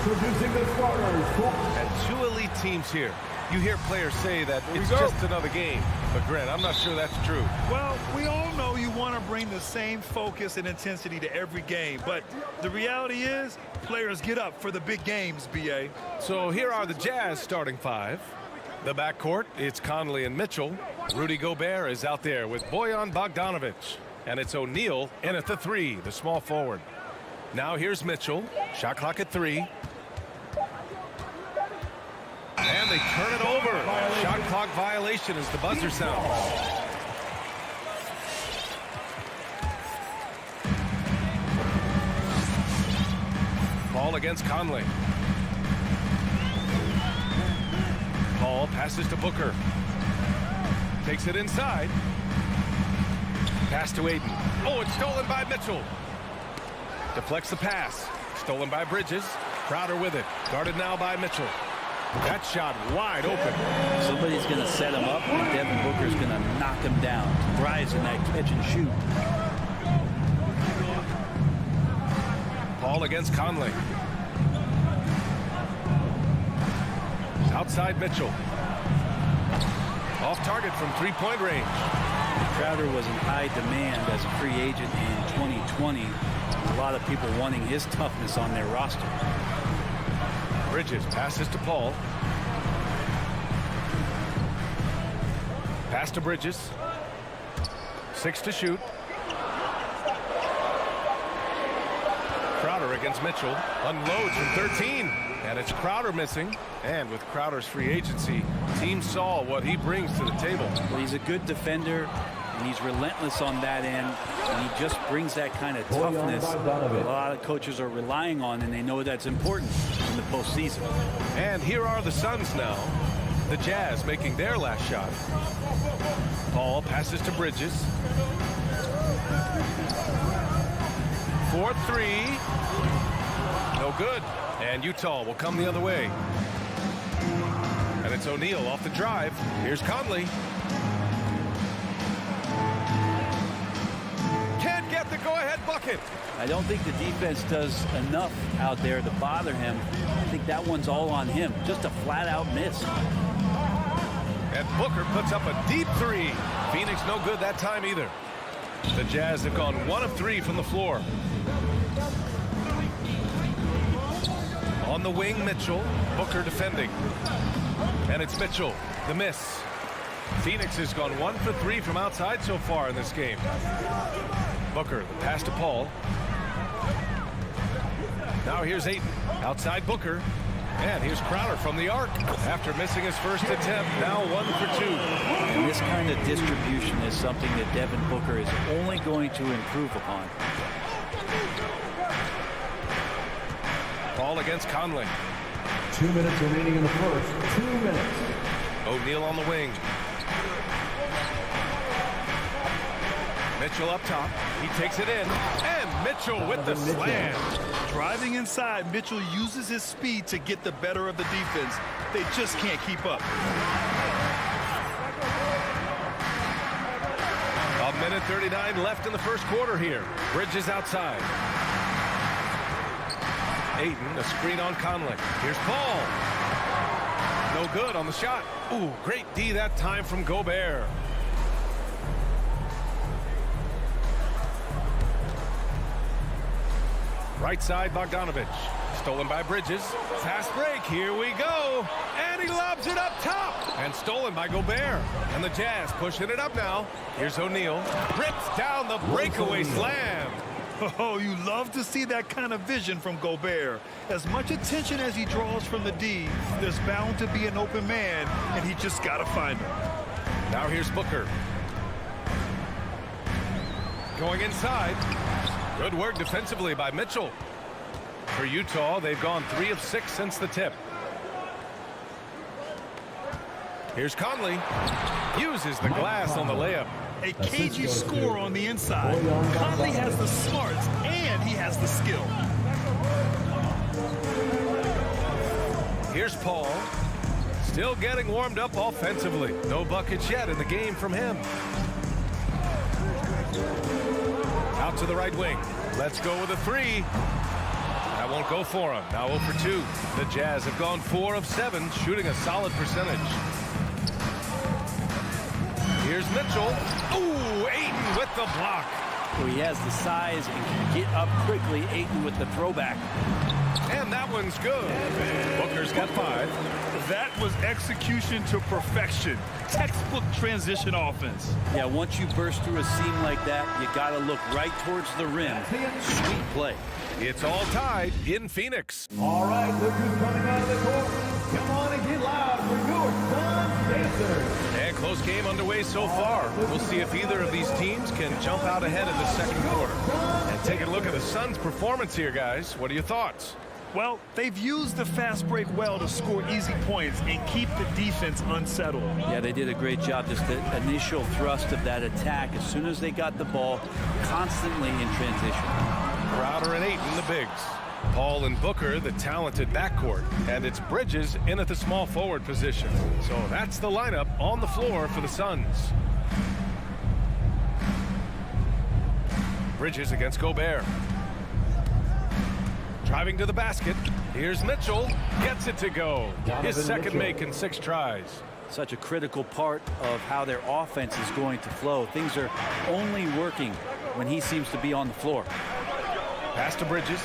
Introducing the starters. And two elite teams here. You hear players say that it's just another game. But, Grant, I'm not sure that's true. Well, we all know you want to bring the same focus and intensity to every game. But the reality is, players get up for the big games, B.A. So here are the Jazz starting five. The backcourt, it's Conley and Mitchell. Rudy Gobert is out there with Bojan Bogdanovic. And it's O'Neal in at the three, the small forward. Now here's Mitchell. Shot clock at 3. And they turn it over. Shot clock violation as the buzzer sounds. Ball against Conley. Ball passes to Booker. Takes it inside. Pass to Aiden. Oh, it's stolen by Mitchell. Deflects the pass. Stolen by Bridges. Crowder with it. Guarded now by Mitchell. That shot wide open. Somebody's going to set him up, and Devin Booker's going to knock him down. Drives in that catch and shoot. Paul against Conley. Outside Mitchell. Off target from three-point range. Crowder was in high demand as a free agent in 2020. A lot of people wanting his toughness on their roster. Bridges passes to Paul. Pass to Bridges. 6 to shoot. Crowder against Mitchell. Unloads from 13. And it's Crowder missing. And with Crowder's free agency, team saw what he brings to the table. Well, he's a good defender, and he's relentless on that end, and he just brings that kind of toughness a lot of coaches are relying on, and they know that's important in the postseason. And here are the Suns now. The Jazz making their last shot. Paul passes to Bridges. 4-3. No good. And Utah will come the other way. And it's O'Neal off the drive. Here's Conley. Can't get the go-ahead bucket. bucket. I don't think the defense does enough out there to bother him. I think that one's all on him. Just a flat-out miss. And Booker puts up a deep three. Phoenix no good that time either. The Jazz have gone 1 of 3 from the floor. On the wing, Mitchell. Booker defending. And it's Mitchell. The miss. Phoenix has gone 1 for 3 from outside so far in this game. Booker, the pass to Paul. Now here's Ayton. Outside Booker. And here's Crowder from the arc. After missing his first attempt, now 1 for 2. And this kind of distribution is something that Devin Booker is only going to improve upon. Ball against Conley. 2 minutes remaining in the first. 2 minutes. O'Neal on the wing. Mitchell up top. He takes it in. And Mitchell with the slam. Driving inside, Mitchell uses his speed to get the better of the defense. They just can't keep up. A minute 39 left in the first quarter here. Bridges outside. Ayton, a screen on Conley. Here's Paul. No good on the shot. Ooh, great D that time from Gobert. Right side, Bogdanovich. Stolen by Bridges. Fast break. Here we go. And he lobs it up top. And stolen by Gobert. And the Jazz pushing it up now. Here's O'Neal. Rips down the breakaway slam. Oh, you love to see that kind of vision from Gobert. As much attention as he draws from the D, there's bound to be an open man, and he just got to find him. Now here's Booker. Going inside. Good work defensively by Mitchell. For Utah, they've gone 3 of 6 since the tip. Here's Conley. Uses the glass on the layup. A cagey score on the inside. Conley has the smarts and he has the skill. Here's Paul. Still getting warmed up offensively. No buckets yet in the game from him. Out to the right wing. Let's go with a 3. That won't go for him. Now 0 for 2. The Jazz have gone 4 of 7, shooting a solid percentage. Here's Mitchell. Ooh, Ayton with the block. So he has the size and can get up quickly. Ayton with the throwback. And that one's good. Booker's got 5. That was execution to perfection. Textbook transition offense. Yeah, once you burst through a seam like that, you got to look right towards the rim. Sweet play. It's all tied in Phoenix. All right, look who's coming out of the court. Come on and get loud for your Suns Pacers. And close game underway so far. We'll see if either of these teams can jump out ahead in the second quarter. And take a look at the Suns' performance here, guys. What are your thoughts? Well, they've used the fast break well to score easy points and keep the defense unsettled. Yeah, they did a great job. Just the initial thrust of that attack, as soon as they got the ball, constantly in transition. Crowder and Ayton, the bigs. Paul and Booker, the talented backcourt. And it's Bridges in at the small forward position. So that's the lineup on the floor for the Suns. Bridges against Gobert. Driving to the basket. Here's Mitchell. Gets it to go. His second make in 6 tries. Such a critical part of how their offense is going to flow. Things are only working when he seems to be on the floor. Pass to Bridges.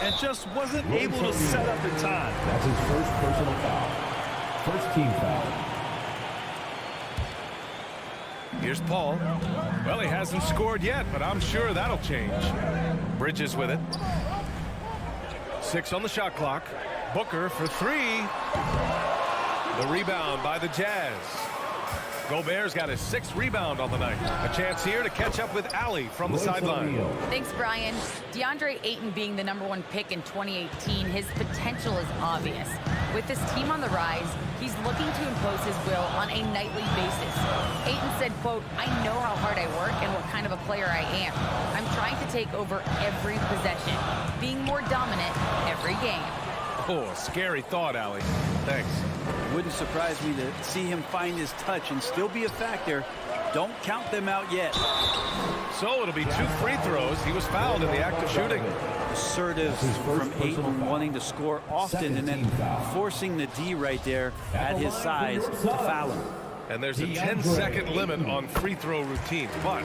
And just wasn't able to set up in time. That's his first personal foul. First team foul. Here's Paul. Well, he hasn't scored yet, but I'm sure that'll change. Bridges with it. 6 on the shot clock. Booker for 3. The rebound by the Jazz. Gobert's got his 6th rebound on the night. A chance here to catch up with Allie from the sideline. Thanks, Brian. DeAndre Ayton being the #1 pick in 2018, his potential is obvious. With this team on the rise, he's looking to impose his will on a nightly basis. Ayton said, quote, "I know how hard I work and what kind of a player I am. I'm trying to take over every possession, being more dominant every game." Oh, a scary thought, Allie. Thanks. Wouldn't surprise me to see him find his touch and still be a factor. Don't count them out yet. So it'll be 2 free throws. He was fouled in the act of shooting. Assertive from Ayton, wanting to score often and then forcing the D right there at his size to foul him. And there's a 10-second limit on free throw routines. But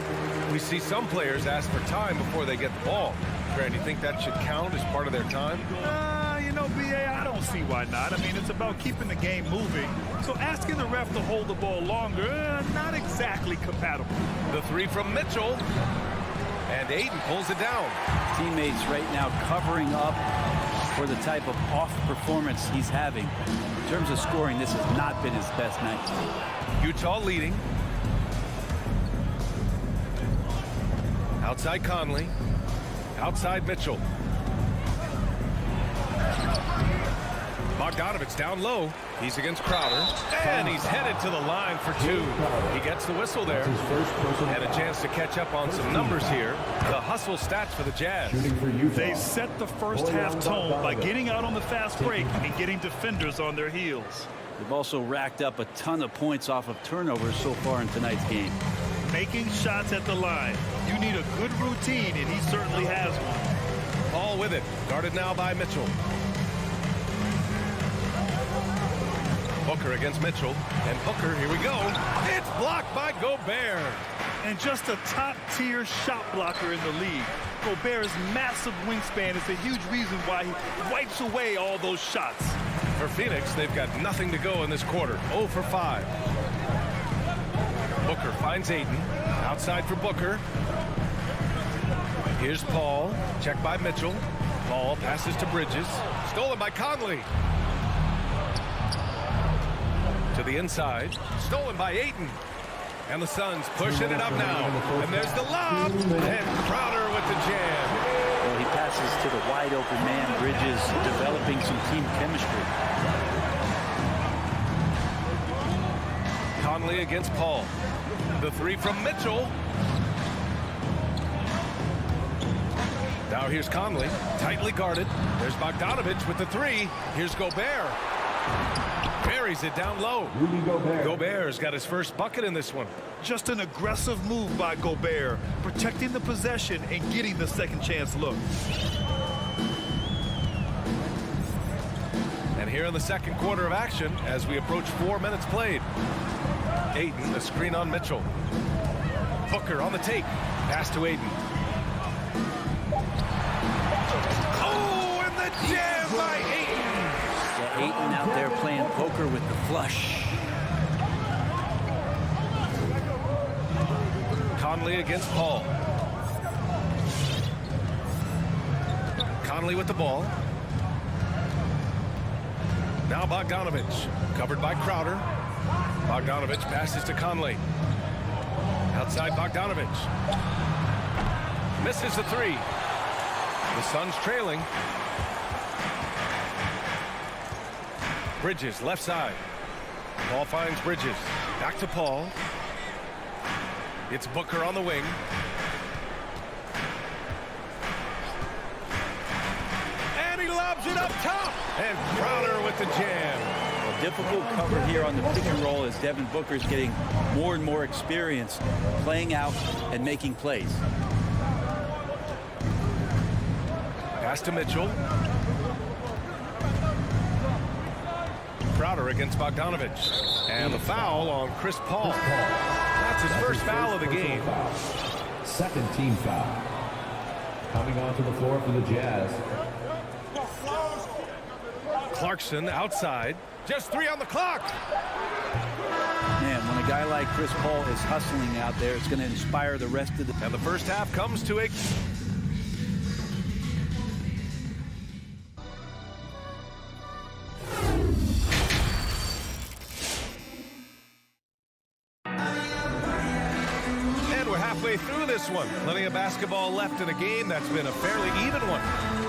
we see some players ask for time before they get the ball. Grant, do you think that should count as part of their time? You know, B.A., I don't see why not. I mean, it's about keeping the game moving. So asking the ref to hold the ball longer, not exactly compatible. The 3 from Mitchell. And Ayton pulls it down. Teammates right now covering up for the type of off performance he's having. In terms of scoring, this has not been his best night. Utah leading. Outside Conley. Outside Mitchell. Bogdanovich down low. He's against Crowder. And he's headed to the line for 2. He gets the whistle there. And a chance to catch up on some numbers here. The hustle stats for the Jazz. They set the first half tone by getting out on the fast break and getting defenders on their heels. They've also racked up a ton of points off of turnovers so far in tonight's game. Making shots at the line. You need a good routine, and he certainly has one. Paul with it. Guarded now by Mitchell. Booker against Mitchell. And Booker, here we go. It's blocked by Gobert. And just a top-tier shot blocker in the league. Gobert's massive wingspan is a huge reason why he wipes away all those shots. For Phoenix, they've got nothing to go in this quarter. 0 for 5. Booker finds Ayton. Outside for Booker. Here's Paul. Checked by Mitchell. Paul passes to Bridges. Stolen by Conley. To the inside. Stolen by Ayton. And the Suns pushing it up now. And there's the lob. And Crowder with the jam. Well, he passes to the wide open man. Bridges developing some team chemistry. Conley against Paul. The 3 from Mitchell. Now here's Conley. Tightly guarded. There's Bogdanovich with the 3. Here's Gobert. Buries it down low. Gobert's got his first bucket in this one. Just an aggressive move by Gobert, protecting the possession and getting the second chance look. And here in the second quarter of action, as we approach 4 minutes played. Ayton, the screen on Mitchell. Booker on the take. Pass to Ayton. Oh, and the jam by Ayton. Yeah, Ayton out there playing poker with the flush. Conley against Paul. Conley with the ball. Now Bogdanovich, covered by Crowder. Bogdanovich passes to Conley. Outside Bogdanovich. Misses the 3. The Suns trailing. Bridges, left side. Paul finds Bridges. Back to Paul. It's Booker on the wing. And he lobs it up top. And Crowder with the jam. A difficult cover here on the pick and roll as Devin Booker's getting more and more experience playing out and making plays. Pass to Mitchell. Crowder against Bogdanovich. And the foul on Chris Paul. That's his first foul of the game. Second team foul. Coming onto the floor for the Jazz. Clarkson outside. Just 3 on the clock. Man, when a guy like Chris Paul is hustling out there, it's going to inspire the rest of the... And the first half comes to a... through this one. Plenty of basketball left in a game that's been a fairly even one.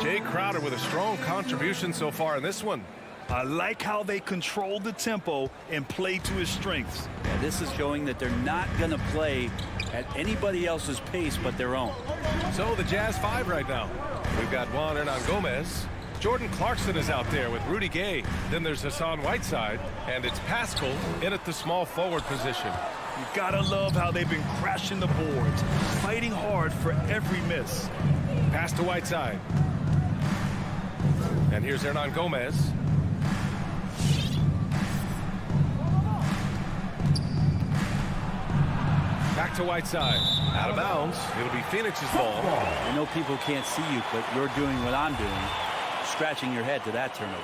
Jay Crowder with a strong contribution so far in this one. I like how they control the tempo and play to his strengths. Yeah, this is showing that they're not going to play at anybody else's pace but their own. So the Jazz 5 right now. We've got Juan Hernan Gomez, Jordan Clarkson is out there with Rudy Gay. Then there's Hassan Whiteside, and it's Pascal in at the small forward position. You gotta love how they've been crashing the boards, fighting hard for every miss. Pass to Whiteside. And here's Hernan Gomez. Back to Whiteside. Out of bounds. It'll be Phoenix's ball. I know people can't see you, but you're doing what I'm doing. Scratching your head to that turnover.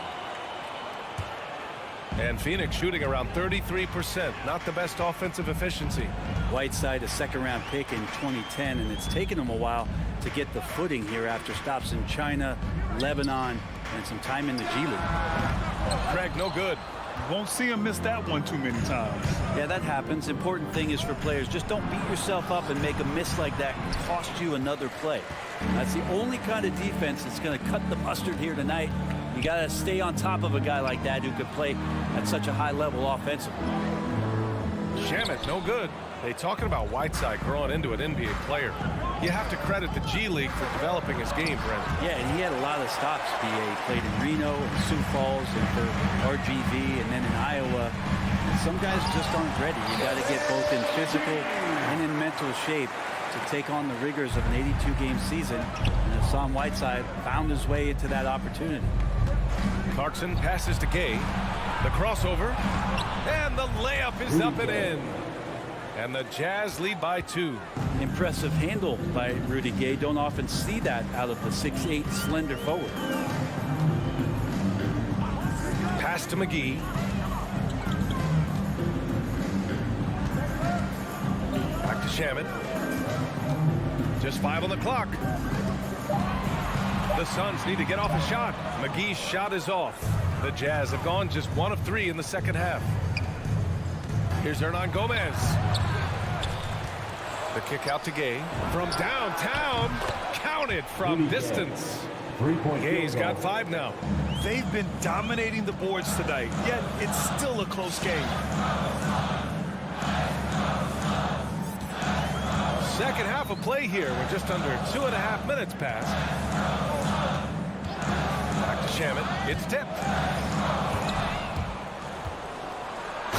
And Phoenix shooting around 33%. Not the best offensive efficiency. Whiteside, a second-round pick in 2010, and it's taken him a while to get the footing here after stops in China, Lebanon, and some time in the G League. Craig, no good. Won't see him miss that one too many times. Yeah, that happens. Important thing is for players, just don't beat yourself up and make a miss like that cost you another play. That's the only kind of defense that's going to cut the mustard here tonight. You got to stay on top of a guy like that who could play at such a high level offensively. Shamet, no good. They talking about Whiteside growing into an NBA player. You have to credit the G League for developing his game, Brent. Yeah, and he had a lot of stops. He played in Reno and Sioux Falls and for RGV and then in Iowa. And some guys just aren't ready. You got to get both in physical and in mental shape to take on the rigors of an 82-game season. And Hassan Whiteside found his way into that opportunity. Clarkson passes to Gay. The crossover. And the layup is up and in. And the Jazz lead by 2. Impressive handle by Rudy Gay. Don't often see that out of the 6'8" slender forward. Pass to McGee. Back to Shamet. Just 5 on the clock. The Suns need to get off a shot. McGee's shot is off. The Jazz have gone just 1 of 3 in the second half. Here's Hernan Gomez. The kick out to Gay. From downtown. Counted from distance. Gay's got 5 now. They've been dominating the boards tonight, yet it's still a close game. Second half of play here. We're just under 2.5 minutes past. Back to Shamet. It's tipped.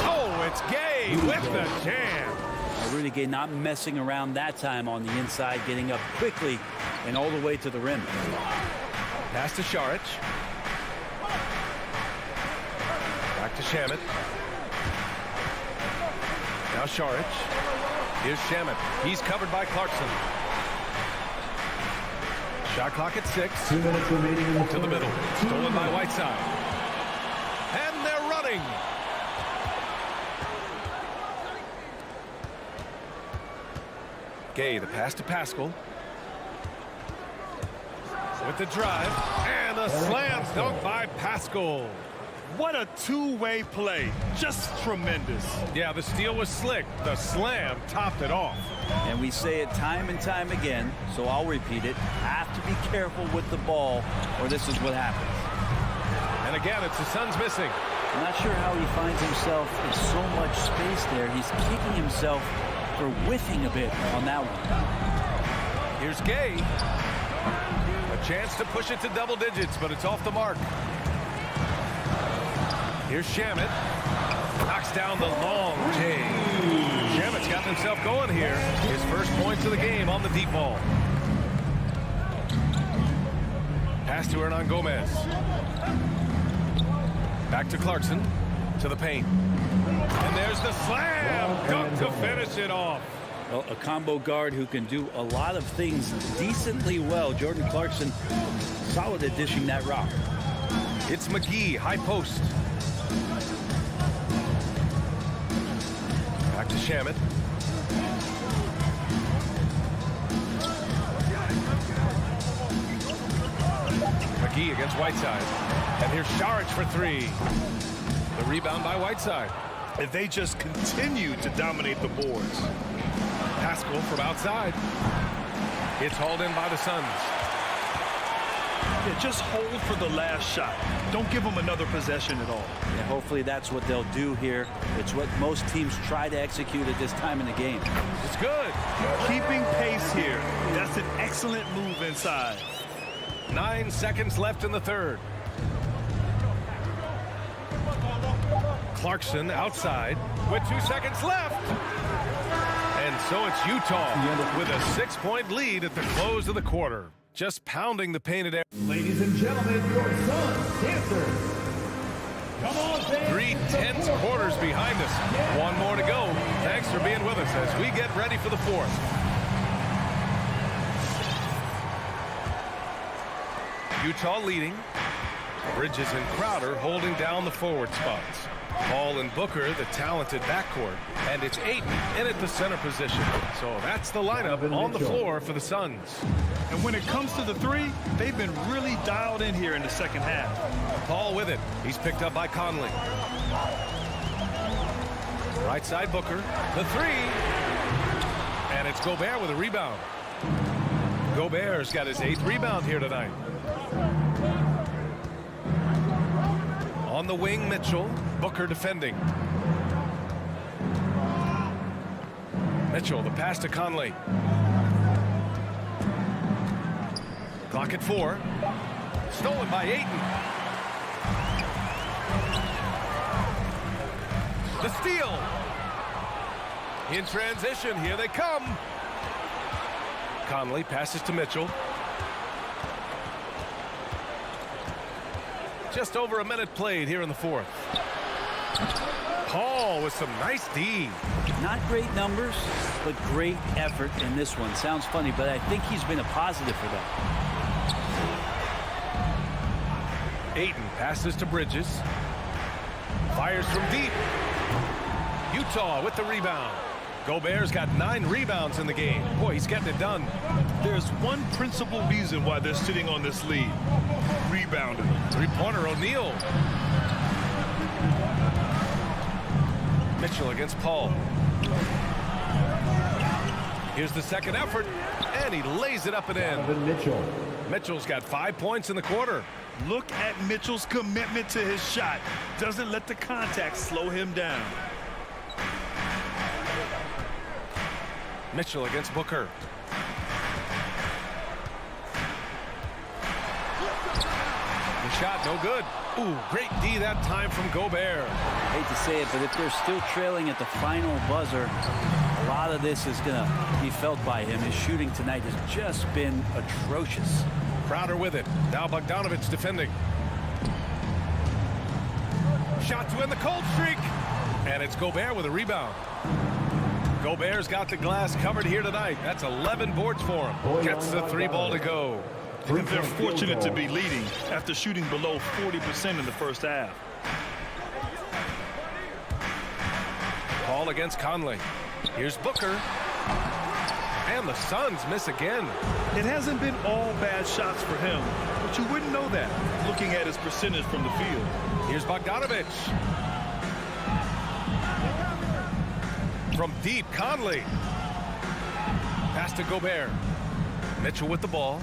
Oh, it's Gay with the jam. Rudy Gay not messing around that time on the inside, getting up quickly and all the way to the rim. Pass to Šarić. Back to Shamet. Now Šarić. Here's Shamet. He's covered by Clarkson. Shot clock at 6. 2 minutes remaining in the to the middle. Stolen by Whiteside. And they're running. Gay, the pass to Pascal. With the drive. And a slam dunk by Pascal. What a two-way play. Just tremendous. Yeah, the steal was slick. The slam topped it off. And we say it time and time again, so I'll repeat it. Have to be careful with the ball, or this is what happens. And again, it's the Suns missing. I'm not sure how he finds himself in so much space there. He's kicking himself for whiffing a bit on that one. Here's Gay. A chance to push it to double digits, but it's off the mark. Here's Shamet. Knocks down the long J. Shamet's got himself going here. His first points of the game on the deep ball. Pass to Hernan Gomez. Back to Clarkson. To the paint. And there's the slam. Dunk to finish it off. Well, a combo guard who can do a lot of things decently well. Jordan Clarkson, solid at dishing that rock. It's McGee, high post. Back to Shamet. McGee against Whiteside. And here's Šarić for 3. The rebound by Whiteside. If they just continue to dominate the boards. Pascal from outside. It's hauled in by the Suns. Yeah, just hold for the last shot. Don't give them another possession at all. And hopefully that's what they'll do here. It's what most teams try to execute at this time in the game. It's good. Keeping pace here. That's an excellent move inside. 9 seconds left in the third. Clarkson outside with 2 seconds left. And so it's Utah with a 6-point lead at the close of the quarter. Just pounding the painted air. Ladies and gentlemen, your Suns dancers. Come on, fans. 3 tense quarters behind us. One more to go. Thanks for being with us as we get ready for the fourth. Utah leading. Bridges and Crowder holding down the forward spots. Paul and Booker, the talented backcourt. And it's Ayton in at the center position. So that's the lineup on the floor for the Suns. And when it comes to the three, they've been really dialed in here in the second half. Paul with it. He's picked up by Conley. Right side Booker. The three. And it's Gobert with a rebound. Gobert's got his 8th rebound here tonight. On the wing, Mitchell. Booker defending. Mitchell, the pass to Conley. Clock at 4. Stolen by Ayton. The steal. In transition, here they come. Conley passes to Mitchell. Just over a minute played here in the fourth. Paul with some nice D. Not great numbers, but great effort in this one. Sounds funny, but I think he's been a positive for them. Ayton passes to Bridges. Fires from deep. Utah with the rebound. Gobert's got 9 rebounds in the game. Boy, he's getting it done. There's one principal reason why they're sitting on this lead. Rebounding. Three-pointer O'Neal. Mitchell against Paul. Here's the second effort, and he lays it up and in. Donovan Mitchell. Mitchell's got 5 points in the quarter. Look at Mitchell's commitment to his shot. Doesn't let the contact slow him down. Mitchell against Booker. The shot no good. Ooh, great D that time from Gobert. Hate to say it, but if they're still trailing at the final buzzer, a lot of this is going to be felt by him. His shooting tonight has just been atrocious. Crowder with it. Now Bogdanovich defending. Shot to end the cold streak. And it's Gobert with a rebound. Gobert's got the glass covered here tonight. That's 11 boards for him. Gets the 3 ball to go. And they're fortunate to be leading after shooting below 40% in the first half. Paul against Conley. Here's Booker. And the Suns miss again. It hasn't been all bad shots for him, but you wouldn't know that looking at his percentage from the field. Here's Bogdanovich. From deep, Conley. Pass to Gobert. Mitchell with the ball.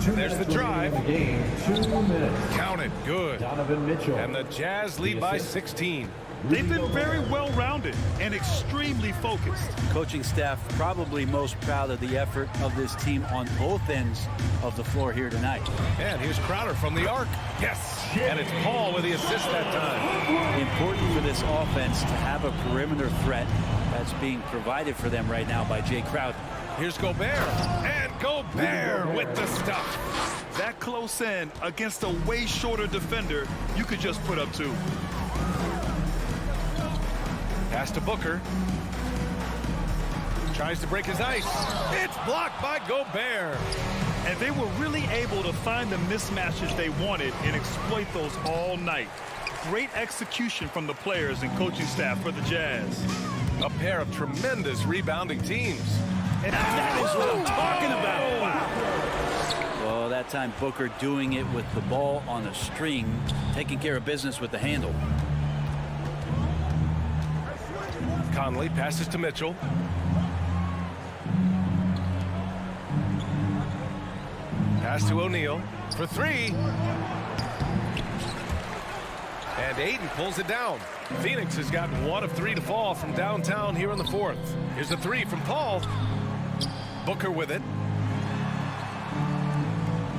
There's the drive. Game, 2 minutes. Count it. Good. Donovan Mitchell. And the Jazz lead by 16. They've been very well-rounded and extremely focused. Coaching staff probably most proud of the effort of this team on both ends of the floor here tonight. And here's Crowder from the arc. Yes. And it's Paul with the assist that time. Important for this offense to have a perimeter threat that's being provided for them right now by Jay Crowder. Here's Gobert. And Gobert with the stuff. That close in against a way shorter defender, you could just put up 2. Pass to Booker. Tries to break his ice. It's blocked by Gobert. And they were really able to find the mismatches they wanted and exploit those all night. Great execution from the players and coaching staff for the Jazz. A pair of tremendous rebounding teams. And that is what I'm talking about. Wow. Well, that time Booker doing it with the ball on a string, taking care of business with the handle. Conley passes to Mitchell. Pass to O'Neal for 3. And Ayton pulls it down. Phoenix has got 1 of 3 to fall from downtown here in the fourth. Here's a 3 from Paul. Booker with it.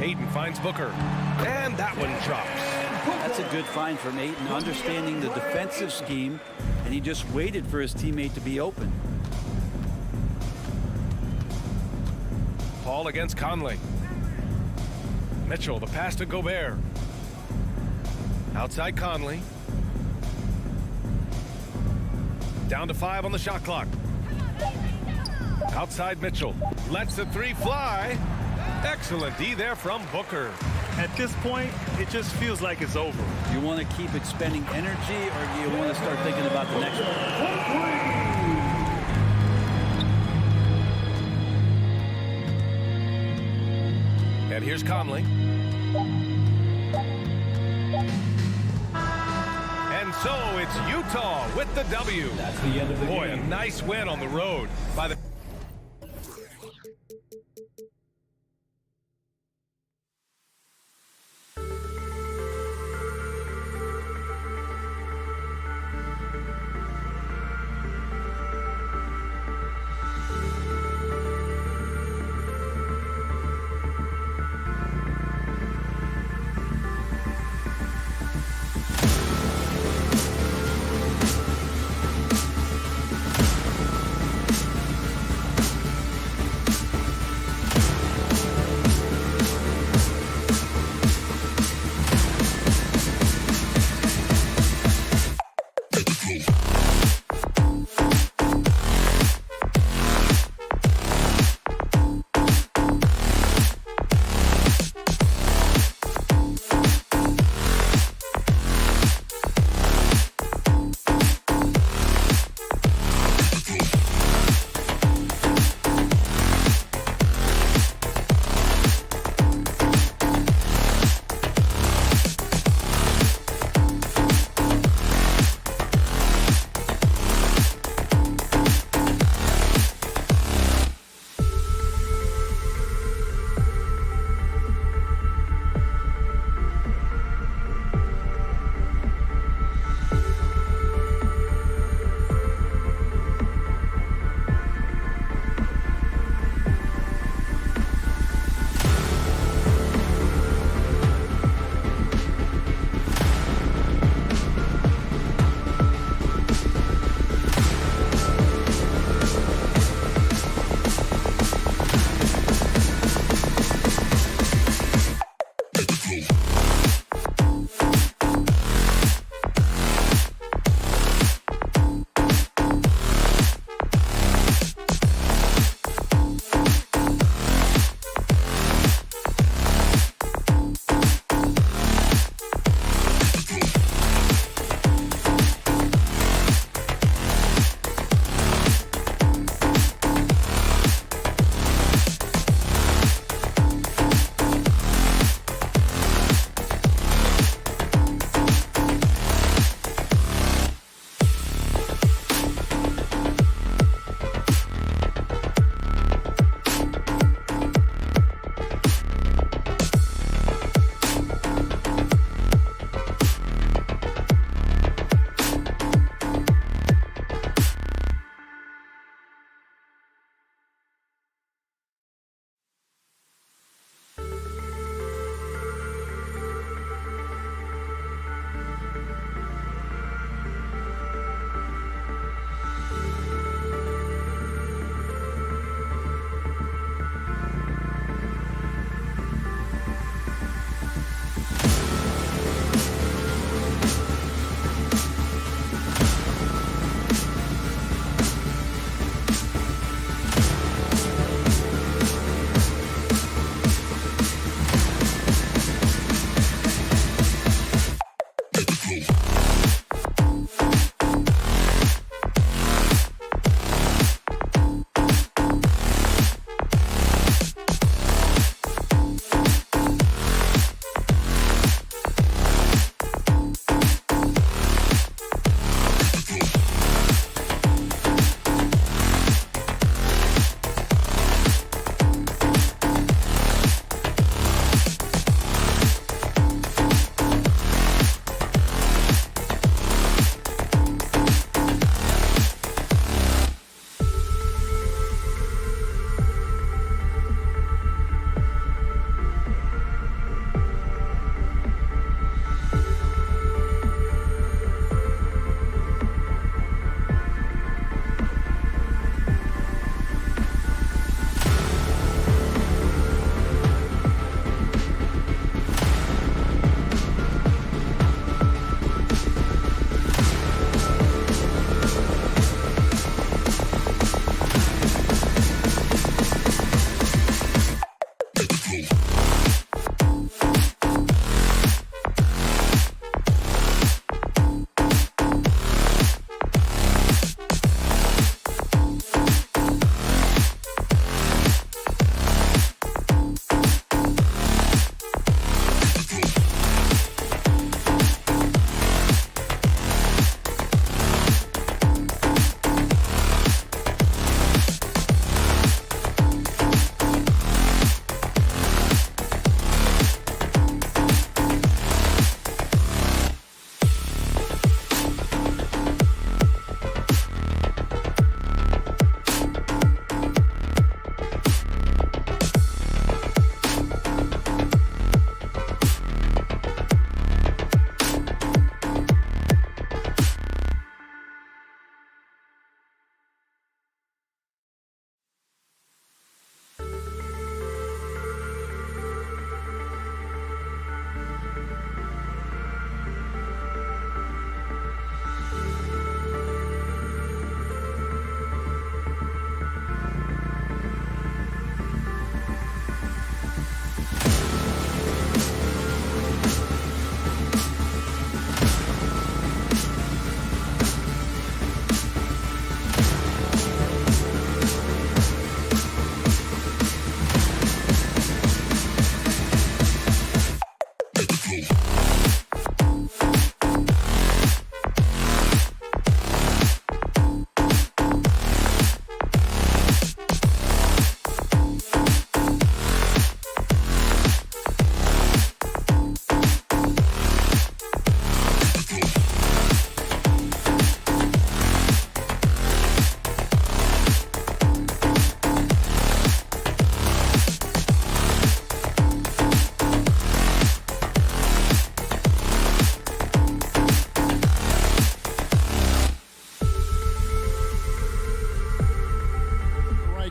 Ayton finds Booker. And that one drops. That's a good find from Ayton, understanding the defensive scheme, and he just waited for his teammate to be open. Paul against Conley. Mitchell, the pass to Gobert. Outside Conley. Down to 5 on the shot clock. Outside Mitchell. Lets the 3 fly. Excellent D there from Booker. At this point, it just feels like it's over. You want to keep expending energy, or do you want to start thinking about the next one? And here's Conley. And so it's Utah with the W. That's the end of the Boy, game. a nice win on the road by the...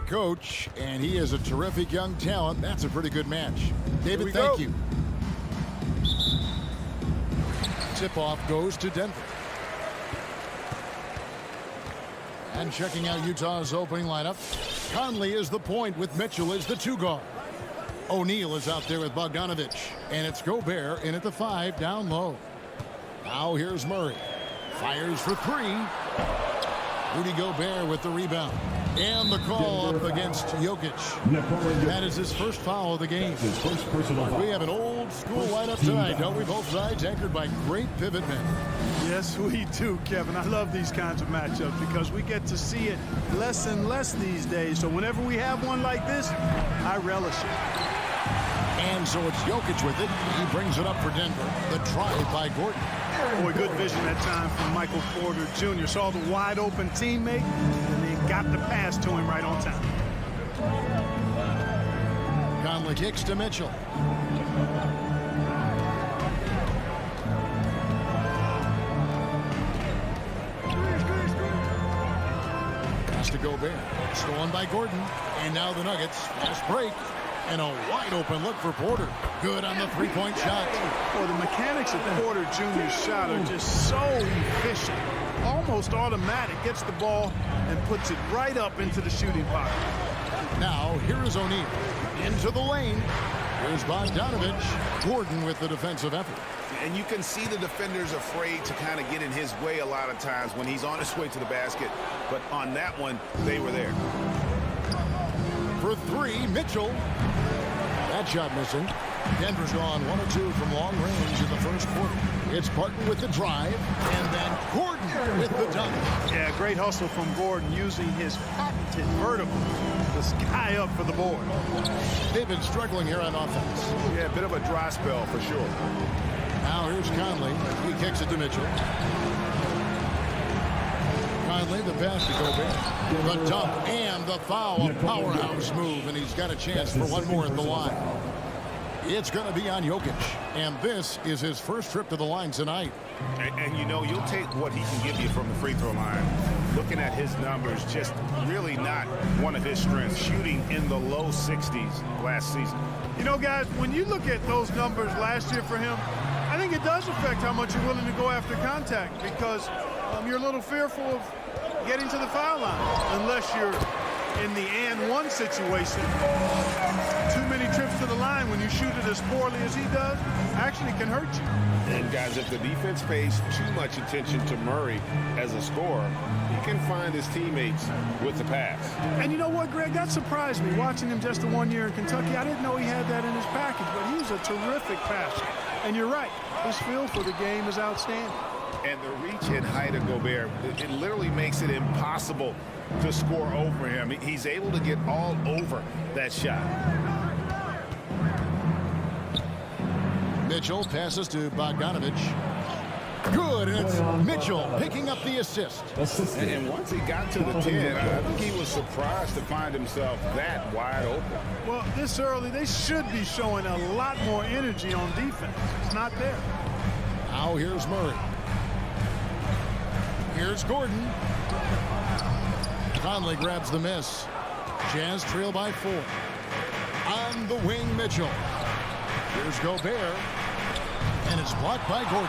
Coach, and he is a terrific young talent. That's a pretty good match. David, thank you. Tip-off goes to Denver. And checking out Utah's opening lineup, Conley is the point with Mitchell as the 2 guard. O'Neal is out there with Bogdanovich, and it's Gobert in at the 5 down low. Now here's Murray. Fires for 3. Rudy Gobert with the rebound. And the call up against Jokic. That is his first foul of the game. We have an old school lineup tonight, don't we? Both sides anchored by great pivot men. Yes, we do, Kevin. I love these kinds of matchups because we get to see it less and less these days. So whenever we have one like this, I relish it. And so it's Jokic with it. He brings it up for Denver. The drive by Gordon. Boy, good vision that time from Michael Porter Jr. Saw the wide open teammate and then got the pass to him right on time. Conley kicks to Mitchell. Pass to Gobert. Stolen by Gordon. And now the Nuggets. Fast break. And a wide open look for Porter. Good on the three-point shot. Well, the mechanics of Porter Jr.'s shot are just so efficient. Almost automatic. Gets the ball and puts it right up into the shooting pocket. Now, here is O'Neal. Into the lane. Here's Bogdanovich. Gordon with the defensive effort. And you can see the defenders afraid to kind of get in his way a lot of times when he's on his way to the basket. But on that one, they were there. For 3, Mitchell. That shot missing. Denver's gone 1 of 2 from long range in the first quarter. It's Barton with the drive, and then Gordon with the dunk. Yeah, great hustle from Gordon using his patented vertical to sky up for the board. They've been struggling here on offense. Yeah, a bit of a dry spell for sure. Now here's Conley. He kicks it to Mitchell. Conley, the pass to Gobert. The dunk and the foul. A powerhouse move, and he's got a chance for one more at the line. It's going to be on Jokic, and this is his first trip to the line tonight. And you know, you'll take what he can give you from the free throw line. Looking at his numbers, just really not one of his strengths. Shooting in the low 60s last season. You know, guys, when you look at those numbers last year for him, I think it does affect how much you're willing to go after contact because you're a little fearful of getting to the foul line unless you're in the and one situation. Too many trips to the line you shoot it as poorly as he does, actually can hurt you. And guys, if the defense pays too much attention to Murray as a scorer, he can find his teammates with the pass. And you know what, Greg? That surprised me. Watching him just the 1 year in Kentucky, I didn't know he had that in his package, but he was a terrific passer. And you're right, his feel for the game is outstanding. And the reach and height of Gobert, it literally makes it impossible to score over him. He's able to get all over that shot. Mitchell passes to Bogdanovich. Good, and it's Mitchell picking up the assist. And once he got to the 10, I think he was surprised to find himself that wide open. Well, this early, they should be showing a lot more energy on defense. It's not there. Now here's Murray. Here's Gordon. Conley grabs the miss. Jazz trail by 4. On the wing, Mitchell. Here's Gobert. And it's blocked by Gordon.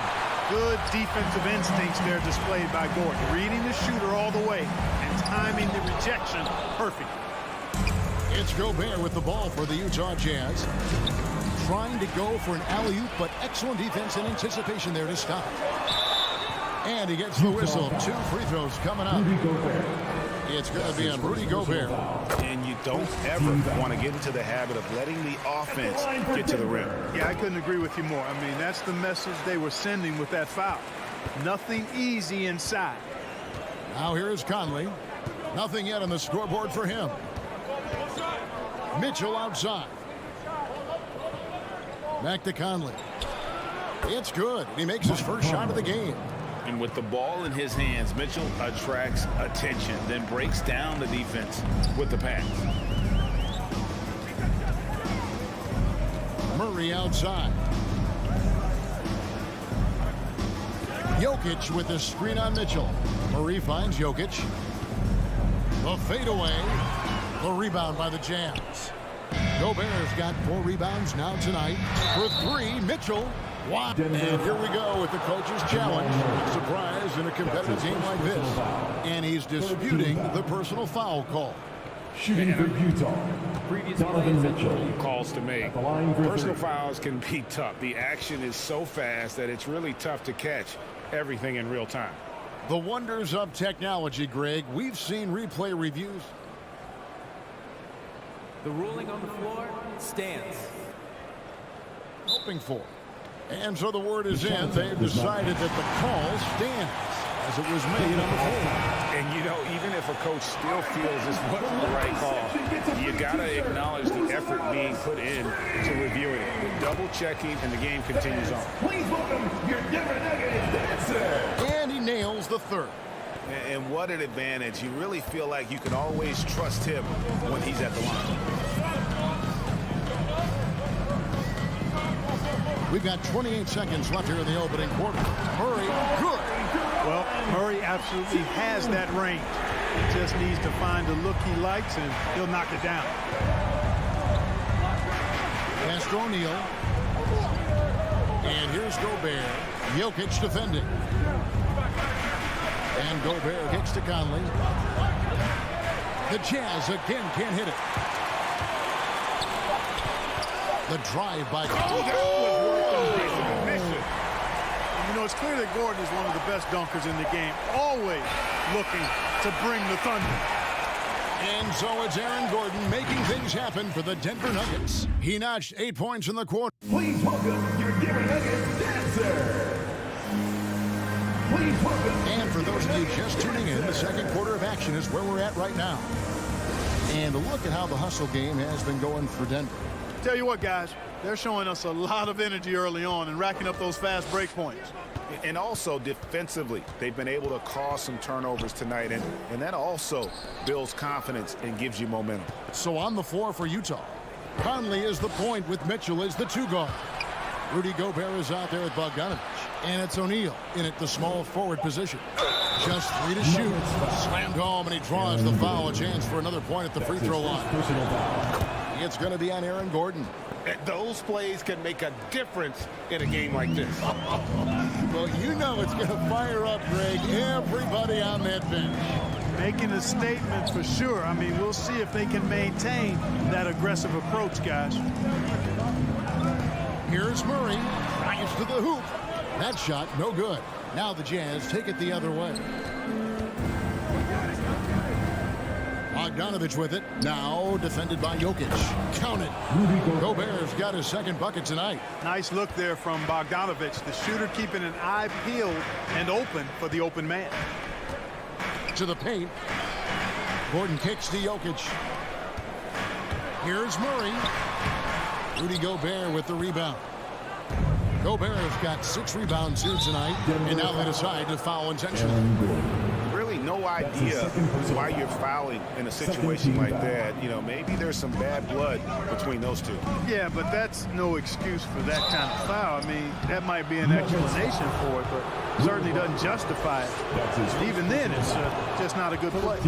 Good defensive instincts there displayed by Gordon. Reading the shooter all the way and timing the rejection perfect. It's Gobert with the ball for the Utah Jazz. Trying to go for an alley-oop, but excellent defense and anticipation there to stop. And he gets the whistle. 2 free throws coming up. It's going to be on Rudy Gobert. And you don't ever want to get into the habit of letting the offense get to the rim. Yeah, I couldn't agree with you more. I mean, that's the message they were sending with that foul. Nothing easy inside. Now here is Conley. Nothing yet on the scoreboard for him. Mitchell outside. Back to Conley. It's good. He makes his first shot of the game. And with the ball in his hands, Mitchell attracts attention, then breaks down the defense with the pass. Murray outside. Jokic with the screen on Mitchell. Murray finds Jokic. The fadeaway. The rebound by the Jazz. Gobert's got 4 rebounds now tonight. For 3, Mitchell. Wow. And here we go with the coach's challenge. Surprise in a competitive game like this. And he's disputing the personal foul call. Shooting for Utah. Donovan Mitchell Calls to make. Personal fouls can be tough. The action is so fast that it's really tough to catch everything in real time. The wonders of technology, Greg. We've seen replay reviews. The ruling on the floor stands. Hoping for. And so the word is in. They've decided that the call stands as it was made on the floor. And, you know, even if a coach still feels this wasn't the right call, you got to acknowledge the effort being put in to reviewing it. The double checking, and the game continues on. Please welcome your Denver Nuggets dancer. And he nails the 3rd. And what an advantage. You really feel like you can always trust him when he's at the line. We've got 28 seconds left here in the opening quarter. Murray, good. Well, Murray absolutely has that range. He just needs to find the look he likes, and he'll knock it down. Pass to O'Neal. And here's Gobert. Jokic defending. And Gobert kicks to Conley. The Jazz again can't hit it. The drive by You know, it's clear that Gordon is one of the best dunkers in the game, always looking to bring the thunder. And so it's Aaron Gordon making things happen for the Denver Nuggets. He notched 8 points in the quarter. Please welcome your Denver Nuggets dancer. Please welcome. And for those of you just tuning in, the second quarter of action is where we're at right now. And look at how the hustle game has been going for Denver. Tell you what, guys, they're showing us a lot of energy early on and racking up those fast break points. And also defensively, they've been able to cause some turnovers tonight, and that also builds confidence and gives you momentum. So on the floor for Utah, Conley is the point with Mitchell as the 2 guard. Rudy Gobert is out there with Bogdanovich. And it's O'Neal in at the small forward position. Just 3 to shoot. Slammed home, and he draws the foul. A chance for another point at the free throw line. It's going to be on Aaron Gordon. Those plays can make a difference in a game like this. Well, you know it's going to fire up, Greg, everybody on that bench. Making a statement for sure. I mean, we'll see if they can maintain that aggressive approach, guys. Here's Murray. Drives to the hoop. That shot, no good. Now the Jazz take it the other way. Bogdanovich with it. Now defended by Jokic. Count it. Gobert's got his second bucket tonight. Nice look there from Bogdanovich. The shooter keeping an eye peeled and open for the open man. To the paint. Gordon kicks to Jokic. Here's Murray. Rudy Gobert with the rebound. Gobert's got 6 rebounds here tonight, and now they decide to foul intentionally. Really no idea why you're fouling in a situation like that. You know, maybe there's some bad blood between those two. Yeah, but that's no excuse for that kind of foul. I mean, that might be an explanation for it, but certainly doesn't justify it. Even then, it's just not a good play.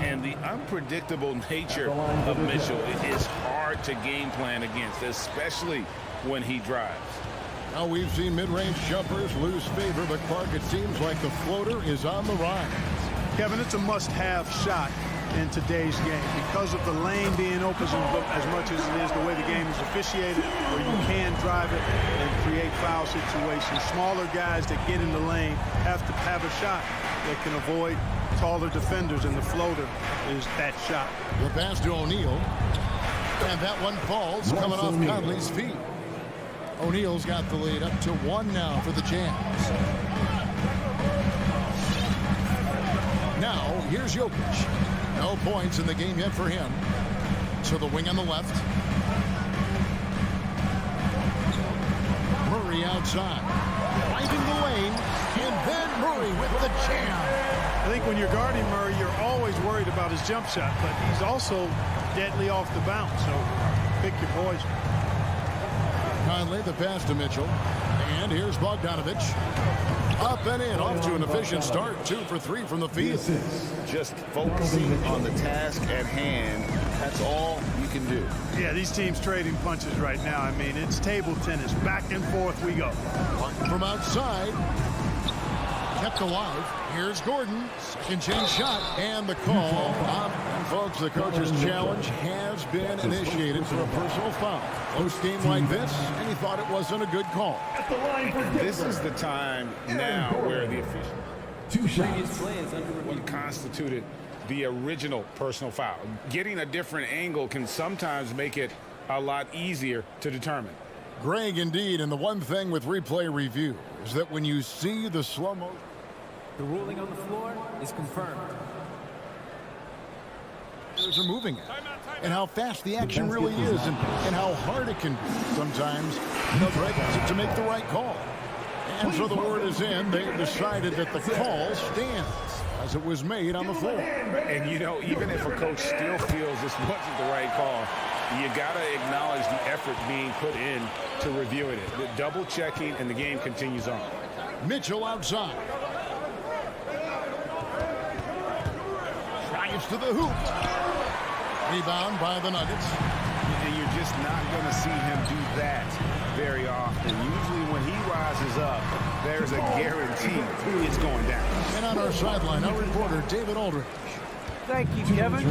And the unpredictable nature of Mitchell is hard to game plan against, especially when he drives. Now we've seen mid-range jumpers lose favor, but Clark, it seems like the floater is on the rise. Kevin, it's a must-have shot in today's game because of the lane being open as much as it is the way the game is officiated, where you can drive it and create foul situations. Smaller guys that get in the lane have to have a shot that can avoid taller defenders, and the floater is that shot. The pass to O'Neal, and that one falls coming off Conley's feet. O'Neal's got the lead up to 1 now for the Jazz. Now, here's Jokic. No points in the game yet for him. So the wing on the left. Murray outside. Finding the lane. And then Murray with the jam. I think when you're guarding Murray, you're always worried about his jump shot, but he's also deadly off the bounce. So pick your poison. Conley, the pass to Mitchell. And here's Bogdanovich. Up and in, off to an efficient start. 2 for 3 from the field. Just focusing on the task at hand. That's all you can do. Yeah, these teams trading punches right now. I mean, it's table tennis. Back and forth we go. From outside. Kept alive. Here's Gordon. Second chance shot. And the call. And folks, the coach's challenge has been initiated for a personal foul. Close game like this, and he thought it wasn't a good call. This is the time now where the official. 2 previous plays under review. What constituted the original personal foul. Getting a different angle can sometimes make it a lot easier to determine. Greg, indeed, and the one thing with replay review is that when you see the slow-mo, The ruling on the floor is confirmed. are moving it, and how fast the action really is, and how hard it can be sometimes to make the right call. And so the word is in. They decided that the call stands as it was made on the floor. And, you know, even if a coach still feels this wasn't the right call, you got to acknowledge the effort being put in to reviewing it. The double checking, and the game continues on. Mitchell outside. Drives to the hoop. Rebound by the Nuggets. And you're just not going to see him do that very often. Usually when he rises up, there's a guarantee it's going down. And on our sideline, our reporter, David Aldridge. Thank you, Kevin.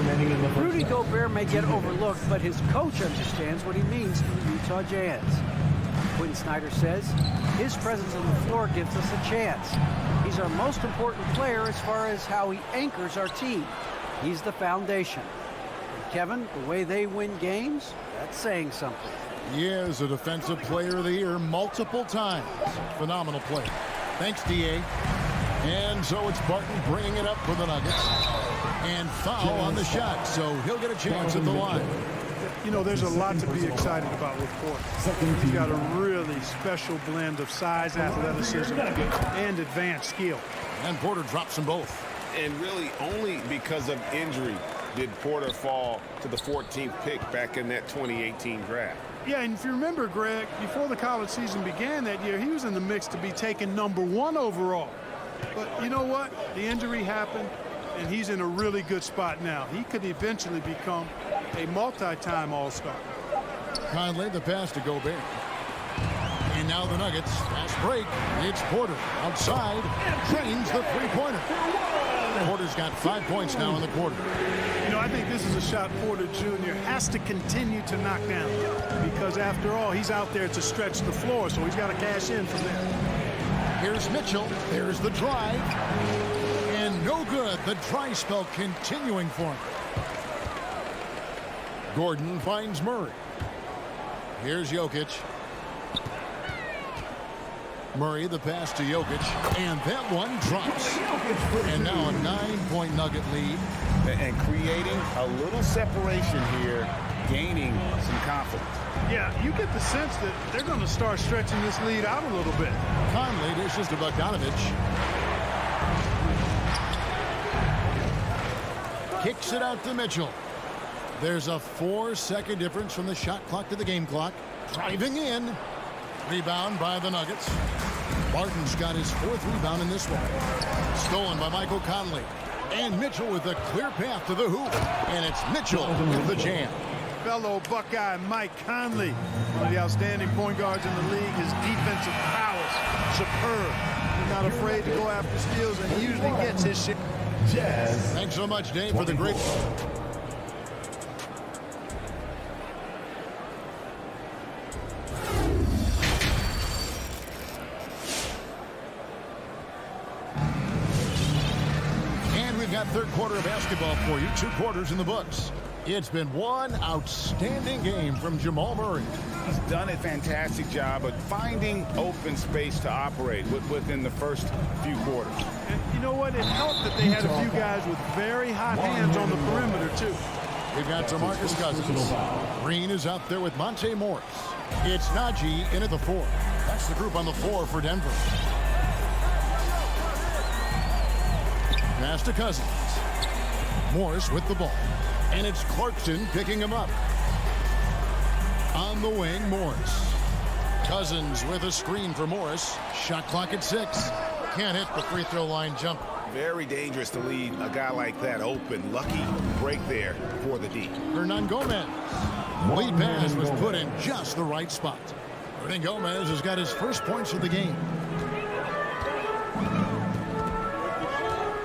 Rudy Gobert may get overlooked, but his coach understands what he means to the Utah Jazz. Quinn Snyder says, his presence on the floor gives us a chance. He's our most important player as far as how he anchors our team. He's the foundation. And Kevin, the way they win games, that's saying something. He is a defensive player of the year multiple times. Phenomenal play. Thanks, D.A. And so it's Barton bringing it up for the Nuggets. And foul on the shot, so he'll get a chance at the line. You know, there's a lot to be excited about with Porter. He's got a really special blend of size, athleticism, and advanced skill. And Porter drops them both. And really only because of injury did Porter fall to the 14th pick back in that 2018 draft. Yeah, and if you remember, Greg, before the college season began that year, he was in the mix to be taken #1 overall. But you know what? The injury happened, and he's in a really good spot now. He could eventually become a multi-time All-Star. Conley, the pass to Gobert. And now the Nuggets. Fast break. It's Porter outside. Drains the three-pointer. Porter's got 5 points now in the quarter. You know, I think this is a shot Porter Jr. has to continue to knock down because, after all, he's out there to stretch the floor, so he's got to cash in from there. Here's Mitchell. There's the drive. And no good. The dry spell continuing for him. Gordon finds Murray. Here's Jokic. Murray, the pass to Jokic, and that one drops. And now a 9-point Nugget lead. And creating a little separation here, gaining some confidence. Yeah, you get the sense that they're going to start stretching this lead out a little bit. Conley dishes to Bogdanovich. Kicks it out to Mitchell. There's a 4-second difference from the shot clock to the game clock. Driving in. Rebound by the Nuggets. Barton's got his 4th rebound in this one. Stolen by Michael Conley. And Mitchell with a clear path to the hoop. And it's Mitchell with the jam. Fellow Buckeye Mike Conley, one of the outstanding point guards in the league. His defensive prowess, superb. He's not afraid to go after steals, and he usually gets his shit. Thanks so much, Dave, for the great... Got third quarter of basketball for you. 2 quarters in the books. It's been one outstanding game from Jamal Murray. He's done a fantastic job of finding open space to operate within the first few quarters. And you know what? It helped that they had a few guys with very hot hands on the perimeter, too. We've got DeMarcus Cousins. Green is out there with Monte Morris. It's Najee in at the 4. That's the group on the floor for Denver. Pass to Cousins. Morris with the ball. And it's Clarkson picking him up. On the wing, Morris. Cousins with a screen for Morris. Shot clock at 6. Can't hit the free throw line jump. Very dangerous to leave a guy like that open. Lucky break there for the D. Hernan Gomez. Lead pass was put in just the right spot. Hernan Gomez has got his first points of the game.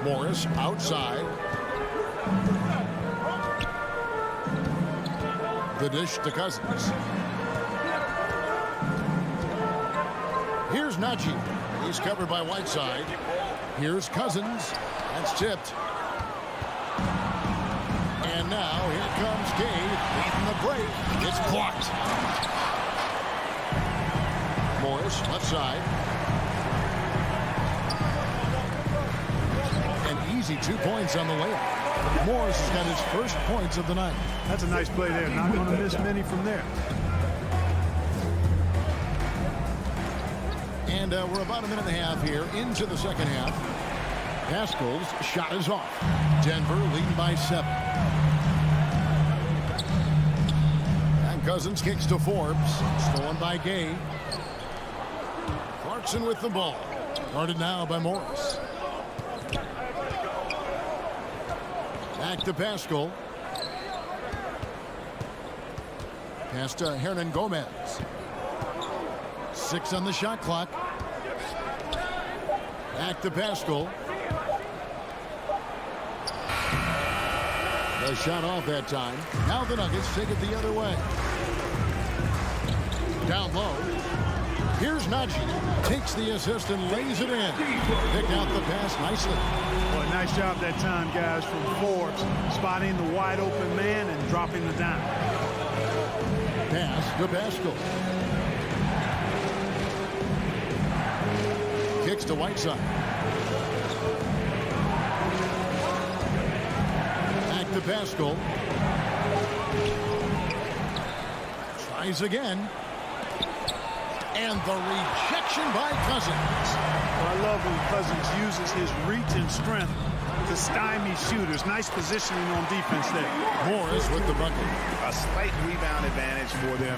Morris outside. The dish to Cousins. Here's Najee. He's covered by Whiteside. Here's Cousins. That's tipped. And now here comes Cade. Beating the break. It's blocked. Morris left side. Easy 2 points on the layup. Morris has got his first points of the night. That's a nice play there. Not going to miss many from there. And we're about a minute and a half here into the second half. Pascal's shot is off. Denver leading by 7. And Cousins kicks to Forbes. Stolen by Gay. Clarkson with the ball. Guarded now by Morris. Back to Pascal. Pass to Hernan Gomez. 6 on the shot clock. Back to Pascal. The shot off that time. Now the Nuggets take it the other way. Down low. Here's Najee. Takes the assist and lays it in. Picked out the pass nicely. Well, nice job that time, guys, from Forbes. Spotting the wide open man and dropping the dime. Pass to Pascal. Kicks to Whiteside. Back to Pascal. Tries again. And the rejection by Cousins. Well, I love when Cousins uses his reach and strength to stymie shooters. Nice positioning on defense there. Morris with the bucket. A slight rebound advantage for them.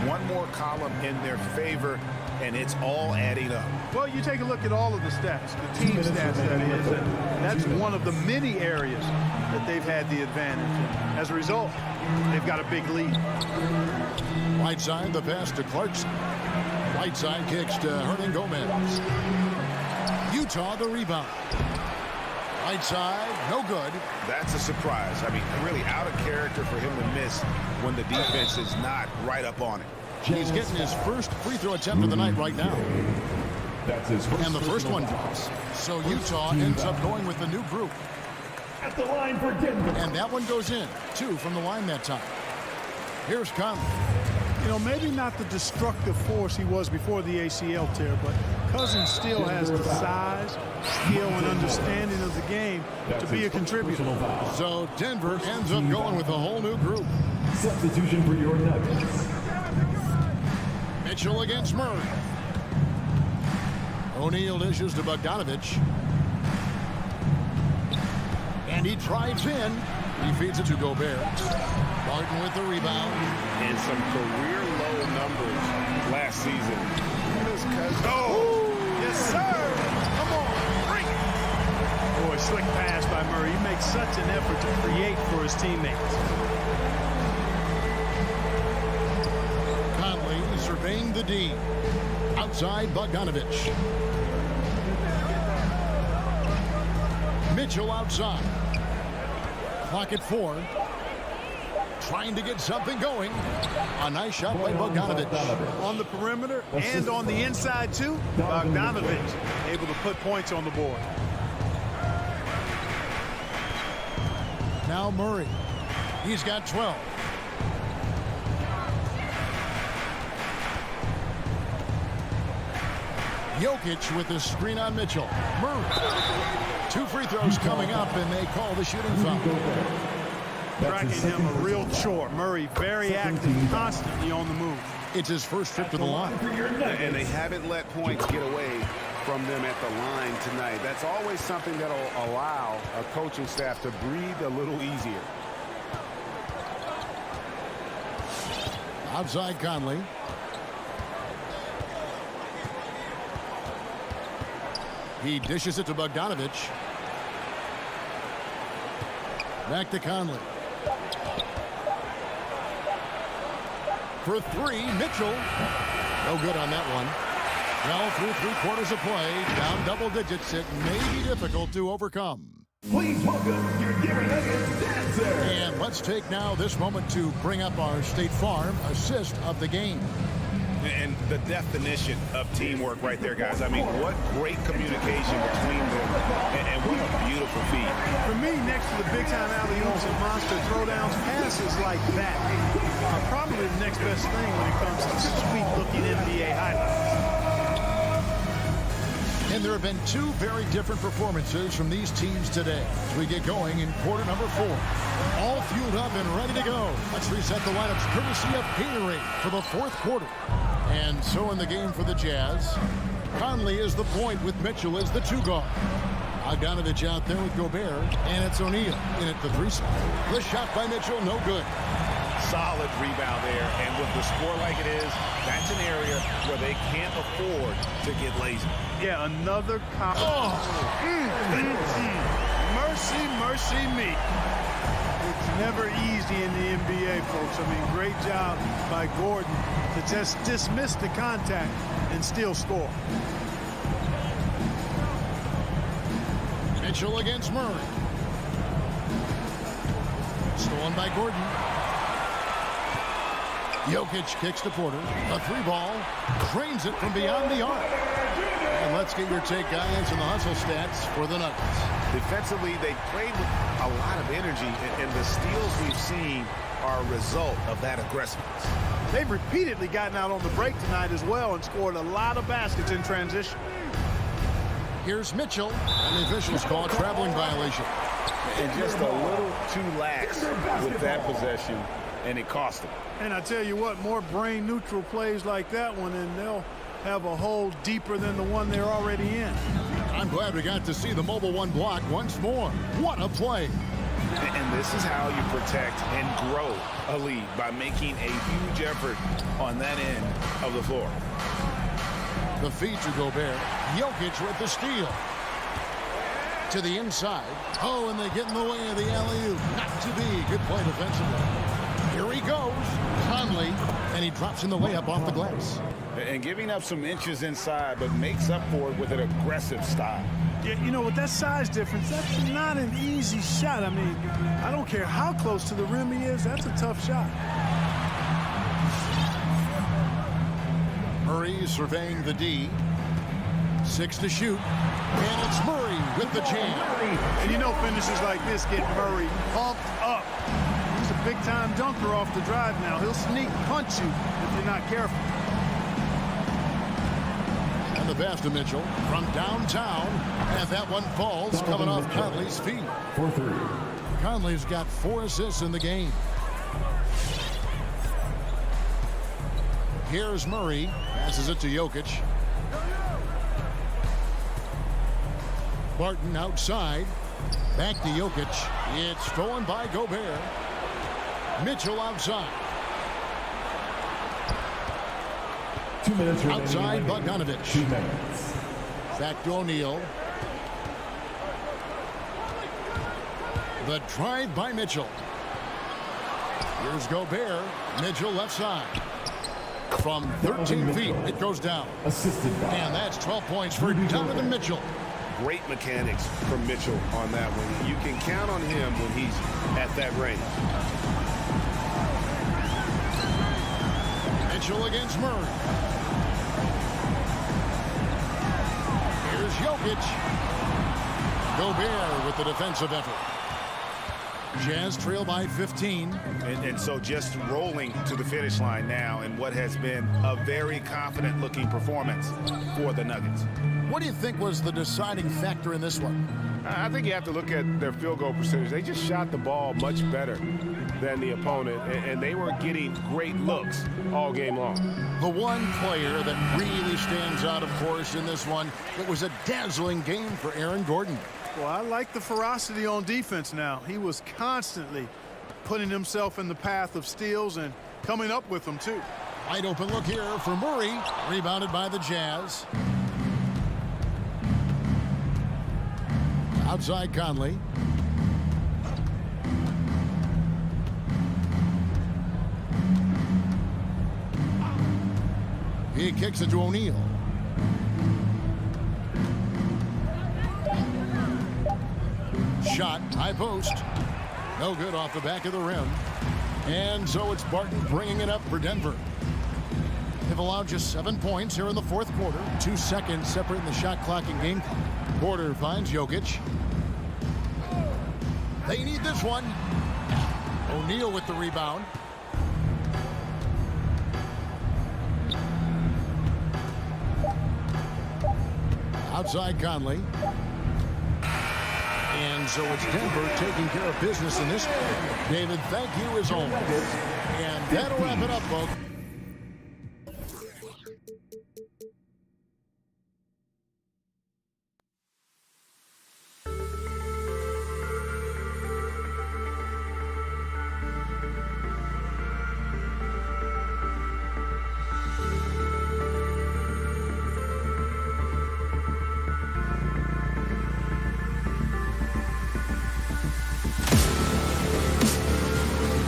One more column in their favor, and it's all adding up. Well, you take a look at all of the stats, the team stats, that is, and that's one of the many areas that they've had the advantage. As a result, they've got a big lead. Whiteside, the pass to Clarkson. Whiteside kicks to Hernan Gomez. Utah, the rebound. Right side, no good. That's a surprise. I mean, really out of character for him to miss when the defense is not right up on it. He's getting his first free throw attempt of the night right now. And the first one drops. So Utah ends up going with the new group. At the line for Denver. And that one goes in. 2 from the line that time. Here's Conley. You know, maybe not the destructive force he was before the ACL tear, but Cousins still has the size, skill, and understanding of the game to be a contributor. So Denver ends up going with a whole new group. Substitution for your Nuggets. Mitchell against Murray. O'Neal dishes to Bogdanovich. And he drives in. He feeds it to Gobert. Martin with the rebound. And some career low numbers last season. Oh, yes, sir. Come on, bring it. Boy, slick pass by Murray. He makes such an effort to create for his teammates. Conley surveying the D. Outside Bogdanovich. Mitchell outside. Clock at 4. Trying to get something going. A nice shot by Bogdanovich. On the perimeter and on the inside, too. Bogdanovich able to put points on the board. Now Murray. He's got 12. Jokic with the screen on Mitchell. Murray. 2 free throws coming up, and they call the shooting foul. Tracking him a real chore. Murray very active, constantly on the move. It's his first trip to the line. And they haven't let points get away from them at the line tonight. That's always something that'll allow a coaching staff to breathe a little easier. Outside Conley. He dishes it to Bogdanovich. Back to Conley. For 3, Mitchell. No good on that one. Well, through 3/4 of play, down double digits, it may be difficult to overcome. Please welcome your Denver Nuggets dancer. And let's take now this moment to bring up our State Farm assist of the game. And the definition of teamwork right there, guys. I mean, what great communication between them, and what a beautiful feat. For me, next to the big-time alley-oops and monster throwdowns, passes like that are probably the next best thing when it comes to sweet-looking NBA highlights. And there have been 2 very different performances from these teams today as we get going in quarter number 4. All fueled up and ready to go. Let's reset the lineups courtesy of Gatorade for the 4th quarter. And so in the game for the Jazz, Conley is the point with Mitchell as the 2 guard. Bogdanovich out there with Gobert, and it's O'Neal in at the 3 spot. The shot by Mitchell, no good. Solid rebound there, and with the score like it is, that's an area where they can't afford to get lazy. Yeah, another Mercy, mercy me. It's never easy in the NBA, folks. I mean, great job by Gordon to just dismiss the contact and still score. Mitchell against Murray. Stolen by Gordon. Jokic kicks to Porter. A 3-ball. Drains it from beyond the arc. And let's get your take, guys, on the hustle stats for the Nuggets. Defensively, they played with a lot of energy, and the steals we've seen are a result of that aggressiveness. They've repeatedly gotten out on the break tonight as well and scored a lot of baskets in transition. Here's Mitchell, and the officials call a traveling violation. And just a little too lax with that possession, and it cost them. And I tell you what, more brain-neutral plays like that one, and they'll have a hole deeper than the one they're already in. I'm glad we got to see the mobile 1 block once more. What a play. And this is how you protect and grow a lead, by making a huge effort on that end of the floor. The feed to Gobert. Jokic with the steal. To the inside. Oh, and they get in the way of the alley-oop. Not to be. Good play defensively. Here he goes. Conley. And he drops in the layup off the glass. And giving up some inches inside, but makes up for it with an aggressive style. Yeah, you know, with that size difference, that's not an easy shot. I mean, I don't care how close to the rim he is, that's a tough shot. Murray surveying the D. 6 to shoot. And it's Murray with the jam. And you know finishes like this get Murray pumped up. He's a big-time dunker off the drive now. He'll sneak punch you if you're not careful. And the pass to Mitchell from downtown. And that one falls coming off Conley's feet. For 3. Conley's got 4 assists in the game. Here's Murray. Passes it to Jokic. Barton outside. Back to Jokic. It's stolen by Gobert. Mitchell outside. 2 minutes remaining. Outside Bogdanovich. 2 minutes. Back to O'Neal. The drive by Mitchell. Here's Gobert. Mitchell left side. From 13 feet, it goes down. Assisted by. And that's 12 points for Donovan Mitchell. Great mechanics from Mitchell on that one. You can count on him when he's at that range. Mitchell against Murray. Here's Jokic. Gobert with the defensive effort. Jazz trail by 15. And so just rolling to the finish line now in what has been a very confident-looking performance for the Nuggets. What do you think was the deciding factor in this one? I think you have to look at their field goal percentage. They just shot the ball much better than the opponent, and they were getting great looks all game long. The one player that really stands out, of course, in this one, it was a dazzling game for Aaron Gordon. Well, I like the ferocity on defense now. He was constantly putting himself in the path of steals and coming up with them, too. Wide open look here for Murray. Rebounded by the Jazz. Outside Conley. He kicks it to O'Neal. Shot, high post. No good off the back of the rim. And so it's Barton bringing it up for Denver. They've allowed just 7 points here in the fourth quarter. 2 seconds separating the shot clock and game clock. Porter finds Jokic. They need this one. O'Neal with the rebound. Outside Conley. And so it's Denver taking care of business in this one. David, thank you as always. And that'll wrap it up, folks.